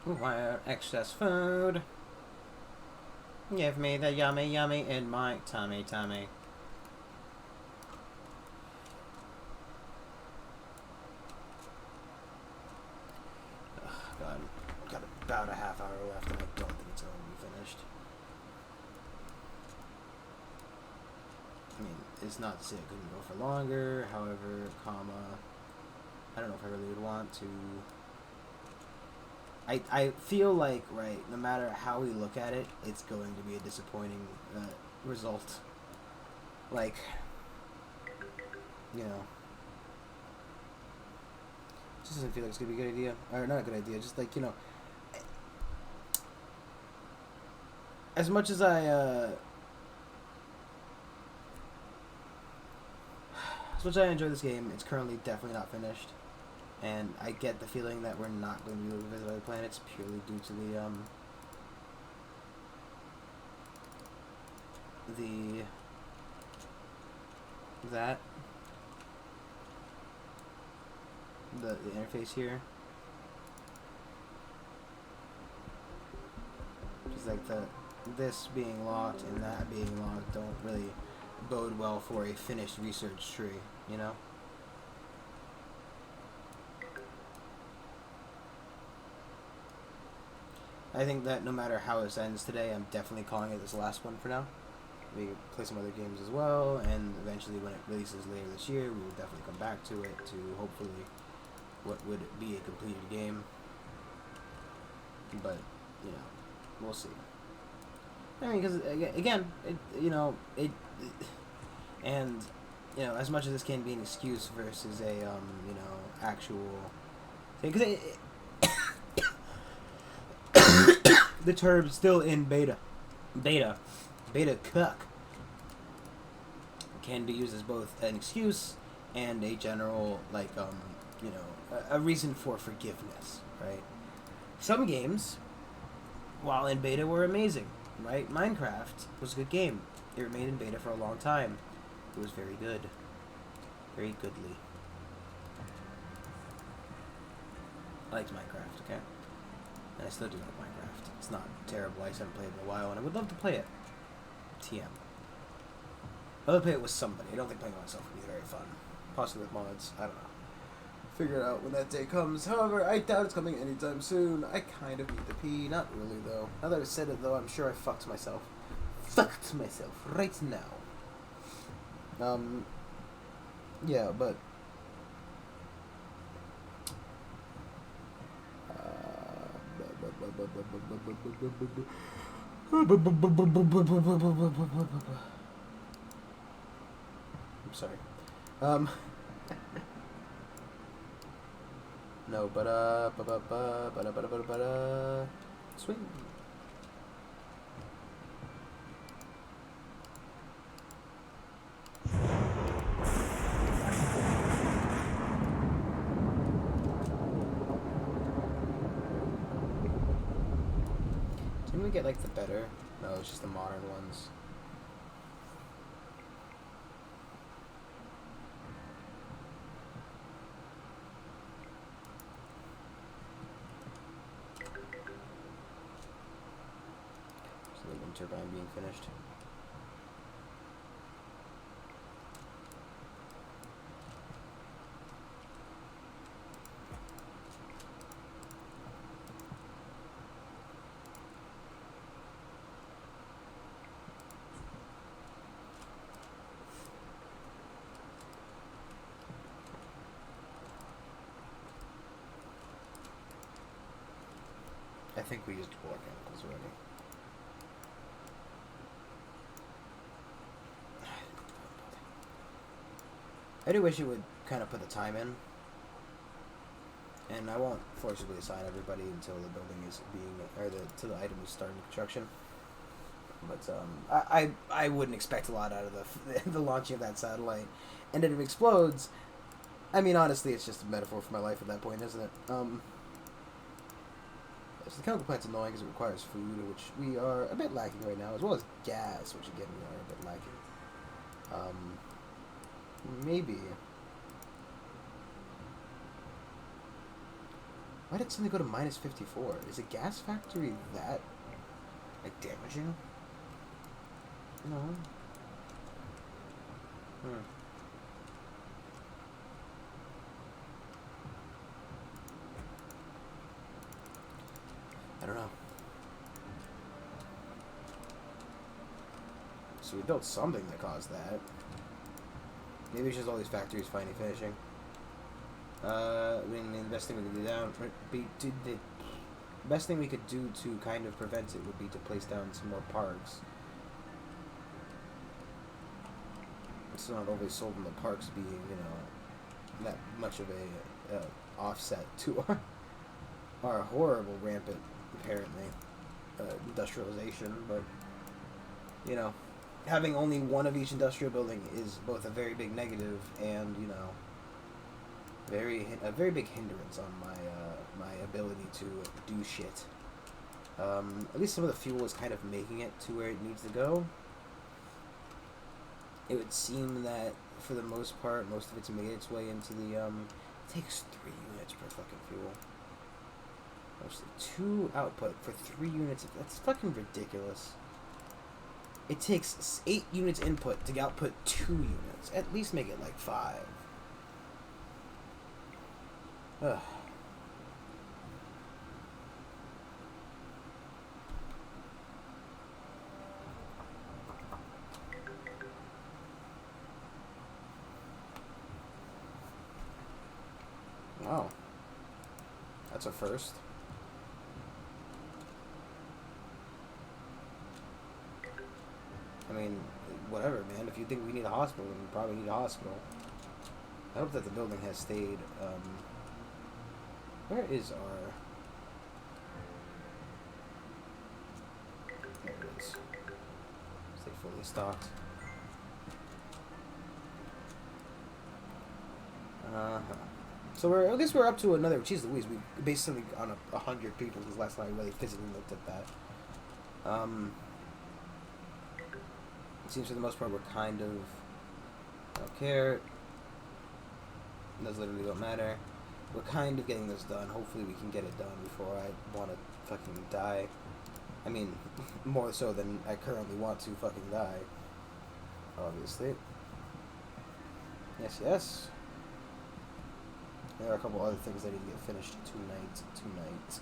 Require excess food. Give me the yummy yummy in my tummy tummy. Ugh, God, I've got about a half hour left and I don't think it's going to be finished. I mean, it's not to say it couldn't go for longer, however, comma, I don't know if I really would want to. I feel like, right, no matter how we look at it, it's going to be a disappointing result. Like, you know, Just doesn't feel like it's gonna be a good idea, or not a good idea. Just like, you know, as much as I enjoy this game, it's currently definitely not finished, and I get the feeling that we're not going to be able to visit other planets purely due to the interface here. Just like this being locked and that being locked don't really bode well for a finished research tree, you know? I think that no matter how this ends today, I'm definitely calling it this last one for now. We play some other games as well, and eventually when it releases later this year, we will definitely come back to it to hopefully what would be a completed game. But, you know, we'll see. I mean, because, again, and, you know, as much as this can be an excuse versus a, you know, actual thing, because the term's still in beta cuck, can be used as both an excuse and a general, like, you know, a reason for forgiveness, right? Some games, while in beta, were amazing, right? Minecraft was a good game. It remained in beta for a long time. It was very good. Very goodly. I liked Minecraft, okay? And I still do like Minecraft. It's not terrible. I just haven't played it in a while, and I would love to play it. TM. I'd love to play it with somebody. I don't think playing it myself would be very fun. Possibly with mods. I don't know. Figure it out when that day comes. However, I doubt it's coming anytime soon. I kind of need to pee. Not really, though. Now that I said it, though, I'm sure I fucked myself. Fucked myself right now. Yeah, but... I'm sorry. No, but sweet. Didn't we get like the better? No, it's just the modern ones. Turbine being finished. I think we used all our chemicals already. I do wish you would kind of put the time in, and I won't forcibly assign everybody until the building is till the item is starting construction. But I wouldn't expect a lot out of the launching of that satellite, and if it explodes, I mean honestly, it's just a metaphor for my life at that point, isn't it? So the chemical plant's annoying because it requires food, which we are a bit lacking right now, as well as gas, which again we are a bit lacking. Maybe. Why did it suddenly go to minus 54? Is a gas factory that, like, damaging? No. I don't know. So we built something that caused that. Maybe it's just all these factories finally finishing. I mean, the best thing we could do down, the best thing we could do to kind of prevent it would be to place down some more parks. It's not always sold in the parks being, you know, that much of a offset to our horrible, rampant, apparently, industrialization. But, you know, having only one of each industrial building is both a very big negative and, you know, a very big hindrance on my ability to do shit. At least some of the fuel is kind of making it to where it needs to go. It would seem that for the most part, most of it's made its way into the it takes 3 units per fucking fuel. Mostly 2 output for 3 units. That's fucking ridiculous. It takes 8 units input to output 2 units. At least make it like 5. Ugh. Wow. That's a first. I mean, whatever, man. If you think we need a hospital, then we probably need a hospital. I hope that the building has stayed, where is our... There it is. Stay fully stocked. Uh-huh. So I guess we're up to another... Jeez Louise, we basically on 100 people because last night I really physically looked at that. It seems for the most part we're kind of... I don't care. Those literally don't matter. We're kind of getting this done. Hopefully we can get it done before I want to fucking die. I mean, more so than I currently want to fucking die. Obviously. Yes, yes. There are a couple other things that need to get finished tonight.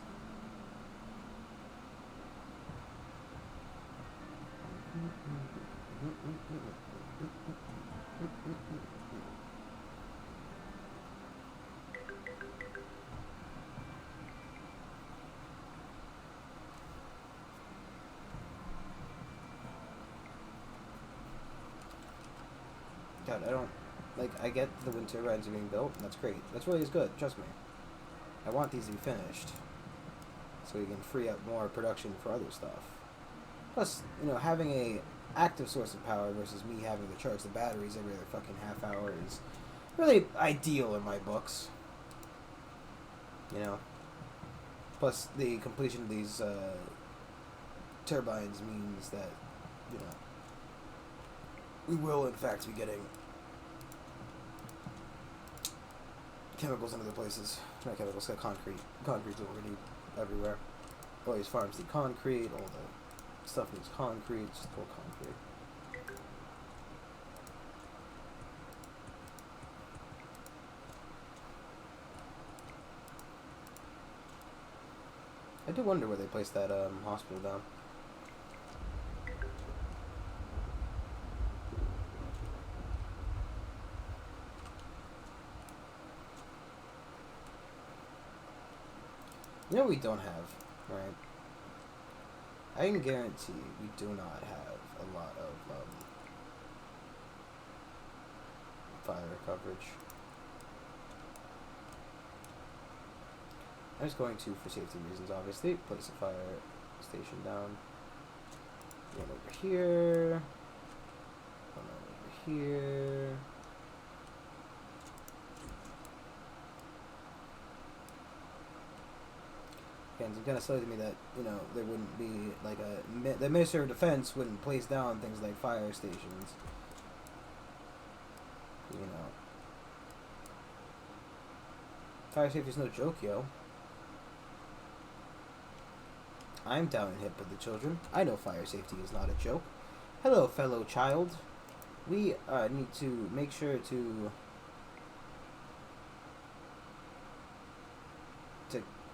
God, I don't... Like, I get the wind turbines are being built, and that's great. That's really is good, trust me. I want these to be finished, so we can free up more production for other stuff. Plus, you know, having a active source of power versus me having to charge the batteries every other fucking half hour is really ideal in my books. You know? Plus, the completion of these turbines means that, you know, we will in fact be getting chemicals in other places. Not chemicals, concrete. Concrete's what we need everywhere. All these farms need concrete, all the stuff needs concrete, just all concrete. I do wonder where they placed that hospital down. You know what we don't have, right? I can guarantee we do not have a lot of fire coverage. I'm just going to, for safety reasons, obviously, place a fire station down. One over here. One over here. Again, it's kind of silly to me that, you know, there wouldn't be, like, the Minister of Defense wouldn't place down things like fire stations. You know. Fire safety's no joke, yo. I'm down and hip with the children. I know fire safety is not a joke. Hello, fellow child. We need to make sure to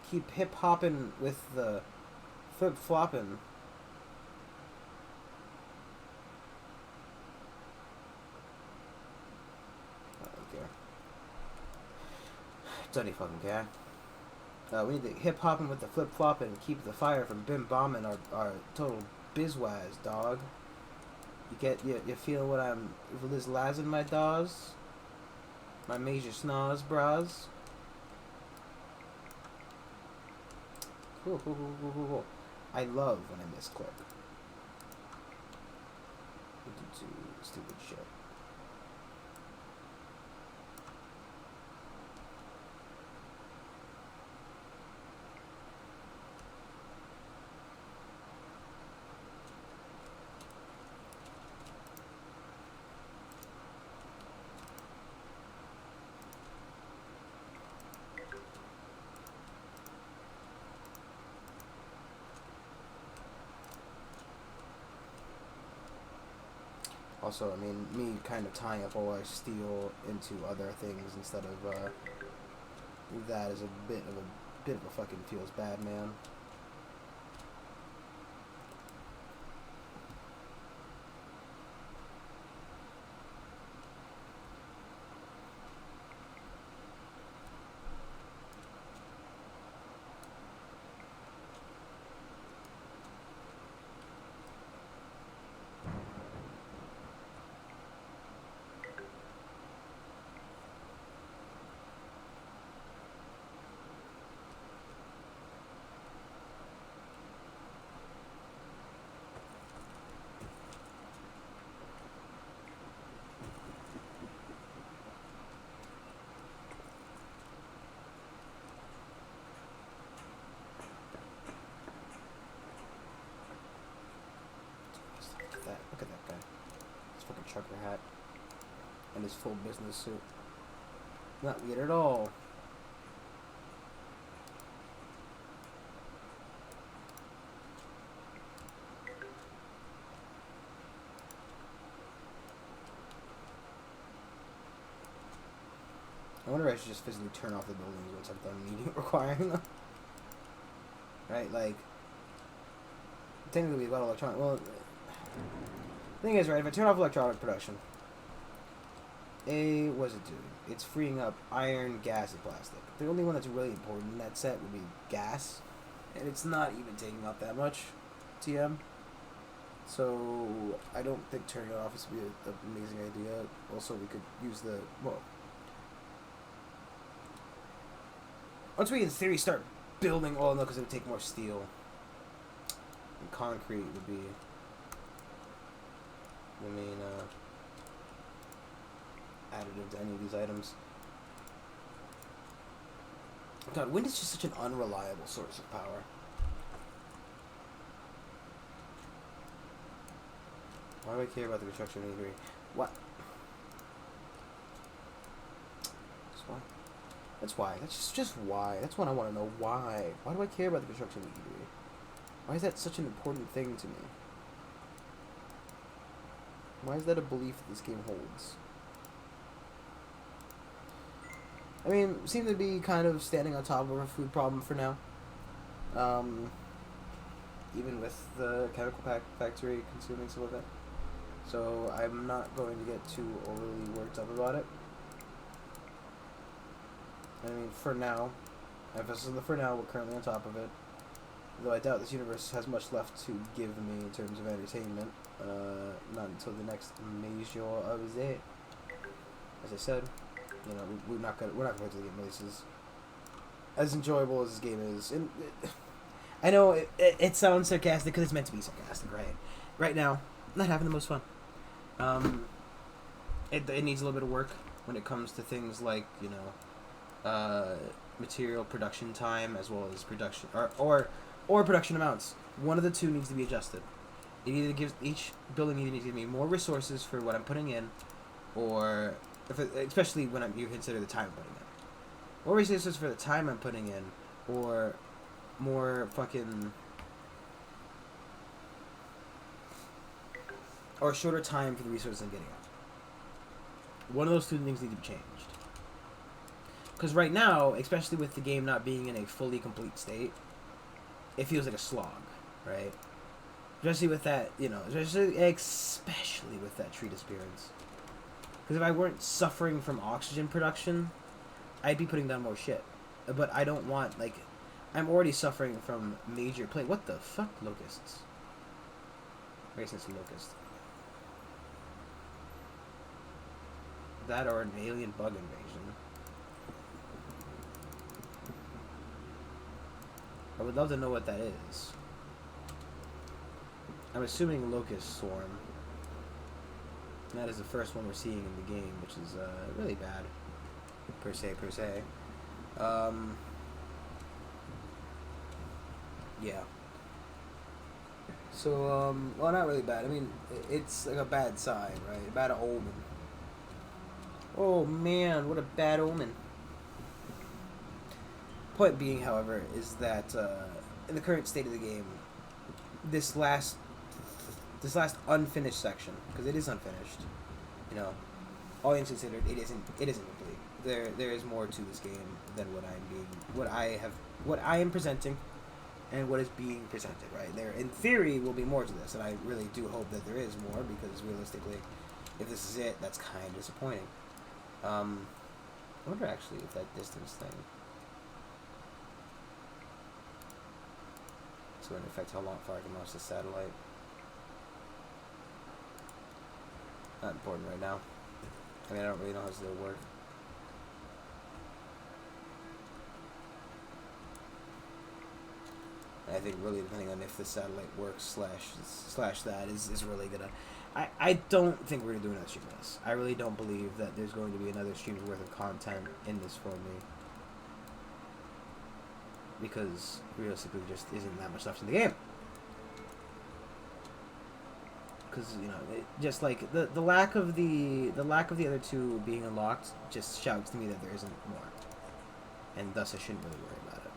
keep hip-hopping with the flip-flopping. I don't care. Don't even fucking care. We need to hip-hopping with the flip-flopping and keep the fire from bim-bombing our total bizwaz, dog. You feel what I'm... Liz Laz in my daws? My major snaz, bras? Cool, cool, cool, cool, cool, cool. I love when I misclick. Stupid shit. Also, I mean, me kind of tying up all our steel into other things instead of that is a bit of a fucking feels bad, man. Look at that guy. His fucking trucker hat. And his full business suit. Not weird at all. I wonder if I should just physically turn off the buildings once I'm done needing requiring them. Right, like technically we've got electronic. Well, the thing is, right, if I turn off electronic production, what's it doing? It's freeing up iron, gas, and plastic. The only one that's really important in that set would be gas, and it's not even taking up that much TM. So I don't think turning it off is be an amazing idea. Also, we could use the once we in theory start building. Oh no, because it would take more steel. And concrete would be the main additive to any of these items. God, wind is just such an unreliable source of power. Why do I care about the construction of E3? What? That's why. That's why. That's just why. That's what I want to know. Why? Why do I care about the construction of E3? Why is that such an important thing to me? Why is that a belief that this game holds? I mean, seem to be kind of standing on top of a food problem for now. Even with the chemical factory consuming some of it. So I'm not going to get too overly worked up about it. I mean, for now, emphasis on the for now, we're currently on top of it. Though I doubt this universe has much left to give me in terms of entertainment. Not until the next major of it. As I said, you know, we're not gonna wait till the game releases. As enjoyable as this game is, and I know it sounds sarcastic because it's meant to be sarcastic, right? Right now, not having the most fun. It needs a little bit of work when it comes to things like, you know, material production time as well as production or production amounts. One of the two needs to be adjusted. It either gives each building either needs to give me more resources for what I'm putting in, or especially when you consider the time I'm putting in. More resources for the time I'm putting in, or more fucking or shorter time for the resources I'm getting out. One of those two things need to be changed. Because right now, especially with the game not being in a fully complete state, it feels like a slog, right? Especially with that, you know, especially with that tree disappearance. Because if I weren't suffering from oxygen production, I'd be putting down more shit. But I don't want, like, I'm already suffering from major plague. What the fuck, locusts? Racist locust. That or an alien bug invasion. would love to know what that is. I'm assuming Locust Swarm. And that is the first one we're seeing in the game, which is really bad. Per se. Yeah. So, well, not really bad. I mean, it's like a bad sign, right? A bad omen. Oh man, what a bad omen. Point being, however, is that in the current state of the game, this last unfinished section, because it is unfinished, you know, all things considered, it isn't complete. There is more to this game than what I am presenting, and what is being presented. Right there, in theory, will be more to this, and I really do hope that there is more, because realistically, if this is it, that's kind of disappointing. I wonder actually if that distance thing. So in effect, how far I can launch the satellite. Not important right now. I mean, I don't really know how this will work. And I think really depending on if the satellite works slash that is really gonna. I don't think we're gonna do another stream of this. I really don't believe that there's going to be another stream's worth of content in this for me. Because realistically, there just isn't that much left in the game. Because just like the lack of the other two being unlocked just shouts to me that there isn't more, and thus I shouldn't really worry about it.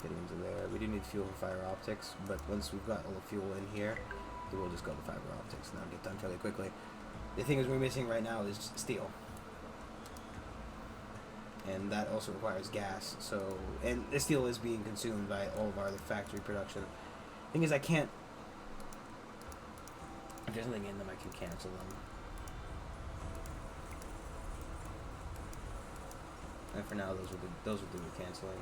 Getting into there. We do need fuel for fiber optics, but once we've got all the fuel in here, we will just go to fiber optics and that'll get done fairly quickly. The thing is we're missing right now is steel. And that also requires gas, so and the steel is being consumed by all of our other factory production. Thing is I can't if there's something in them I can cancel them. And for now those will do the canceling.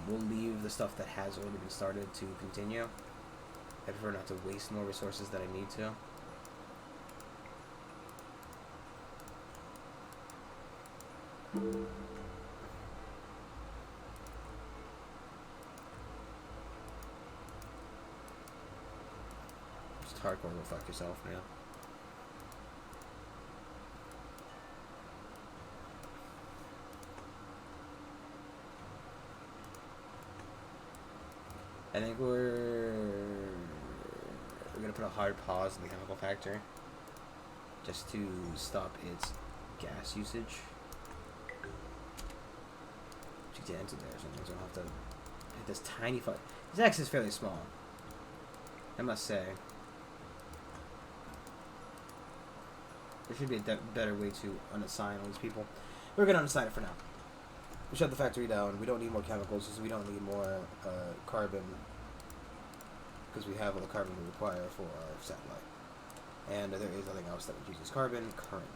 We'll leave the stuff that has already been started to continue. I prefer not to waste more resources than I need to. Just hardcore go fuck yourself, man. I think we're gonna put a hard pause in the chemical factory just to stop its gas usage. To get into there or something, so I don't have to hit this tiny fuck. This X is fairly small, I must say. There should be a better way to unassign all these people. We're gonna unassign it for now. We shut the factory down. We don't need more chemicals because we don't need more carbon because we have all the carbon we require for our satellite. And there is nothing else that uses carbon currently.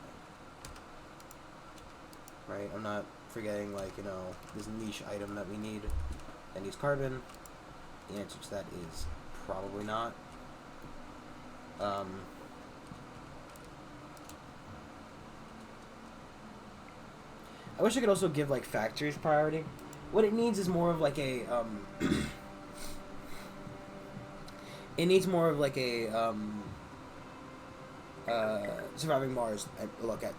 Right? I'm not forgetting, like, this niche item that we need that needs carbon. The answer to that is probably not. I wish I could also give, like, factories priority. What it needs is more of, like, a, it needs more of, like, a, Surviving Mars look at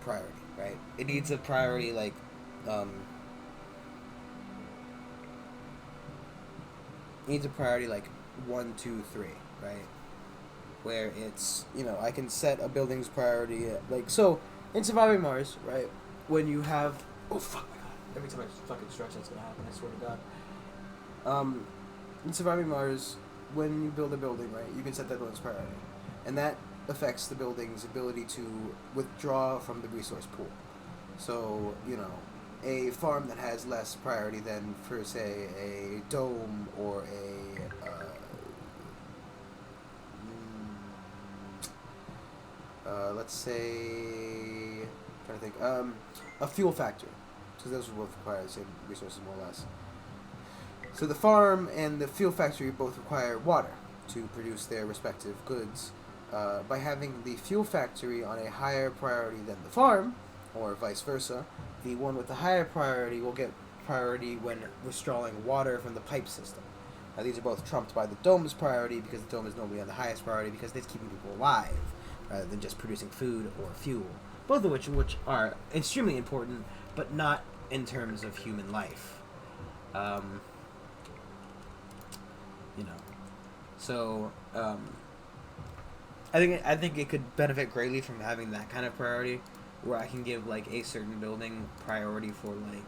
priority, right? It needs a priority, like, it needs a priority, like, 1, 2, 3, right? Where it's, I can set a building's priority, like, so, in Surviving Mars, right? When you have, oh fuck my god! Every time I fucking stretch, that's gonna happen. I swear to God. In Surviving Mars, when you build a building, right, you can set that building's priority, and that affects the building's ability to withdraw from the resource pool. So, a farm that has less priority than, for say, a dome or let's say, trying to think, a fuel factory. So those will both require the same resources, more or less. So the farm and the fuel factory both require water to produce their respective goods. By having the fuel factory on a higher priority than the farm, or vice versa, the one with the higher priority will get priority when withdrawing water from the pipe system. Now these are both trumped by the dome's priority, because the dome is normally on the highest priority because it's keeping people alive rather than just producing food or fuel. Both of which are extremely important, but not in terms of human life. You know, so I think it could benefit greatly from having that kind of priority, where I can give like a certain building priority for like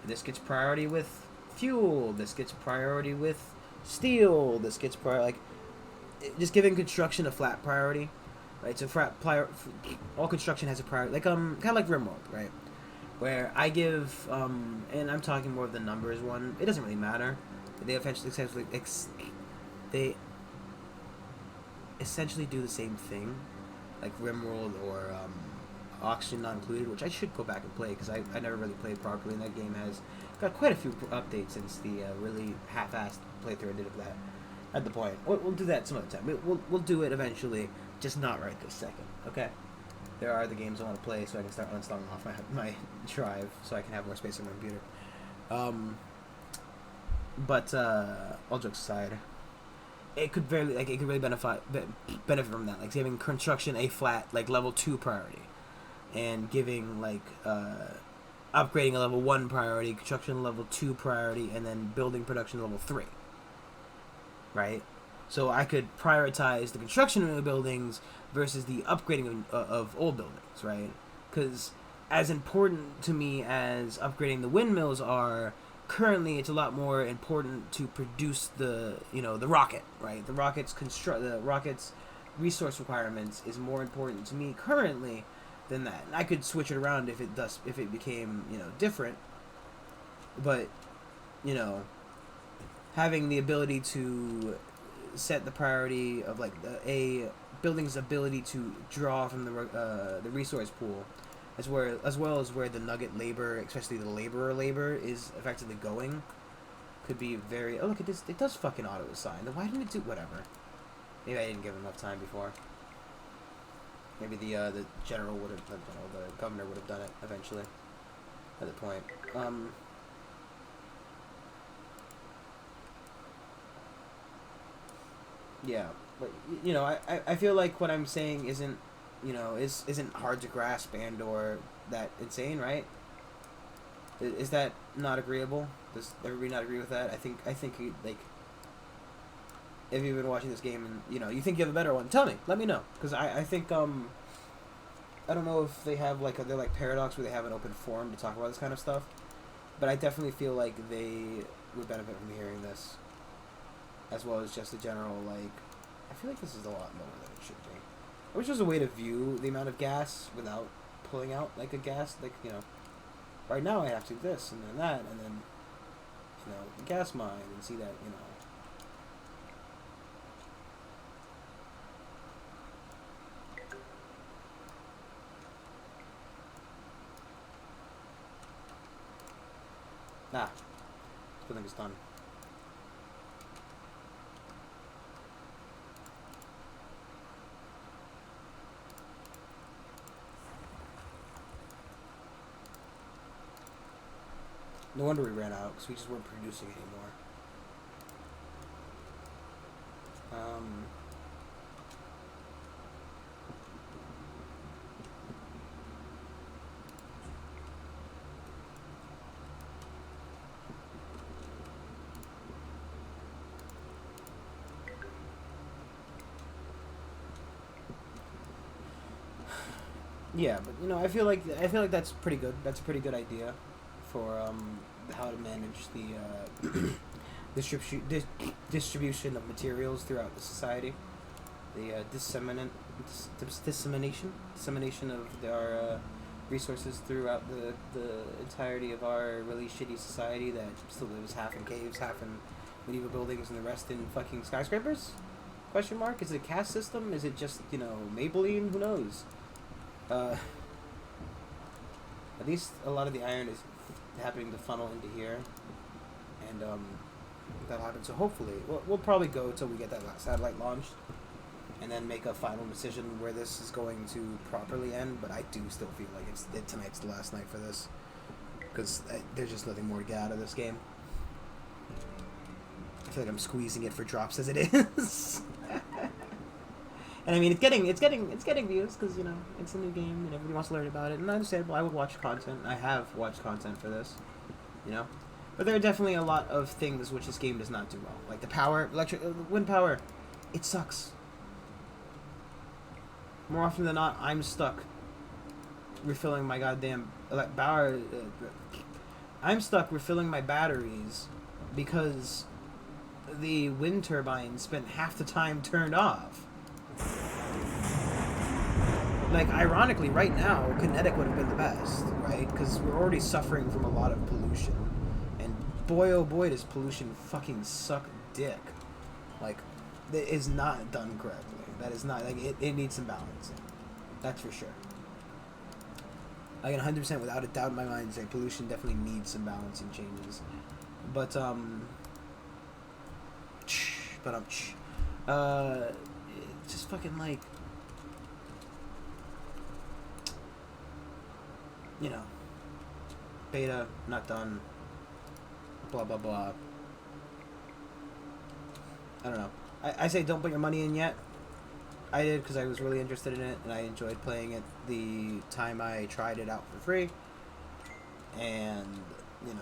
this gets priority with fuel, this gets priority with steel, this gets priority just giving construction a flat priority, right? So all construction has a priority, like kind of like RimWorld, right? Where I give and I'm talking more of the numbers one. It doesn't really matter. They essentially do the same thing, like RimWorld or Oxygen Not Included, which I should go back and play because I never really played properly, and that game has got quite a few updates since the really half-assed playthrough I did of that. At the point, we'll do that some other time. We'll do it eventually, just not right this second. Okay. There are the games I want to play, so I can start uninstalling off my drive, so I can have more space on my computer. But all jokes aside, it could really benefit from that, like giving construction a flat like level 2 priority, and giving like upgrading a level 1 priority, construction level 2 priority, and then building production level 3. Right, so I could prioritize the construction of new buildings versus the upgrading of old buildings, right? Because as important to me as upgrading the windmills are, currently it's a lot more important to produce the rocket, right? The rocket's resource requirements is more important to me currently than that. And I could switch it around if it became different, but having the ability to set the priority of like a building's ability to draw from the resource pool, as well as where the nugget labor, especially the laborer labor, is effectively going, could be very. Oh, look at this! It does fucking auto assign. Then why didn't it do whatever? Maybe I didn't give enough time before. Maybe the general would have, the governor would have done it eventually. At the point. Yeah, but I feel like what I'm saying isn't hard to grasp and or that insane, right? Is that not agreeable? Does everybody not agree with that? I think like, if you've been watching this game and you think you have a better one, tell me. Let me know, because I think I don't know if they have they're like Paradox where they have an open forum to talk about this kind of stuff, but I definitely feel like they would benefit from hearing this, as well as just a general I feel like this is a lot lower than it should be. I wish there was a way to view the amount of gas without pulling out a gas, right now I have to do this and then that and then the gas mine and see that this building is done. No wonder we ran out, because we just weren't producing anymore. Yeah, but I feel like that's pretty good. That's a pretty good idea for how to manage the distribution of materials throughout the society, the dissemination of our resources throughout the entirety of our really shitty society that still lives half in caves, half in medieval buildings, and the rest in fucking skyscrapers? Question mark? Is it a caste system? Is it just Maybelline? Who knows? At least a lot of the iron is happening to funnel into here, and that'll happen. So hopefully, we'll probably go till we get that satellite launched, and then make a final decision where this is going to properly end. But I do still feel like tonight's the last night for this, because there's just nothing more to get out of this game. I feel like I'm squeezing it for drops as it is. And I mean, it's getting views because, you know, it's a new game and everybody wants to learn about it. And understandable, I would watch content. I have watched content for this, you know. But there are definitely a lot of things which this game does not do well, like the power, wind power. It sucks. More often than not, I'm stuck refilling my goddamn I'm stuck refilling my batteries because the wind turbine spent half the time turned off. Like, ironically, right now, kinetic would have been the best, right? Because we're already suffering from a lot of pollution. And boy, oh boy, does pollution fucking suck dick. Like, it is not done correctly. That is not, like, it needs some balancing. That's for sure. I can 100% without a doubt in my mind say pollution definitely needs some balancing changes. But, it's just fucking like, you know, beta, not done, blah, blah, blah. I don't know. I say don't put your money in yet. I did because I was really interested in it, and I enjoyed playing it the time I tried it out for free. And, you know,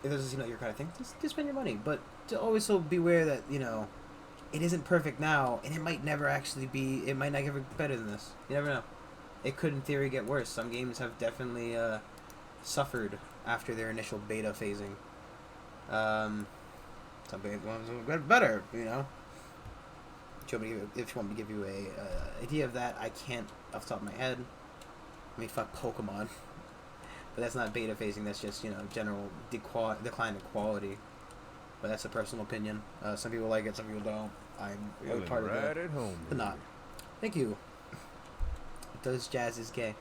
if this is, you know, your kind of thing, just spend your money. But to always so beware that, you know, it isn't perfect now, and it might never actually be, it might not get better than this. You never know. It could, in theory, get worse. Some games have definitely suffered after their initial beta phasing. Some games will get better, you know. If you want me to give you a idea of that, I can't off the top of my head. I mean, fuck Pokemon. But that's not beta phasing, that's just, you know, general decline in quality. But that's a personal opinion. Some people like it, some people don't. I'm really part of it. At home, but not. Thank you. Does Jazz is gay?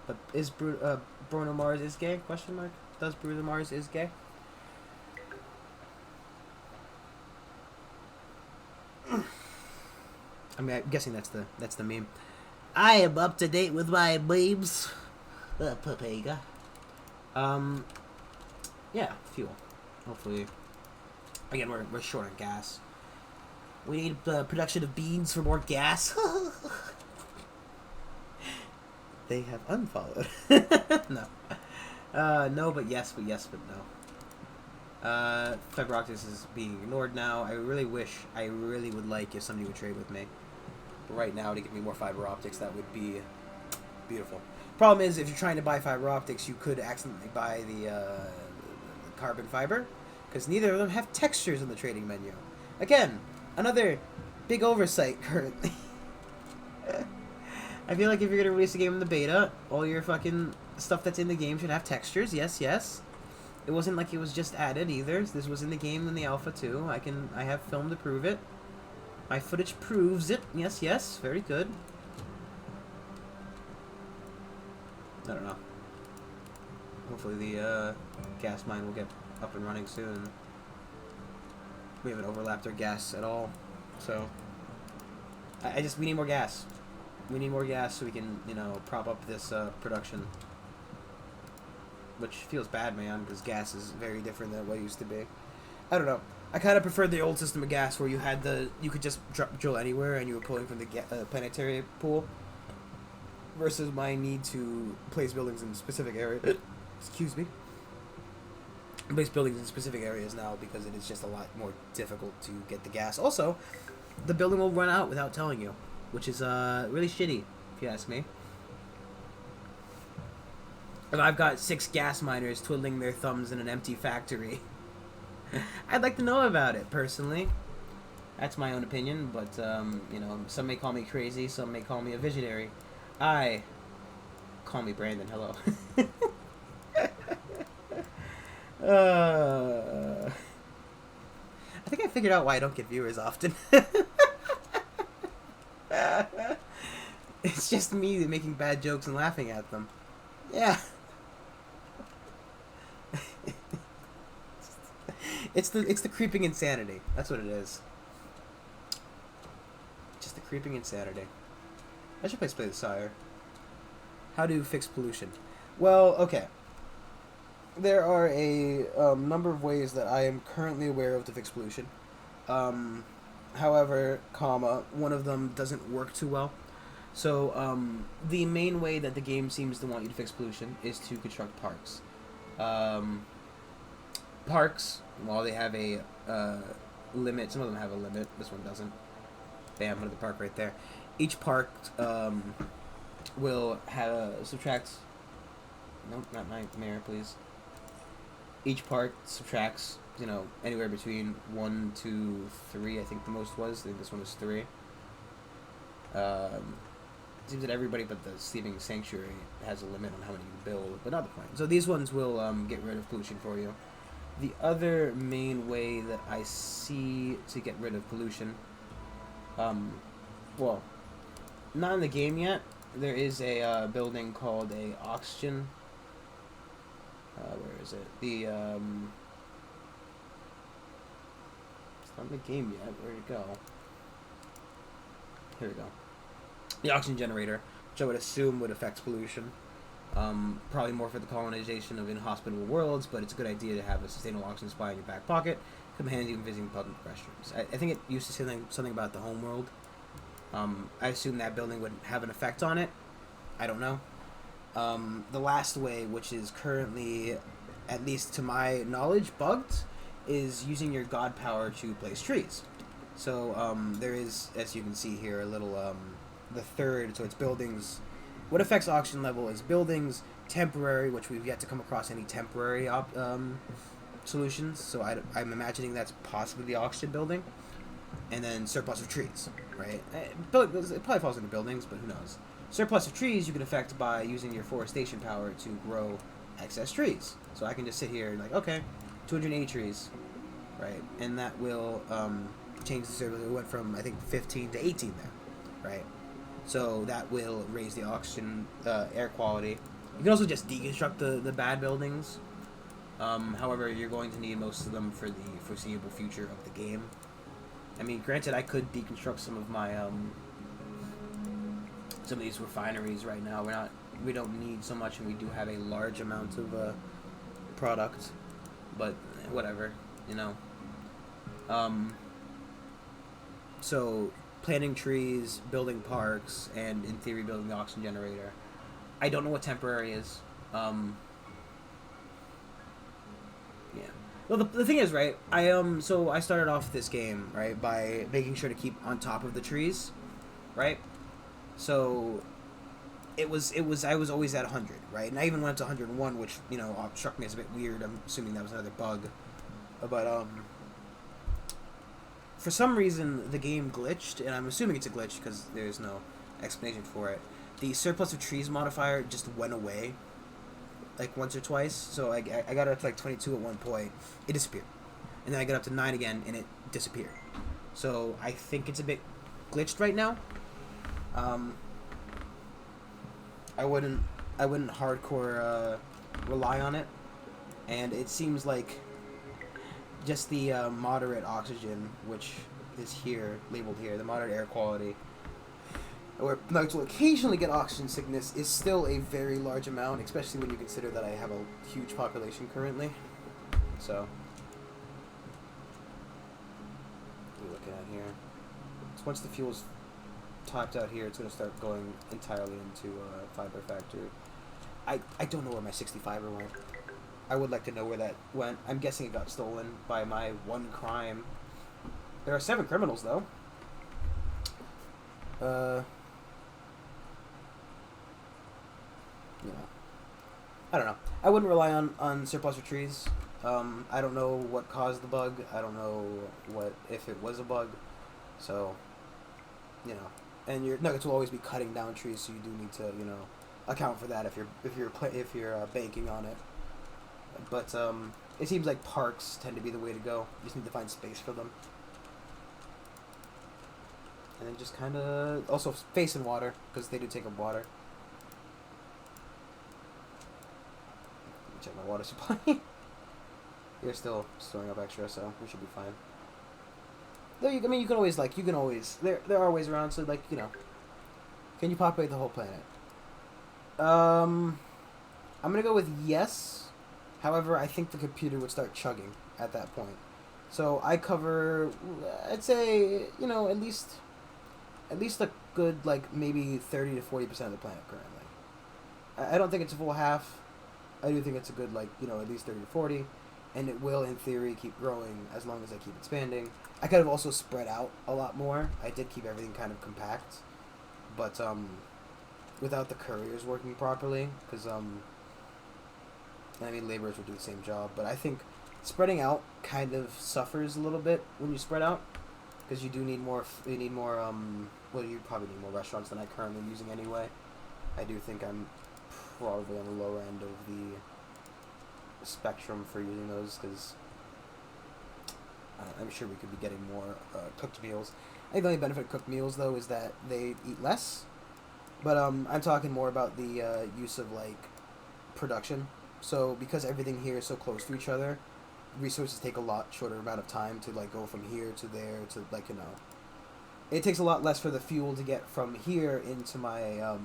But is Bruno Mars is gay? Question mark. Does Bruno Mars is gay? I mean, I'm guessing that's the meme. I am up to date with my memes. Papega. Yeah, fuel. Hopefully. Again, we're short on gas. We need production of beans for more gas. They have unfollowed. No. No, but yes, but no. Fiber optics is being ignored now. I really would like if somebody would trade with me. But right now, to give me more fiber optics, that would be beautiful. Problem is, if you're trying to buy fiber optics, you could accidentally buy the carbon fiber, because neither of them have textures in the trading menu. Again, another big oversight currently. I feel like if you're going to release a game in the beta, all your fucking stuff that's in the game should have textures. Yes, yes. It wasn't like it was just added either. This was in the game in the alpha too. I have film to prove it. My footage proves it. Yes, yes. Very good. I don't know. Hopefully the gas mine will get up and running soon. We haven't overlapped our gas at all. So we need more gas. We need more gas so we can, you know, prop up this production. Which feels bad, man, because gas is very different than what it used to be. I don't know. I kind of preferred the old system of gas where you could just drill anywhere and you were pulling from the planetary pool. Versus my need to place buildings in specific areas. Excuse me. Place buildings in specific areas now because it is just a lot more difficult to get the gas. Also, the building will run out without telling you, which is really shitty, if you ask me. If I've got 6 gas miners twiddling their thumbs in an empty factory, I'd like to know about it, personally. That's my own opinion, but, you know, some may call me crazy, some may call me a visionary. Call me Brandon, hello. I think I figured out why I don't get viewers often. It's just me making bad jokes and laughing at them. Yeah. It's the creeping insanity. That's what it is. Just the creeping insanity. I should play the Sire. How to fix pollution? Well, okay. There are a number of ways that I am currently aware of to fix pollution. However, one of them doesn't work too well. So, the main way that the game seems to want you to fix pollution is to construct parks. Parks, while they have a limit, some of them have a limit, this one doesn't. Bam, under the park right there. Each park will subtract... Nope, not Nightmare, please. Each park subtracts, anywhere between 1 to 3, I think the most was. I think this one was 3. It seems that everybody but the Sleeping Sanctuary has a limit on how many you can build, but not the point. So these ones will get rid of pollution for you. The other main way that I see to get rid of pollution, well, not in the game yet. There is a building called a oxygen. Where is it? It's not in the game yet. Where'd it go? Here we go. The oxygen generator, which I would assume would affect pollution. Probably more for the colonization of inhospitable worlds, but it's a good idea to have a sustainable oxygen supply in your back pocket. Come handy when visiting public restrooms. I think it used to say something about the home world. I assume that building would have an effect on it. I don't know. The last way, which is currently, at least to my knowledge, bugged, is using your god power to place trees. So there is, as you can see here, a little, the third, so it's buildings. What affects oxygen level is buildings, temporary, which we've yet to come across any temporary solutions, so I'm imagining that's possibly the oxygen building, and then surplus of trees, right? It probably falls into buildings, but who knows. Surplus of trees you can affect by using your forestation power to grow excess trees. So I can just sit here and okay, 280 trees, right? And that will change the surface. It went from, I think, 15 to 18 there, right? So that will raise the oxygen, air quality. You can also just deconstruct the bad buildings. However, you're going to need most of them for the foreseeable future of the game. I mean, granted, I could deconstruct some of my some of these refineries right now. We don't need so much, and we do have a large amount of product, but whatever, So planting trees, building parks, and in theory building the oxygen generator. I don't know what temporary is. Yeah. Well, the thing is, right? So I started off this game, right, by making sure to keep on top of the trees, right? So I was always at 100, right? And I even went to 101, which struck me as a bit weird. I'm assuming that was another bug, but for some reason the game glitched, and I'm assuming it's a glitch because there's no explanation for it. The surplus of trees modifier just went away, like once or twice. So I got up to 22 at one point, it disappeared, and then I got up to 9 again, and it disappeared. So I think it's a bit glitched right now. I wouldn't hardcore rely on it, and it seems like just the moderate oxygen, which is here labeled here, the moderate air quality, where nugs will occasionally get oxygen sickness, is still a very large amount, especially when you consider that I have a huge population currently. So, what are we looking at here? So once the fuel's topped out here, it's going to start going entirely into fiber factory. I don't know where my 65er went. I would like to know where that went. I'm guessing it got stolen by my one crime. There are 7 criminals, though. I don't know. I wouldn't rely on surplus of trees. I don't know what caused the bug. I don't know if it was a bug. So, and your nuggets will always be cutting down trees, so you do need to, account for that if you're banking on it. But it seems like parks tend to be the way to go. You just need to find space for them, and then just kind of also space and water, because they do take up water. Check my water supply. You're still storing up extra, so we should be fine. Though I mean, you can always there are ways around. So like can you populate the whole planet? I'm gonna go with yes. However, I think the computer would start chugging at that point. So I cover, I'd say, at least a good maybe 30 to 40% of the planet currently. I don't think it's a full half. I do think it's a good at least 30 to 40, and it will in theory keep growing as long as I keep expanding. I could have also spread out a lot more. I did keep everything kind of compact, but without the couriers working properly, because I mean laborers would do the same job, but I think spreading out kind of suffers a little bit when you spread out, because you do need more. You need more. Well, you probably need more restaurants than I currently am using anyway. I do think I'm probably on the lower end of the spectrum for using those, because I'm sure we could be getting more cooked meals. I think the only benefit of cooked meals though is that they eat less. But I'm talking more about the use of production. So because everything here is so close to each other, resources take a lot shorter amount of time to go from here to there to it takes a lot less for the fuel to get from here into my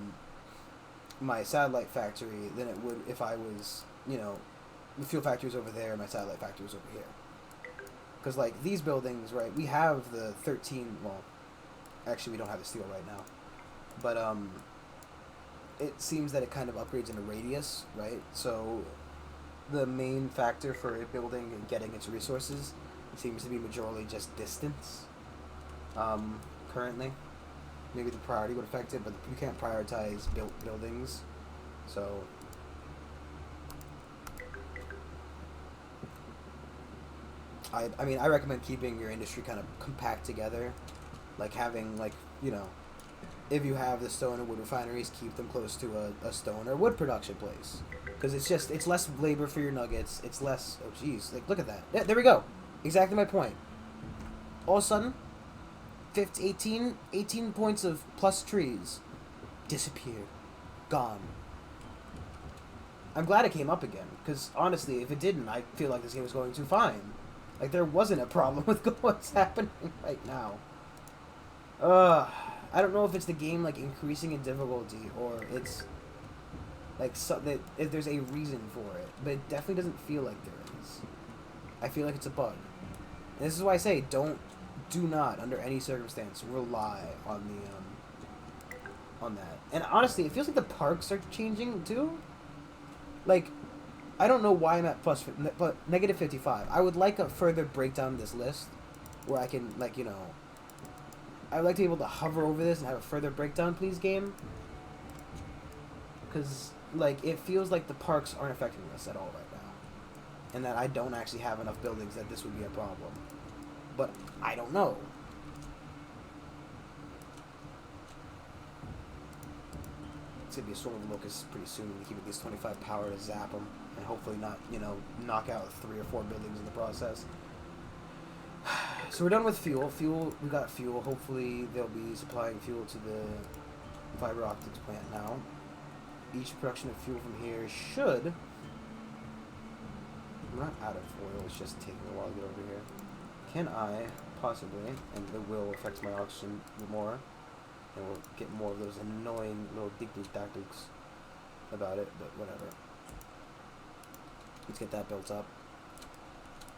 my satellite factory than it would if I was the fuel factory is over there and my satellite factory is over here. Because these buildings, right, we have the 13, well actually we don't have the steel right now, but it seems that it kind of upgrades in a radius, right? So the main factor for it building and getting its resources seems to be majorly just distance. Currently, maybe the priority would affect it, but you can't prioritize built buildings. So I mean I recommend keeping your industry kind of compact together, having if you have the stone and wood refineries, keep them close to a stone or wood production place. Because it's less labor for your nuggets. It's less... Oh, jeez. Look at that. Yeah, there we go. Exactly my point. All of a sudden, 18 points of plus trees disappeared. Gone. I'm glad it came up again. Because, honestly, if it didn't, I feel like this game was going too fine. There wasn't a problem with what's happening right now. I don't know if it's the game increasing in difficulty or it's that if there's a reason for it, but it definitely doesn't feel like there is. I feel like it's a bug. And this is why I say do not under any circumstance rely on the on that. And honestly, it feels like the parks are changing too. I don't know why I'm at but negative 55. I would like a further breakdown of this list where I can I would like to be able to hover over this and have a further breakdown, please, game. Because, it feels like the parks aren't affecting this at all right now. And that I don't actually have enough buildings that this would be a problem. But I don't know. It's going to be a storm of locusts pretty soon. We keep at least 25 power to zap them. And hopefully not, knock out 3 or 4 buildings in the process. So we're done with fuel. We got fuel. Hopefully they'll be supplying fuel to the fiber optics plant now. Each production of fuel from here should... I'm not out of oil, it's just taking a while to get over here. Can I possibly, and it will affect my oxygen more, and we'll get more of those annoying little dig-dig tactics about it, but whatever. Let's get that built up.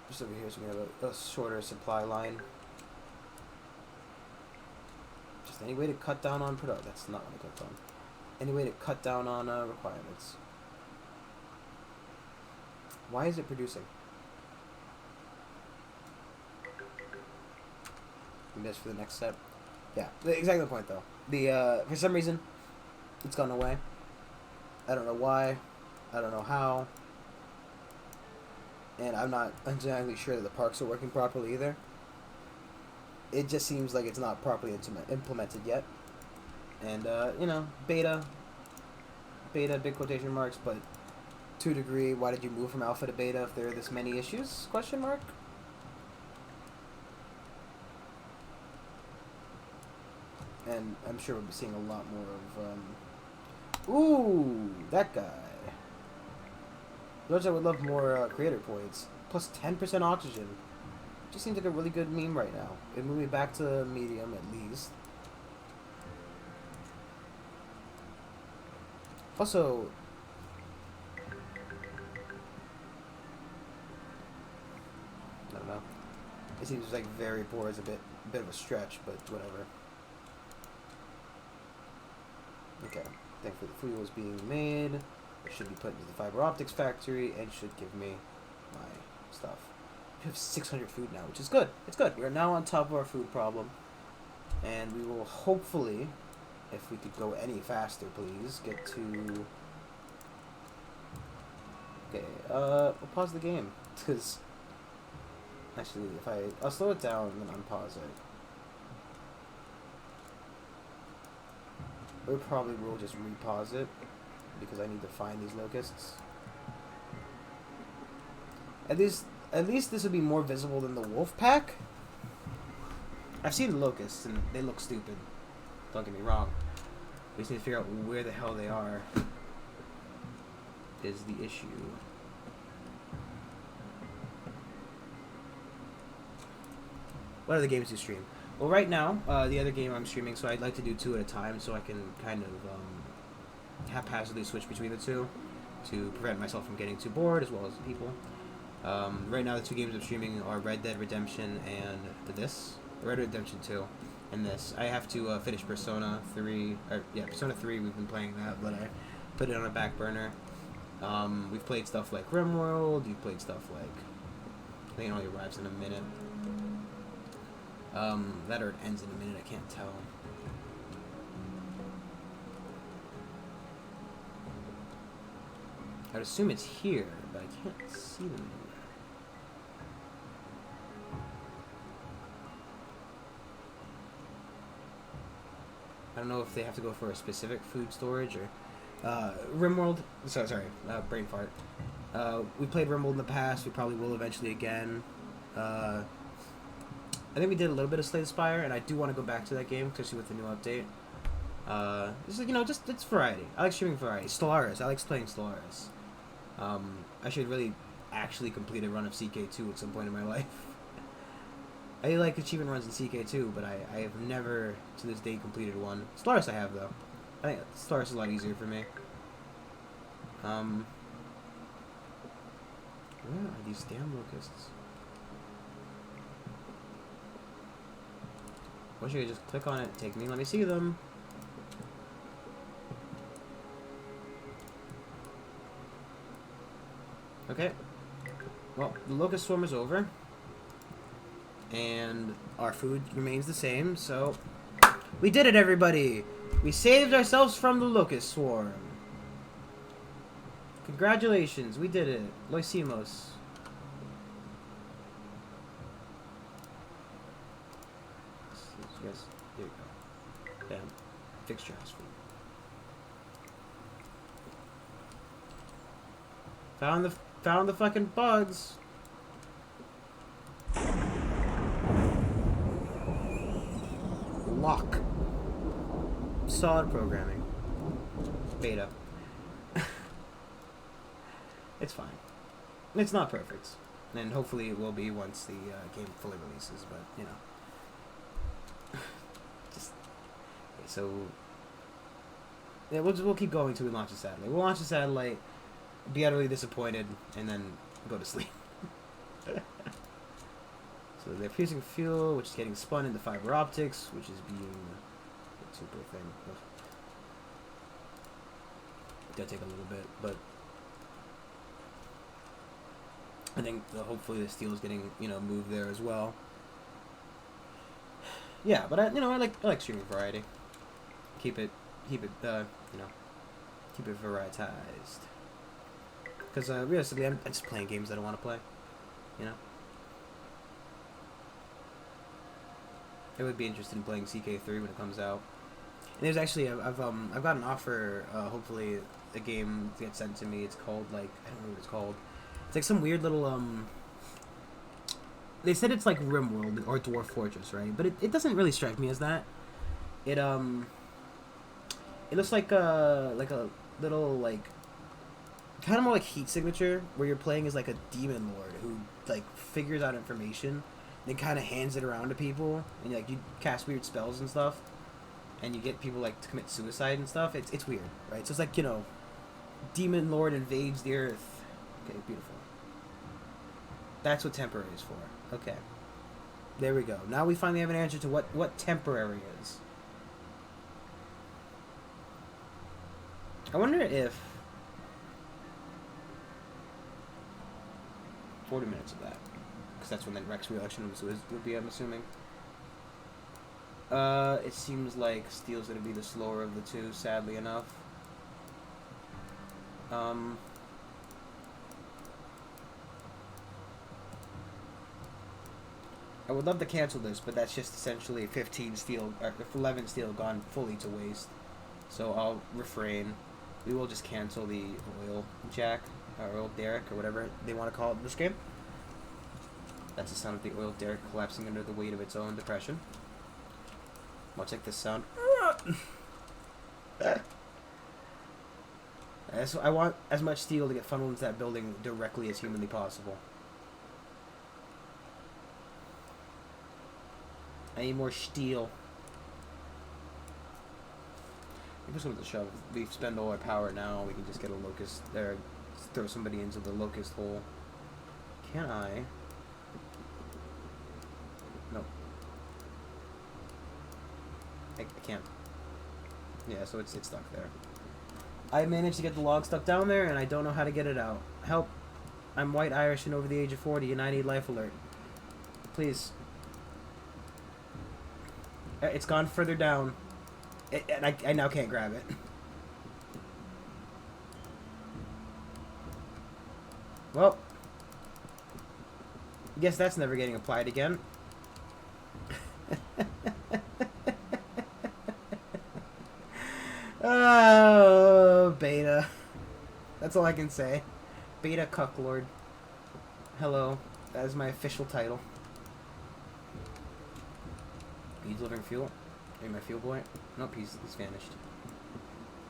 Just over here, so we have a shorter supply line. Just any way to cut down on product. That's not what I clicked on. Any way to cut down on requirements. Why is it producing? And that's for the next step. Yeah, exactly the point though. The for some reason, it's gone away. I don't know why. I don't know how. And I'm not entirely sure that the parks are working properly either. It just seems like it's not properly implemented yet. And, beta, big quotation marks, but to a degree, why did you move from alpha to beta if there are this many issues? Question mark? And I'm sure we'll be seeing a lot more of, ooh, that guy. Those I would love more creator points. plus 10% oxygen. Just seems like a really good meme right now. It moved me back to medium at least. Also, I don't know. It seems like very poor is a bit of a stretch, but whatever. Okay, thankfully the food was being made. It should be put into the fiber optics factory and should give me my stuff. We have 600 food now, which is good. It's good. We are now on top of our food problem. And we will hopefully, if we could go any faster, please, get to... Okay, we'll pause the game. Because, actually, I'll slow it down and then unpause it. We probably will just repause it, because I need to find these locusts. At least this would be more visible than the wolf pack. I've seen the locusts and they look stupid. Don't get me wrong. We just need to figure out where the hell they are. Is the issue. What other games do you stream? Well, right now, the other game I'm streaming, so I'd like to do 2 at a time so I can kind of haphazardly switch between the 2 to prevent myself from getting too bored, as well as the people. Right now, the 2 games I'm streaming are Red Dead Redemption and Red Dead Redemption 2 and this. I have to finish Persona 3. Persona 3, we've been playing that, but I put it on a back burner. We've played stuff like RimWorld, you've played stuff like... I think it only arrives in a minute. That or it ends in a minute, I can't tell. I'd assume it's here, but I can't see them anywhere. I don't know if they have to go for a specific food storage or... RimWorld... Sorry, brain fart. We played RimWorld in the past, we probably will eventually again. I think we did a little bit of Slay the Spire, and I do want to go back to that game, especially with the new update. It's variety. I like streaming variety. Stellaris. I like playing Stellaris. I should really actually complete a run of CK2 at some point in my life. I like achievement runs in CK2, but I have never, to this day, completed one. Stellaris I have, though. I think Stellaris is a lot easier for me. Where are these damn locusts? Why should I just click on it, take me, let me see them. Okay. Well, the locust swarm is over. And our food remains the same, so... We did it, everybody! We saved ourselves from the locust swarm. Congratulations, we did it. Loisimos. Yes, there you go. Bam. Fixed your house food. Found the fucking bugs. Lock. Solid programming. Beta. It's fine. It's not perfect. And hopefully it will be once the game fully releases, but, you know. So, yeah, we'll keep going till we launch the satellite. We'll launch the satellite, be utterly disappointed, and then go to sleep. So they're producing fuel, which is getting spun into fiber optics, which is being a super thing. Ugh. Gonna take a little bit, but I think hopefully the steel is getting moved there as well. Yeah, but I like streaming variety. Keep it keep it varietized. Because realistically, I'm just playing games that I want to play. I would be interested in playing CK3 when it comes out. And there's actually I've got an offer. Hopefully, a game gets sent to me. It's called I don't know what it's called. It's like some weird little They said it's like RimWorld or Dwarf Fortress, right? But it doesn't really strike me as that. It looks like a little kind of more like Heat Signature, where you're playing as like a demon lord who like figures out information, then kind of hands it around to people, and like you cast weird spells and stuff, and you get people like to commit suicide and stuff. It's weird, right? So it's like, you know, Demon Lord invades the earth. Okay, beautiful. That's what temporary is for. Okay. There we go. Now we finally have an answer to what temporary is. I wonder if 40 minutes of that, because that's when the Rex reelection would be, I'm assuming. It seems like Steel's gonna be the slower of the two, sadly enough. I would love to cancel this, but that's just essentially 15 steel, or 11 steel gone fully to waste. So I'll refrain. We will just cancel the oil jack, or oil derrick, or whatever they want to call it in this game. That's the sound of the oil derrick collapsing under the weight of its own depression. Much like this sound. I want as much steel to get funneled into that building directly as humanly possible. I need more steel. Maybe someone to shove. If we spend all our power now, we can just get a locust there. Throw somebody into the locust hole. Can I? No. I can't. Yeah, so it's stuck there. I managed to get the log stuck down there, and I don't know how to get it out. Help. I'm white, Irish, and over the age of 40, and I need life alert. Please. It's gone further down. And I now can't grab it. Well. I guess that's never getting applied again. Oh, Beta. That's all I can say. Beta Cucklord. Hello. That is my official title. Are you delivering fuel? Are you my fuel boy? Nope, he's vanished.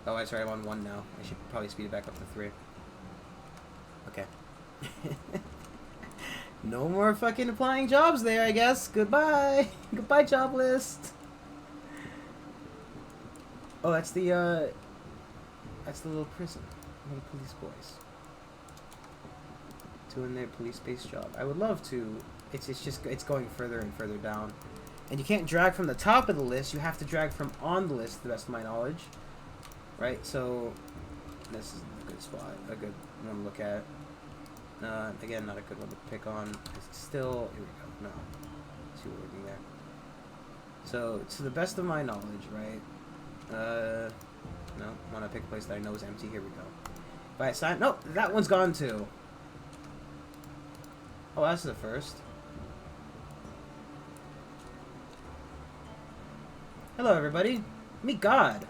Oh, I'm sorry, I'm on 1 now. I should probably speed it back up to 3. Okay. No more fucking applying jobs there, I guess. Goodbye. Goodbye, job list. Oh, that's the little prison. Little police boys. Doing their police-based job. I would love to. It's going further and further down. And you can't drag from the top of the list. You have to drag from on the list, to the best of my knowledge. Right? So, this is a good spot. A good one to look at. Again, not a good one to pick on. It's still... Here we go. No. See what we're looking there. So, to the best of my knowledge, right? No. I want to pick a place that I know is empty. Here we go. If I assign... Nope! That one's gone too. Oh, that's the first. Hello, everybody. Meet God.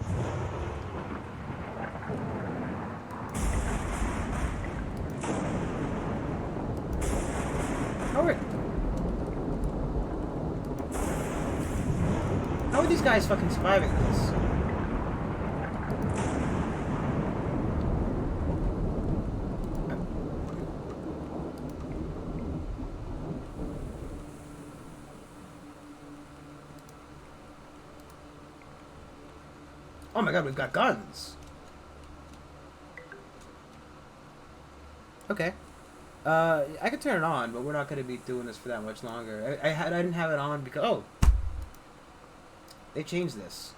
How are these guys fucking surviving this? Oh my god, we've got guns. Okay. I could turn it on, but we're not going to be doing this for that much longer. I didn't have it on because... Oh! They changed this.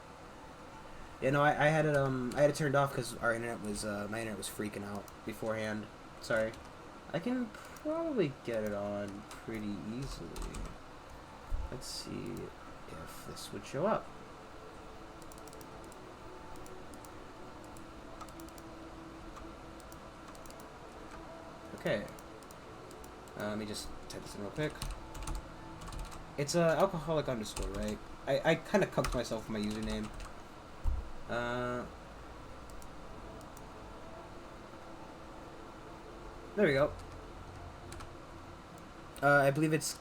Yeah, no, I had it, I had it turned off because our internet was, my internet was freaking out beforehand. Sorry. I can probably get it on pretty easily. Let's see if this would show up. Okay. Let me just type this in real quick. It's alcoholic underscore, right? I kind of cucked myself with my username. There we go. I believe it's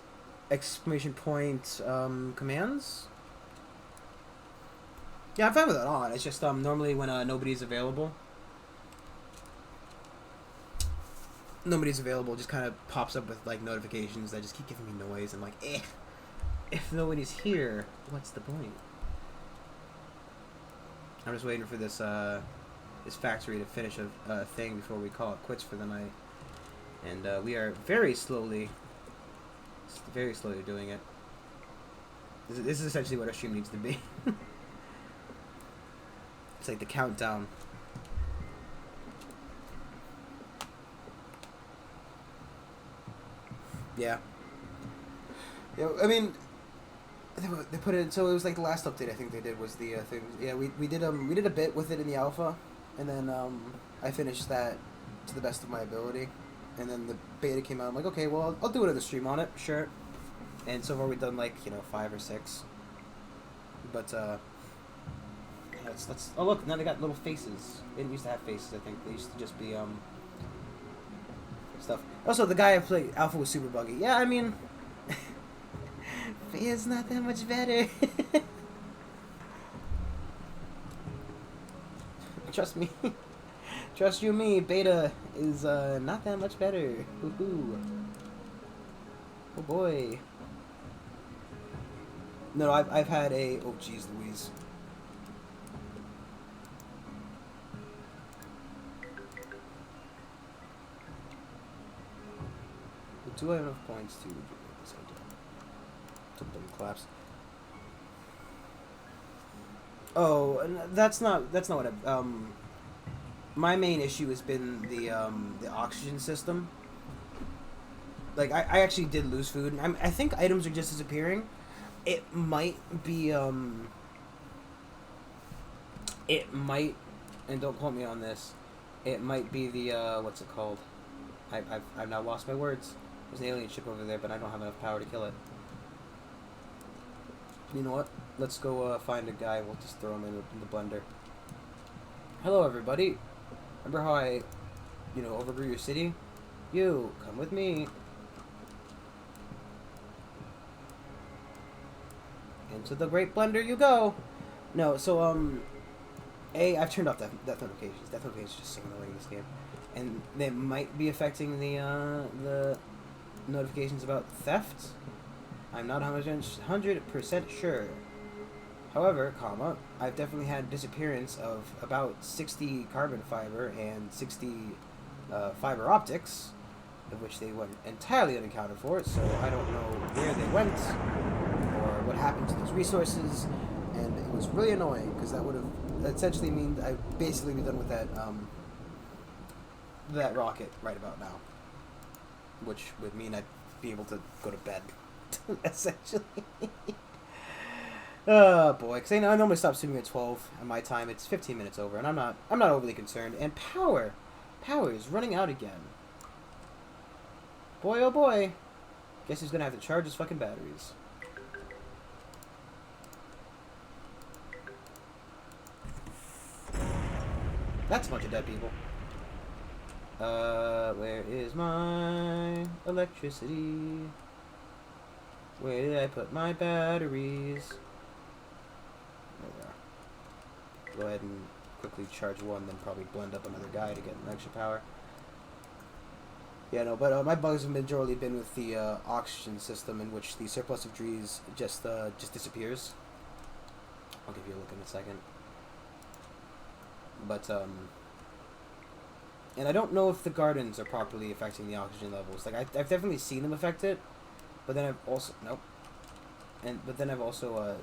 exclamation point commands. Yeah, I'm fine with it on. It's just normally when nobody's available. nobody's available, just kind of pops up with like notifications that just keep giving me noise. I'm like, if nobody's here, what's the point? I'm just waiting for this this factory to finish a thing before we call it quits for the night, and we are very slowly doing it. This is essentially what our stream needs to be. It's like the countdown. Yeah. Yeah, I mean, they put it. So it was like the last update I think they did was the thing. Yeah, we did a bit with it in the alpha, and then I finished that to the best of my ability, and then the beta came out. I'm like, okay, well I'll do another stream on it, sure. And so far we've done like 5 or 6. But let's oh look, now they got little faces. They didn't used to have faces. I think they used to just be stuff. Also, the guy I played alpha was super buggy. Yeah, I mean. It's not that much better. Trust me. Trust you me, beta is not that much better. Woohoo. Oh boy. No, I've had a oh jeez Louise. Do I have enough points to do this idea? Collapse. Oh, that's not what I, my main issue has been the oxygen system. Like I actually did lose food. I think items are just disappearing. It might be it might, and don't quote me on this, it might be the what's it called? I've now lost my words. There's an alien ship over there, but I don't have enough power to kill it. You know what? Let's go find a guy. We'll just throw him in the blender. Hello, everybody. Remember how I, overgrew your city? You, come with me. Into the great blender you go. No, so, I've turned off death notifications. Death notifications are just so annoying in this game. And they might be affecting the notifications about theft. I'm not 100% sure. However, I've definitely had disappearance of about 60 carbon fiber and 60 fiber optics, of which they went entirely unaccounted for, so I don't know where they went or what happened to those resources, and it was really annoying because that would have essentially mean I'd basically be done with that rocket right about now, which would mean I'd be able to go to bed. Essentially. Oh boy, because I normally stop streaming at 12 at my time. It's 15 minutes over, and I'm not overly concerned. And power is running out again. Boy, oh boy. Guess he's gonna have to charge his fucking batteries. That's a bunch of dead people. Where is my electricity? Where did I put my batteries? There they are. Go ahead and quickly charge one, then probably blend up another guy to get an extra power. Yeah, no, but my bugs have majorly been with the oxygen system, in which the surplus of trees just disappears. I'll give you a look in a second. But and I don't know if the gardens are properly affecting the oxygen levels. Like I've definitely seen them affect it. But then I've also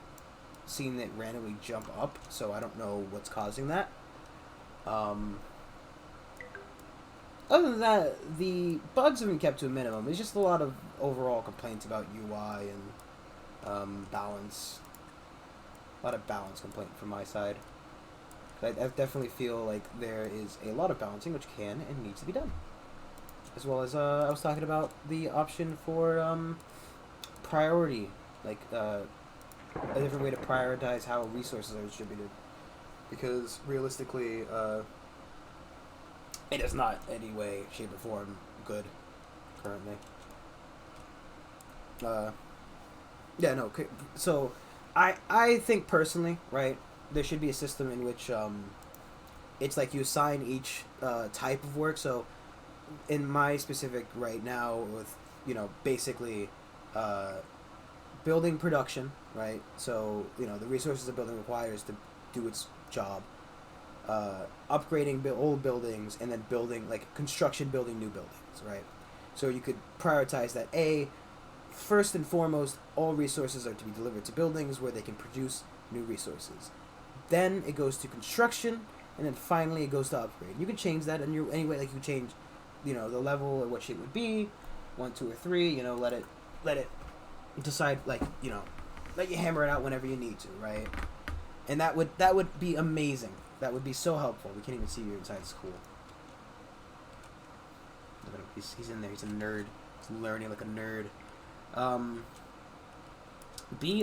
seen it randomly jump up, so I don't know what's causing that. Other than that, the bugs have been kept to a minimum. It's just a lot of overall complaints about UI and balance. A lot of balance complaint from my side. I definitely feel like there is a lot of balancing which can and needs to be done. As well as I was talking about the option for priority, like a different way to prioritize how resources are distributed, because realistically it is not any way, shape, or form good currently. Yeah, no. So I think personally, right, there should be a system in which it's like you assign each type of work. So in my specific right now with basically building production, right? So the resources a building requires to do its job, upgrading old buildings, and then building like construction, building new buildings, right? So you could prioritize that. First and foremost, all resources are to be delivered to buildings where they can produce new resources. Then it goes to construction, and then finally it goes to upgrade. You can change that in your anyway. Like you change, the level at which it would be, 1, 2, or 3. Let it decide. Like let you hammer it out whenever you need to, right? And that would be amazing. That would be so helpful. We can't even see you inside school. Look at him. He's in there. He's a nerd. He's learning like a nerd. A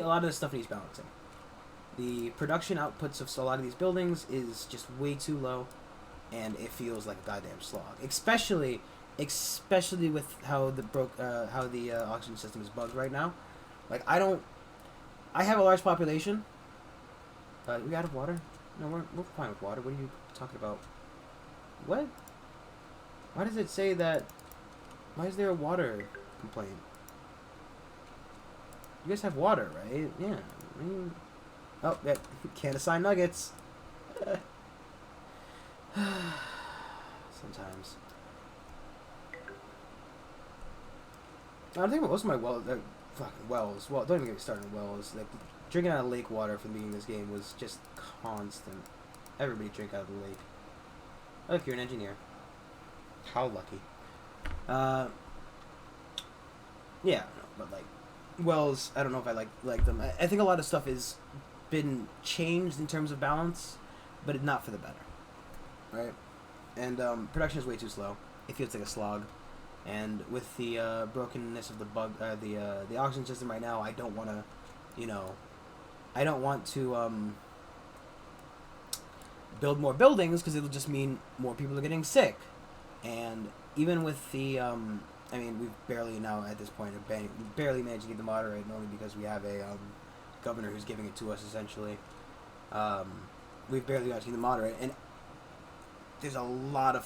lot of this stuff needs balancing. The production outputs of a lot of these buildings is just way too low, and it feels like a goddamn slog. Especially with how the oxygen system is bugged right now. Like I have a large population. We out of water? No, we're fine with water. What are you talking about? What? Why does it say that? Why is there a water complaint? You guys have water, right? Yeah. Oh, yeah. Can't assign nuggets. Sometimes. I think most of my wells, fucking wells. Well, don't even get me started on wells. Like drinking out of lake water from the beginning of this game was just constant. Everybody drink out of the lake. Look, you're an engineer. How lucky. Yeah, but like wells, I don't know if I like them. I think a lot of stuff has been changed in terms of balance, but not for the better, right? And production is way too slow. It feels like a slog. And with the brokenness of the oxygen system right now, I don't want to build more buildings because it'll just mean more people are getting sick. And even with the we've barely now at this point barely managed to keep the moderate, only because we have a governor who's giving it to us essentially. We've barely got to keep the moderate, and there's a lot.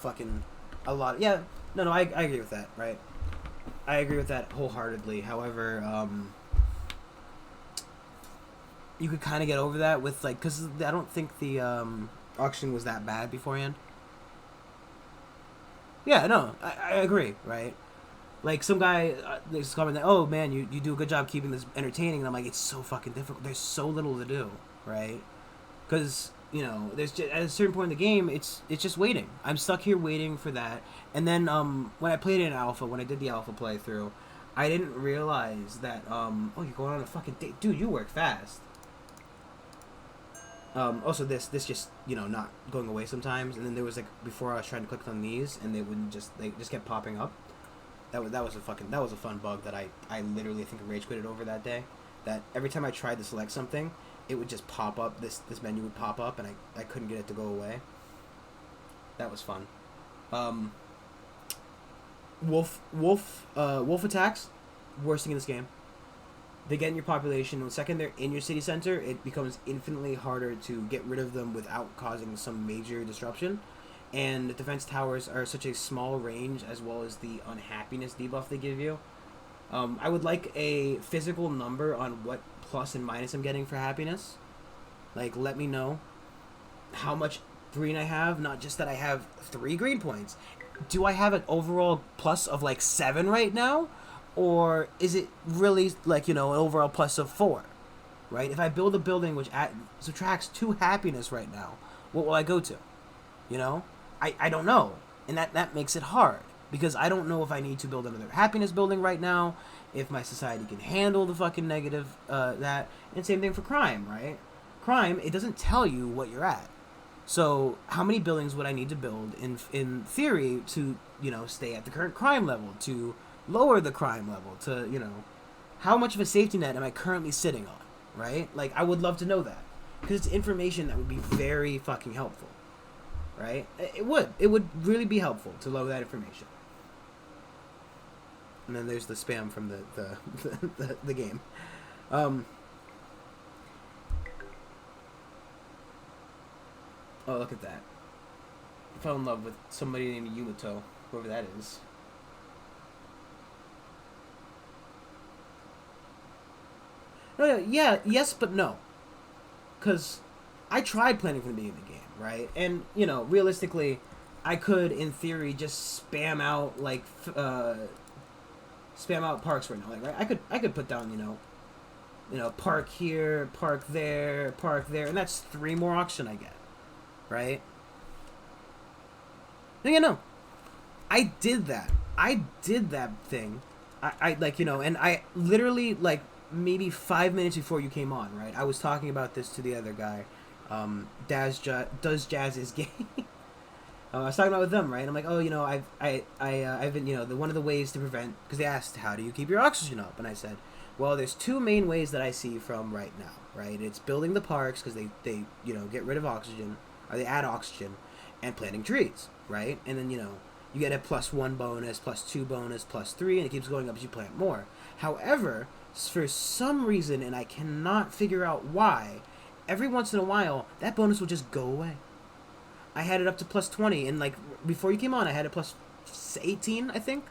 Yeah, no, I agree with that, right? I agree with that wholeheartedly. However, you could kind of get over that with because I don't think the auction was that bad beforehand. Yeah, no, I agree, right? Like some guy is commenting, "Oh man, you do a good job keeping this entertaining," and I'm like, it's so fucking difficult. There's so little to do, right? Because there's just, at a certain point in the game, it's just waiting. I'm stuck here waiting for that. And then when I played in alpha, when I did the alpha playthrough, I didn't realize that oh, you're going on a fucking date, dude. You work fast. Also, this just not going away sometimes, and then there was before I was trying to click on these, and they just kept popping up. That was a fun bug that I literally think rage quitted over that day. That every time I tried to select something, it would just pop up. This menu would pop up, and I couldn't get it to go away. That was fun. Wolf attacks, worst thing in this game. They get in your population. The second they're in your city center, it becomes infinitely harder to get rid of them without causing some major disruption. And the defense towers are such a small range, as well as the unhappiness debuff they give you. I would like a physical number on what plus and minus I'm getting for happiness. Let me know how much green I have, not just that I have 3 green points. Do I have an overall plus of 7 right now? Or is it really an overall plus of 4? Right? If I build a building which subtracts 2 happiness right now, what will I go to? I don't know. And that makes it hard. Because I don't know if I need to build another happiness building right now, if my society can handle the fucking negative, that. And same thing for crime, right? Crime, it doesn't tell you what you're at. So how many buildings would I need to build in theory to, stay at the current crime level, to lower the crime level, to, how much of a safety net am I currently sitting on, right? I would love to know that. Because it's information that would be very fucking helpful, right? It would really be helpful to lower that information. And then there's the spam from the game. Oh, look at that. I fell in love with somebody named Yumito. whoever that is. No, yeah, yes, but no. Because I tried planning from the beginning of the game, right? And, you know, realistically, I could, in theory, just spam out, like, spam out parks right now. Like, right? I could put down, you know, park here, park there, and that's 3 more auction I get, right? No, yeah, no. I did that. I did that thing. I like, you know, and I literally, like, maybe 5 minutes before you came on, right? I was talking about this to the other guy. Does Jazz is gay. I was talking about with them, right? I'm like, oh, you know, I've been, you know, one of the ways to prevent, because they asked, how do you keep your oxygen up? And I said, well, there's 2 main ways that I see from right now, right? It's building the parks, because they, you know, get rid of oxygen, or they add oxygen, and planting trees, right? And then, you know, you get a +1 bonus, +2 bonus, +3, and it keeps going up as you plant more. However, for some reason, and I cannot figure out why, every once in a while, that bonus will just go away. I had it up to +20, and like before you came on, I had it +18, I think,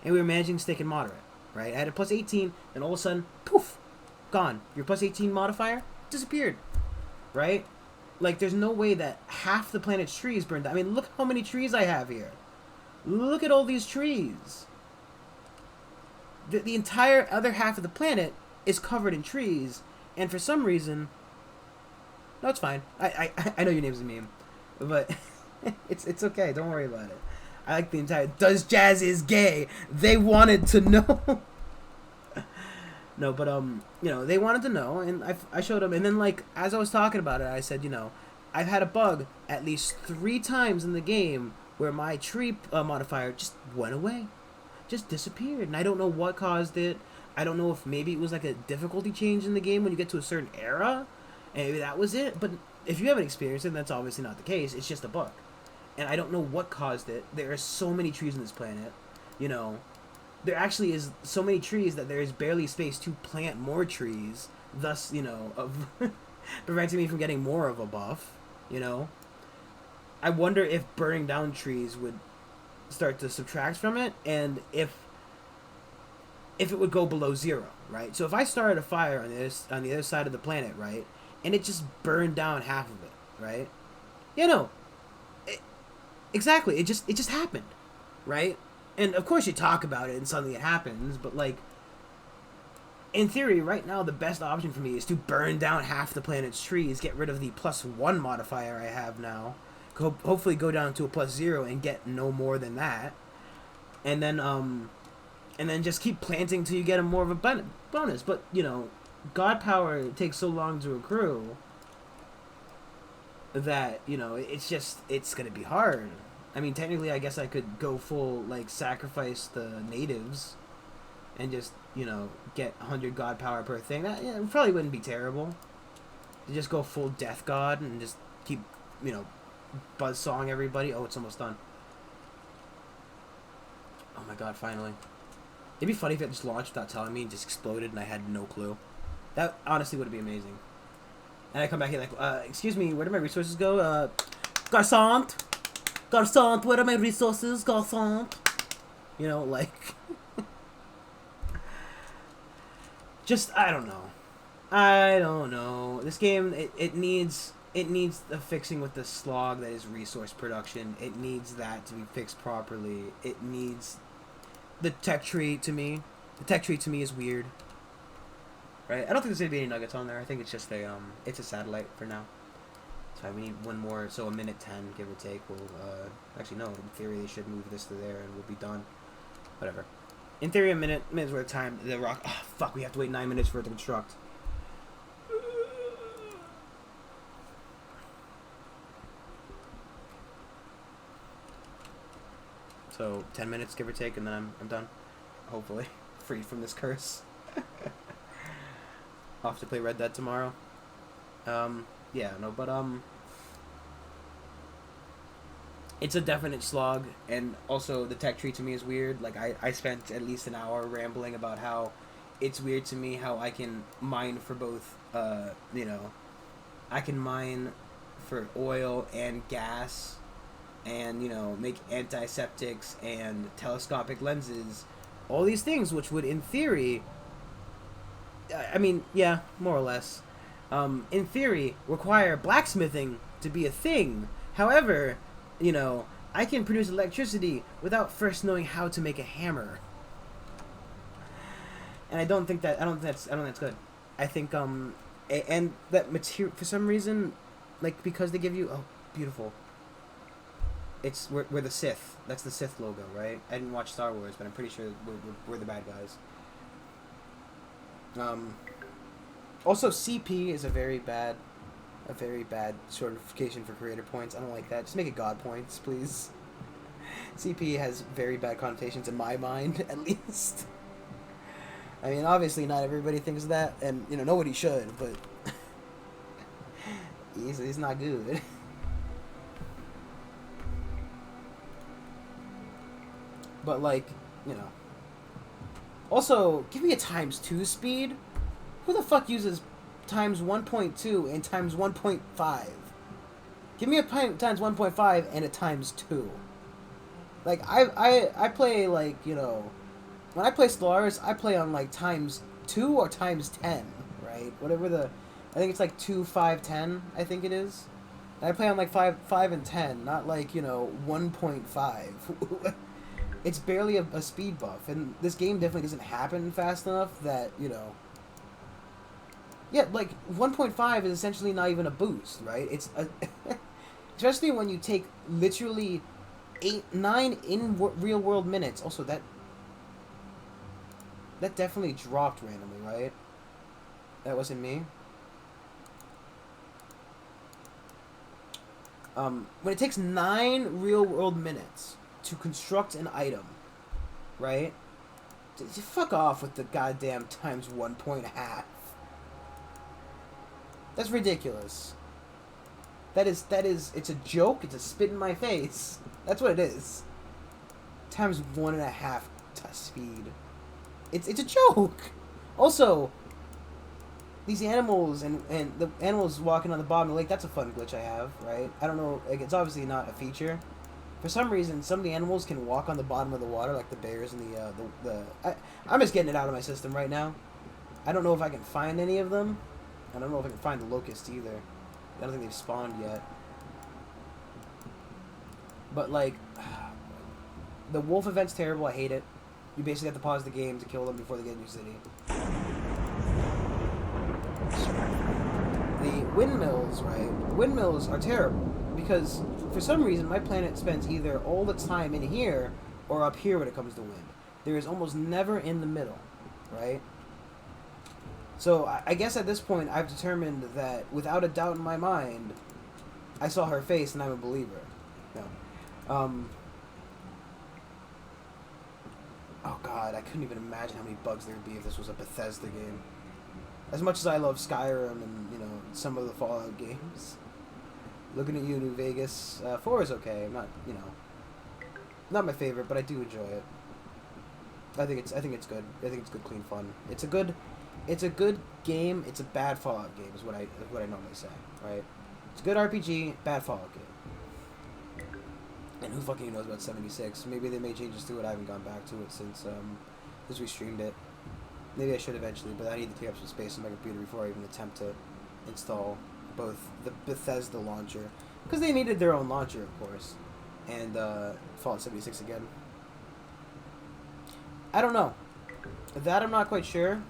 and we were managing stick and moderate, right? I had it +18, and all of a sudden, poof, gone. Your +18 modifier disappeared, right? Like, there's no way that half the planet's trees burned down. I mean, look how many trees I have here. Look at all these trees. The entire other half of the planet is covered in trees, and for some reason, no, it's fine. I know your name's a meme. But it's okay. Don't worry about it. I like the entire Does Jazz is gay. They wanted to know. No, but you know, they wanted to know, and I showed them. And then, like, as I was talking about it, I said, you know, I've had a bug at least 3 times in the game where my tree modifier just went away, just disappeared, and I don't know what caused it. I don't know if maybe it was like a difficulty change in the game when you get to a certain era, and maybe that was it. But if you haven't experienced it, that's obviously not the case. It's just a bug. And I don't know what caused it. There are so many trees on this planet. You know, there actually is so many trees that there is barely space to plant more trees. Thus, you know, of preventing me from getting more of a buff. You know, I wonder if burning down trees would start to subtract from it, and if it would go below 0, right? So if I started a fire on the other side of the planet, right, and it just burned down half of it, right? You know, exactly. It just happened, right? And of course you talk about it and suddenly it happens, but like, in theory, right now the best option for me is to burn down half the planet's trees, get rid of the +1 modifier I have now, hopefully go down to a +0 and get no more than that, and then just keep planting till you get more of a bonus. But you know, God power takes so long to accrue that, you know, it's gonna be hard. I mean, technically, I guess I could go full, like, sacrifice the natives and just, you know, get 100 God power per thing. That, yeah, it probably wouldn't be terrible. To just go full death god and just keep, you know, buzzsawing everybody. Oh, it's almost done. Oh my god, finally. It'd be funny if it just launched without telling me and just exploded and I had no clue. That honestly would be amazing. And I come back here like, excuse me, where do my resources go? Garçon, where are my resources, Garçon? You know, like, just, I don't know. This game, it needs the fixing with the slog that is resource production. It needs that to be fixed properly. It needs the tech tree to me. The tech tree to me is weird. Right? I don't think there's gonna be any nuggets on there. I think it's just it's a satellite for now. So we need one more, so a minute 10, give or take. We'll, actually no, in theory they should move this to there and we'll be done. Whatever. In theory, a minute's worth of time. The rock, oh fuck, we have to wait 9 minutes for it to construct. So 10 minutes, give or take, and then I'm done. Hopefully, freed from this curse. I'll have to play Red Dead tomorrow. Yeah, no, but it's a definite slog, and also the tech tree to me is weird. Like, I spent at least an hour rambling about how it's weird to me how I can mine for both, you know, I can mine for oil and gas and make antiseptics and telescopic lenses, all these things which would in theory, I mean, yeah, more or less, in theory require blacksmithing to be a thing. However, I can produce electricity without first knowing how to make a hammer, and I don't think that's good. I think and that material, for some reason, like, because they give you, oh, beautiful. It's we're the Sith. That's the Sith logo, right? I didn't watch Star Wars, but I'm pretty sure we're the bad guys. Also, CP is a very bad certification for creator points. I don't like that. Just make it God points, please. CP has very bad connotations in my mind, at least. I mean, obviously not everybody thinks that, and nobody should, but he's not good. But also give me a ×2 speed. Who the fuck uses ×1.2 and ×1.5? Give me a ×1.5 and a ×2. Like I play when I play Stellaris, I play on ×2 or ×10, right? Whatever I think it's 2, 5, 10. I think it is. And I play on 5 and 10, not 1.5. It's barely a speed buff, and this game definitely doesn't happen fast enough that yeah, 1.5 is essentially not even a boost, right? It's especially when you take literally 9 in real world minutes. Also, that definitely dropped randomly, right? That wasn't me. When it takes 9 real world minutes to construct an item, right? Just fuck off with the goddamn ×1.5. That's ridiculous. That is, it's a joke. It's a spit in my face. That's what it is. ×1.5 speed. It's a joke. Also, these animals and the animals walking on the bottom of the lake, that's a fun glitch I have, right? I don't know, it's obviously not a feature. For some reason, some of the animals can walk on the bottom of the water, like the bears and I'm just getting it out of my system right now. I don't know if I can find any of them. I don't know if I can find the locusts either. I don't think they've spawned yet. But the wolf event's terrible. I hate it. You basically have to pause the game to kill them before they get in your city. The windmills, right? Windmills are terrible because for some reason my planet spends either all its time in here or up here when it comes to wind. There is almost never in the middle, right? So I guess at this point I've determined that without a doubt in my mind, I saw her face and I'm a believer. No. Oh god, I couldn't even imagine how many bugs there'd be if this was a Bethesda game. As much as I love Skyrim and, some of the Fallout games. Looking at you, New Vegas. 4 is okay. I'm not, not my favorite, but I do enjoy it. I think it's good. I think it's good, clean fun. It's a good game. It's a bad Fallout game, is what I normally say, right? It's a good RPG, bad Fallout game. And who fucking knows about 76? Maybe they made changes to it. I haven't gone back to it since we streamed it. Maybe I should eventually, but I need to take up some space on my computer before I even attempt to install both the Bethesda launcher, because they needed their own launcher, of course, and Fallout 76 again. I don't know. That I'm not quite sure.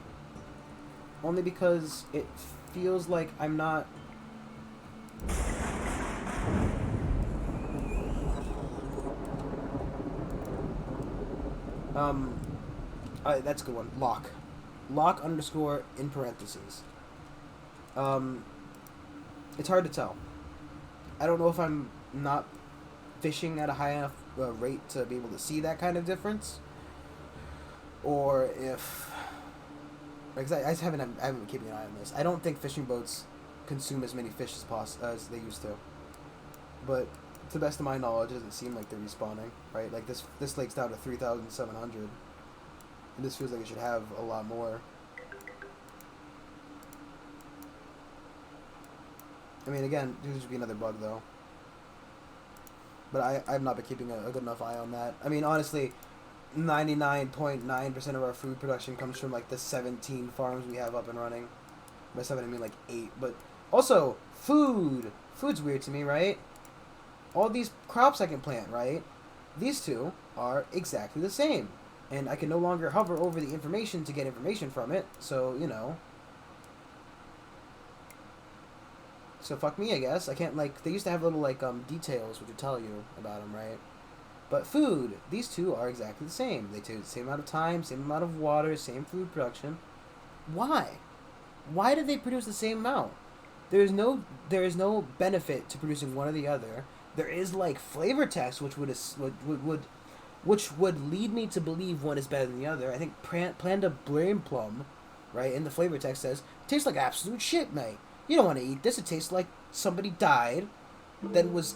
Only because it feels like I'm not... that's a good one. Lock _ in parentheses. It's hard to tell. I don't know if I'm not fishing at a high enough rate to be able to see that kind of difference, or if... Because I haven't been keeping an eye on this. I don't think fishing boats consume as many fish as they used to. But to the best of my knowledge, it doesn't seem like they're respawning, right? Like this lake's down to 3,700, and this feels like it should have a lot more. I mean, again, this should be another bug though. But I've not been keeping a good enough eye on that. I mean, honestly, 99.9% of our food production comes from like the 17 farms we have up and running. By 7 I mean like 8. But also, food. Food's weird to me, right? All these crops I can plant, right? These two are exactly the same. And I can no longer hover over the information to get information from it. So, you know. So fuck me, I guess. I can't, like, they used to have little, like, details which would tell you about them, right? But food, these two are exactly the same. They take the same amount of time, same amount of water, same food production. Why? Why do they produce the same amount? There is no benefit to producing one or the other. There is like flavor text, which would lead me to believe one is better than the other. I think Planda Blame Plum, right, in the flavor text says, tastes like absolute shit, mate. You don't want to eat this. It tastes like somebody died, then was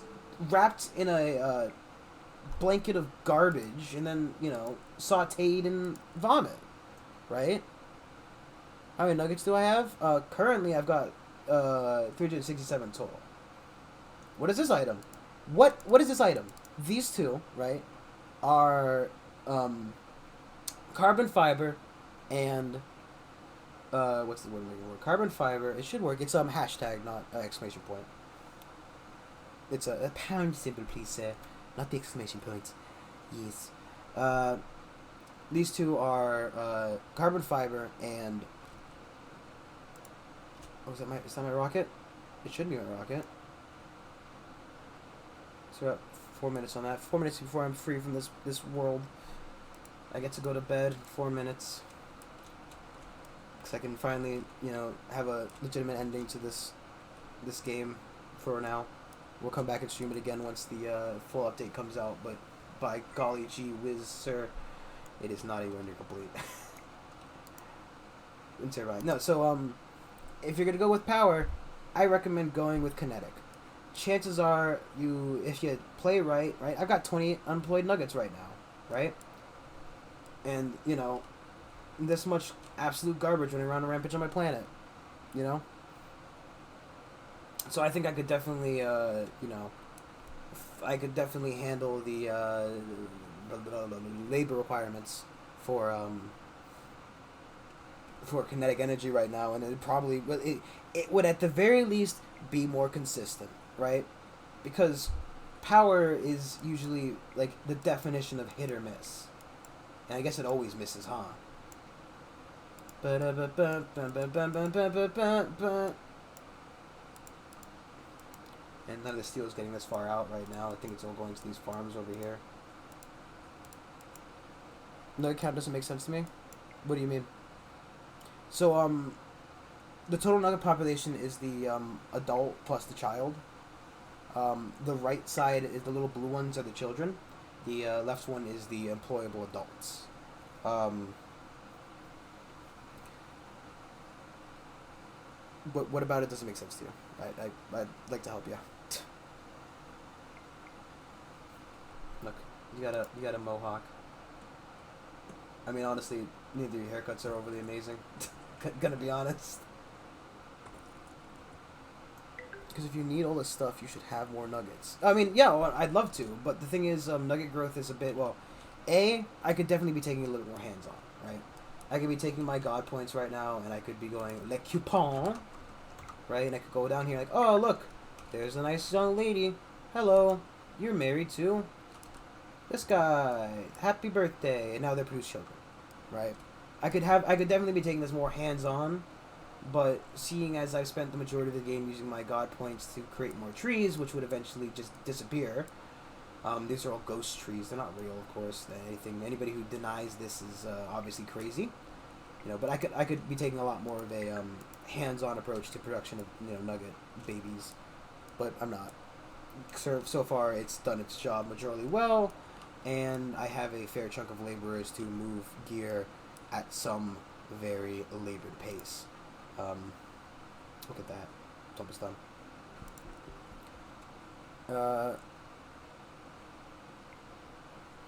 wrapped in a blanket of garbage, and then, you know, sauteed in vomit, right? How many nuggets do I have? Currently I've got 367 total. What is this item? What is this item? These two, right, are carbon fiber and what's the word I'm looking for? Carbon fiber. It should work. It's hashtag, not exclamation point. It's a pound symbol, please, sir, not the exclamation point. Yes. These two are carbon fiber and. Oh, is that my rocket? It should be my rocket. So we're at 4 minutes on that. 4 minutes before I'm free from this world. I get to go to bed. 4 minutes. Because I can finally, you know, have a legitimate ending to this game for now. We'll come back and stream it again once the full update comes out. But by golly gee whiz, sir, it is not anywhere near complete. No, so if you're gonna go with power, I recommend going with kinetic. Chances are if you play right, I've got 20 unemployed nuggets right now, right? And, you know, this much absolute garbage running around a rampage on my planet, you know? So I think I could definitely, you know, I could definitely handle the labor requirements for kinetic energy right now, and it would at the very least be more consistent, right? Because power is usually like the definition of hit or miss, and I guess it always misses, huh? And none of the steel is getting this far out right now. I think it's all going to these farms over here. Nugget count doesn't make sense to me. What do you mean? So, the total nugget population is the adult plus the child. The right side is the little blue ones are the children. The left one is the employable adults. What about it doesn't make sense to you? I'd like to help you. Look, you got a mohawk. I mean, honestly, neither of your haircuts are overly amazing. Gonna be honest. Because if you need all this stuff, you should have more nuggets. I mean, yeah, well, I'd love to, but the thing is, nugget growth is a bit, well, I could definitely be taking a little more hands-on, right? I could be taking my god points right now, and I could be going, le coupon, right? And I could go down here like, oh, look, there's a nice young lady. Hello, you're married too? This guy, happy birthday. And now they produce children, right? I could definitely be taking this more hands-on, but seeing as I've spent the majority of the game using my god points to create more trees, which would eventually just disappear. These are all ghost trees. They're not real, of course. Anybody who denies this is obviously crazy. You know, but I could be taking a lot more of a hands-on approach to production of, you know, nugget babies, but I'm not. So far, it's done its job majorly well, and I have a fair chunk of laborers to move gear at some very labored pace. Look at that. It's almost done.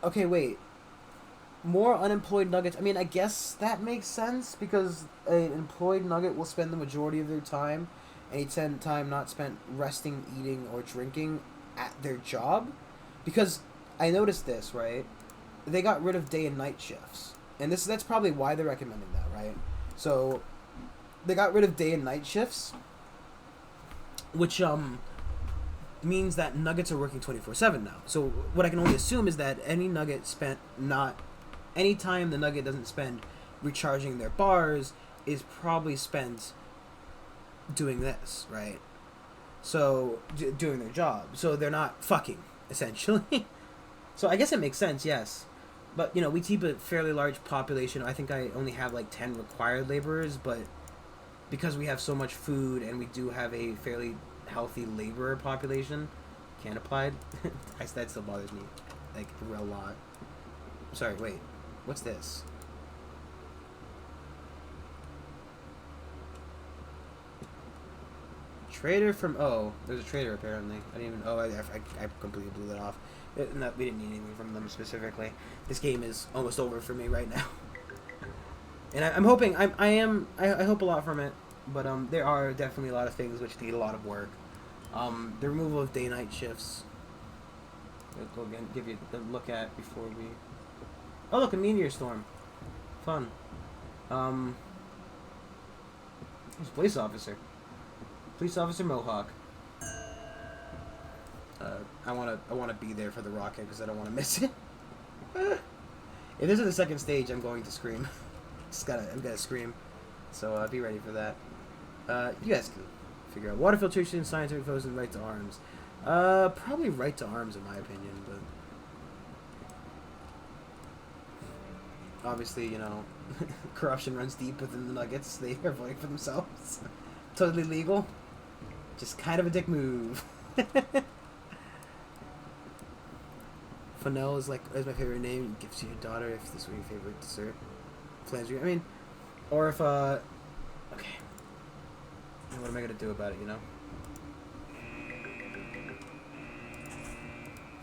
Okay, wait. More unemployed nuggets. I mean, I guess that makes sense because an employed nugget will spend the majority of their time, any time not spent resting, eating, or drinking at their job. because I noticed this, right? They got rid of day and night shifts, and that's probably why they're recommending that, right? So they got rid of day and night shifts, which means that nuggets are working 24/7 now. So what I can only assume is that any nugget spent not any time the nugget doesn't spend recharging their bars is probably spent doing this, right? So doing their job. So they're not fucking, essentially. So I guess it makes sense, yes. But, we keep a fairly large population. I think I only have like 10 required laborers, but because we have so much food and we do have a fairly healthy laborer population, can applied, that still bothers me, like, a real lot. Sorry, wait. What's this? Trader from... Oh, there's a trader, apparently. I didn't even... Oh, I completely blew that off. No, we didn't need anything from them specifically. This game is almost over for me right now. And I'm hoping... I hope a lot from it. But there are definitely a lot of things which need a lot of work. The removal of day-night shifts. We'll again give you the look at before we... Oh, look, a meteor storm. Fun. Who's police officer? Police officer Mohawk. I wanna be there for the rocket because I don't want to miss it. If this is the second stage, I'm going to scream. I'm gonna scream. So be ready for that. You guys can figure out water filtration, scientific foes, and right to arms. Probably right to arms in my opinion, but obviously, corruption runs deep within the Nuggets. They are voting for themselves. Totally legal. Just kind of a dick move. Fennel is my favorite name. Gives to your daughter if this were your favorite dessert. Flandria. I mean, or if okay. What am I gonna do about it?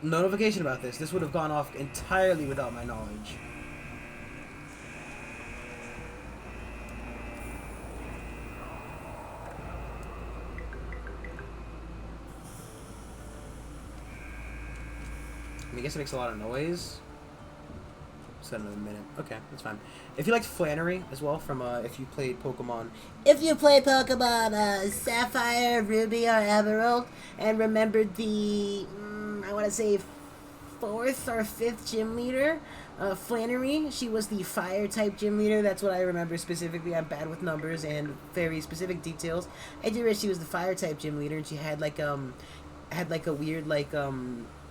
Notification about this. This would have gone off entirely without my knowledge. I guess it makes a lot of noise. Just got another minute. Okay, that's fine. If you liked Flannery as well, from if you played Pokemon. If you play Pokemon Sapphire, Ruby, or Emerald, and remembered the, I want to say, 4th or 5th gym leader, Flannery, she was the Fire-type gym leader. That's what I remember specifically. I'm bad with numbers and very specific details. I do remember she was the Fire-type gym leader, and she had a weird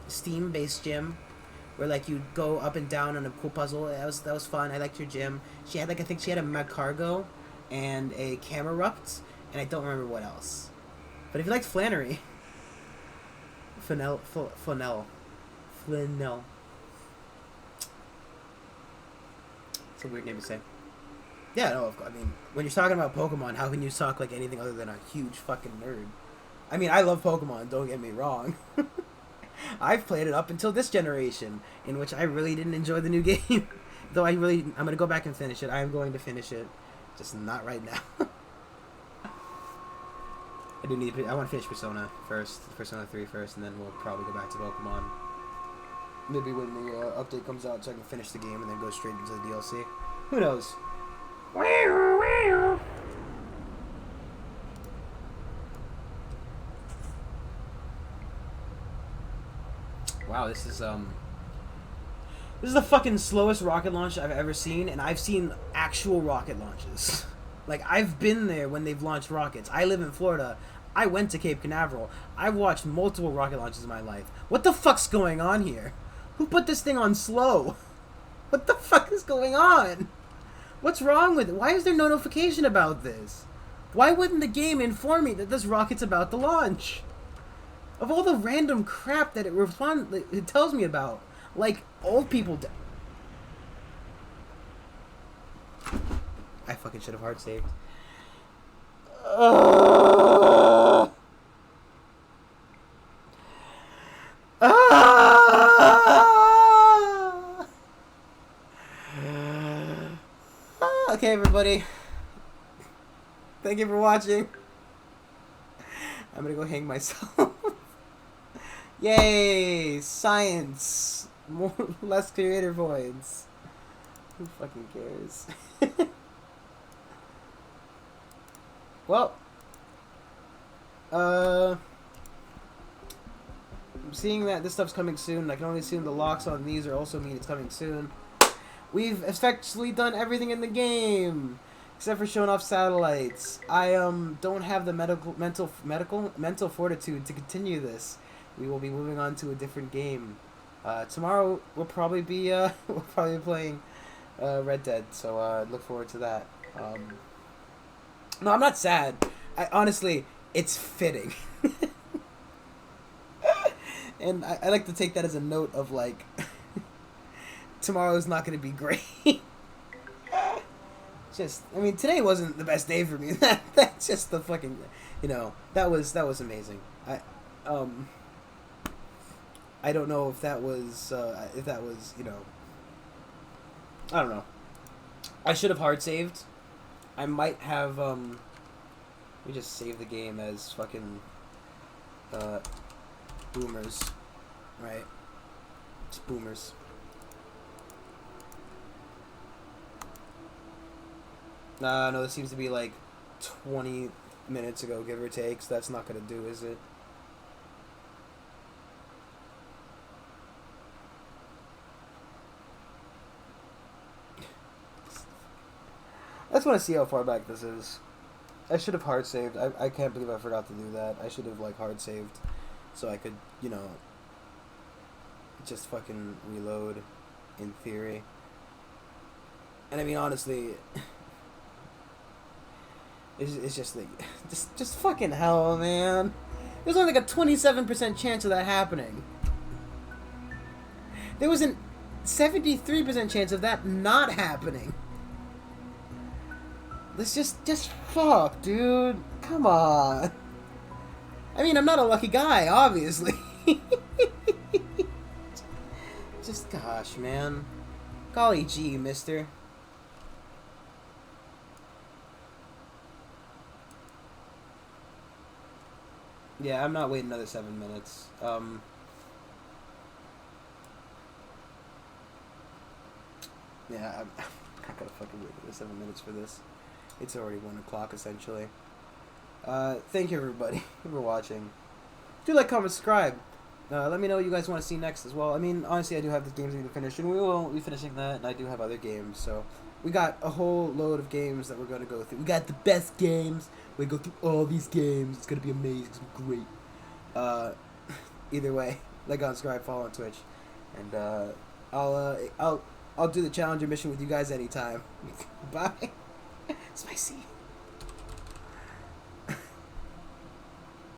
Steam-based gym where you'd go up and down on a cool puzzle. That was fun. I liked her gym. She had I think she had a Magcargo and a Camerupt, and I don't remember what else. But if you liked Flannery, Flanell. It's a weird name to say. Yeah, no, I mean, when you're talking about Pokemon, how can you talk like anything other than a huge fucking nerd? I mean, I love Pokemon, don't get me wrong. I've played it up until this generation, in which I really didn't enjoy the new game. Though I'm going to go back and finish it. I am going to finish it. Just not right now. I want to finish Persona first. Persona 3 first, and then we'll probably go back to Pokemon. Maybe when the update comes out so I can finish the game and then go straight into the DLC. Who knows? Wow, this is the fucking slowest rocket launch I've ever seen, and I've seen actual rocket launches. I've been there when they've launched rockets. I live in Florida. I went to Cape Canaveral. I've watched multiple rocket launches in my life. What the fuck's going on here? Who put this thing on slow? What the fuck is going on? What's wrong with it? Why is there no notification about this? Why wouldn't the game inform me that this rocket's about to launch? Of all the random crap that it tells me about, old people. I fucking should have hard saved. Okay, everybody. Thank you for watching. I'm gonna go hang myself. Yay! Science! More, less creator voids. Who fucking cares? Well, I'm seeing that this stuff's coming soon. I can only assume the locks on these are also mean it's coming soon. We've effectively done everything in the game, except for showing off satellites. I don't have the mental fortitude to continue this. We will be moving on to a different game. Tomorrow we'll probably be playing Red Dead, so look forward to that. No, I'm not sad. Honestly, it's fitting. And I like to take that as a note of, like, tomorrow's not going to be great. I mean, today wasn't the best day for me. That's just the fucking, that was amazing. I don't know if that was, I don't know. I should have hard saved. I might have, let me just save the game as fucking, boomers, right? It's boomers. No, this seems to be like 20 minutes ago, give or take, so that's not gonna do, is it? I just want to see how far back this is. I should have hard saved. I can't believe I forgot to do that. I should have, like, hard saved so I could, just fucking reload in theory. And I mean, honestly, it's just like, just fucking hell, man. There's only like a 27% chance of that happening. There was a 73% chance of that not happening. Let's just fuck, dude. Come on. I mean, I'm not a lucky guy, obviously. Just, gosh, man. Golly gee, mister. Yeah, I'm not waiting another 7 minutes. Yeah, I'm not gonna fucking wait another 7 minutes for this. It's already 1 o'clock, essentially. Thank you, everybody, for watching. Do like, comment, subscribe. Let me know what you guys want to see next as well. I mean, honestly, I do have the games I need to finish, and we will be finishing that, and I do have other games, so we got a whole load of games that we're going to go through. We got the best games. We go through all these games. It's going to be amazing. It's going to be great. Either way, like, subscribe, follow on Twitch, and I'll do the Challenger mission with you guys anytime. Bye. Spicy.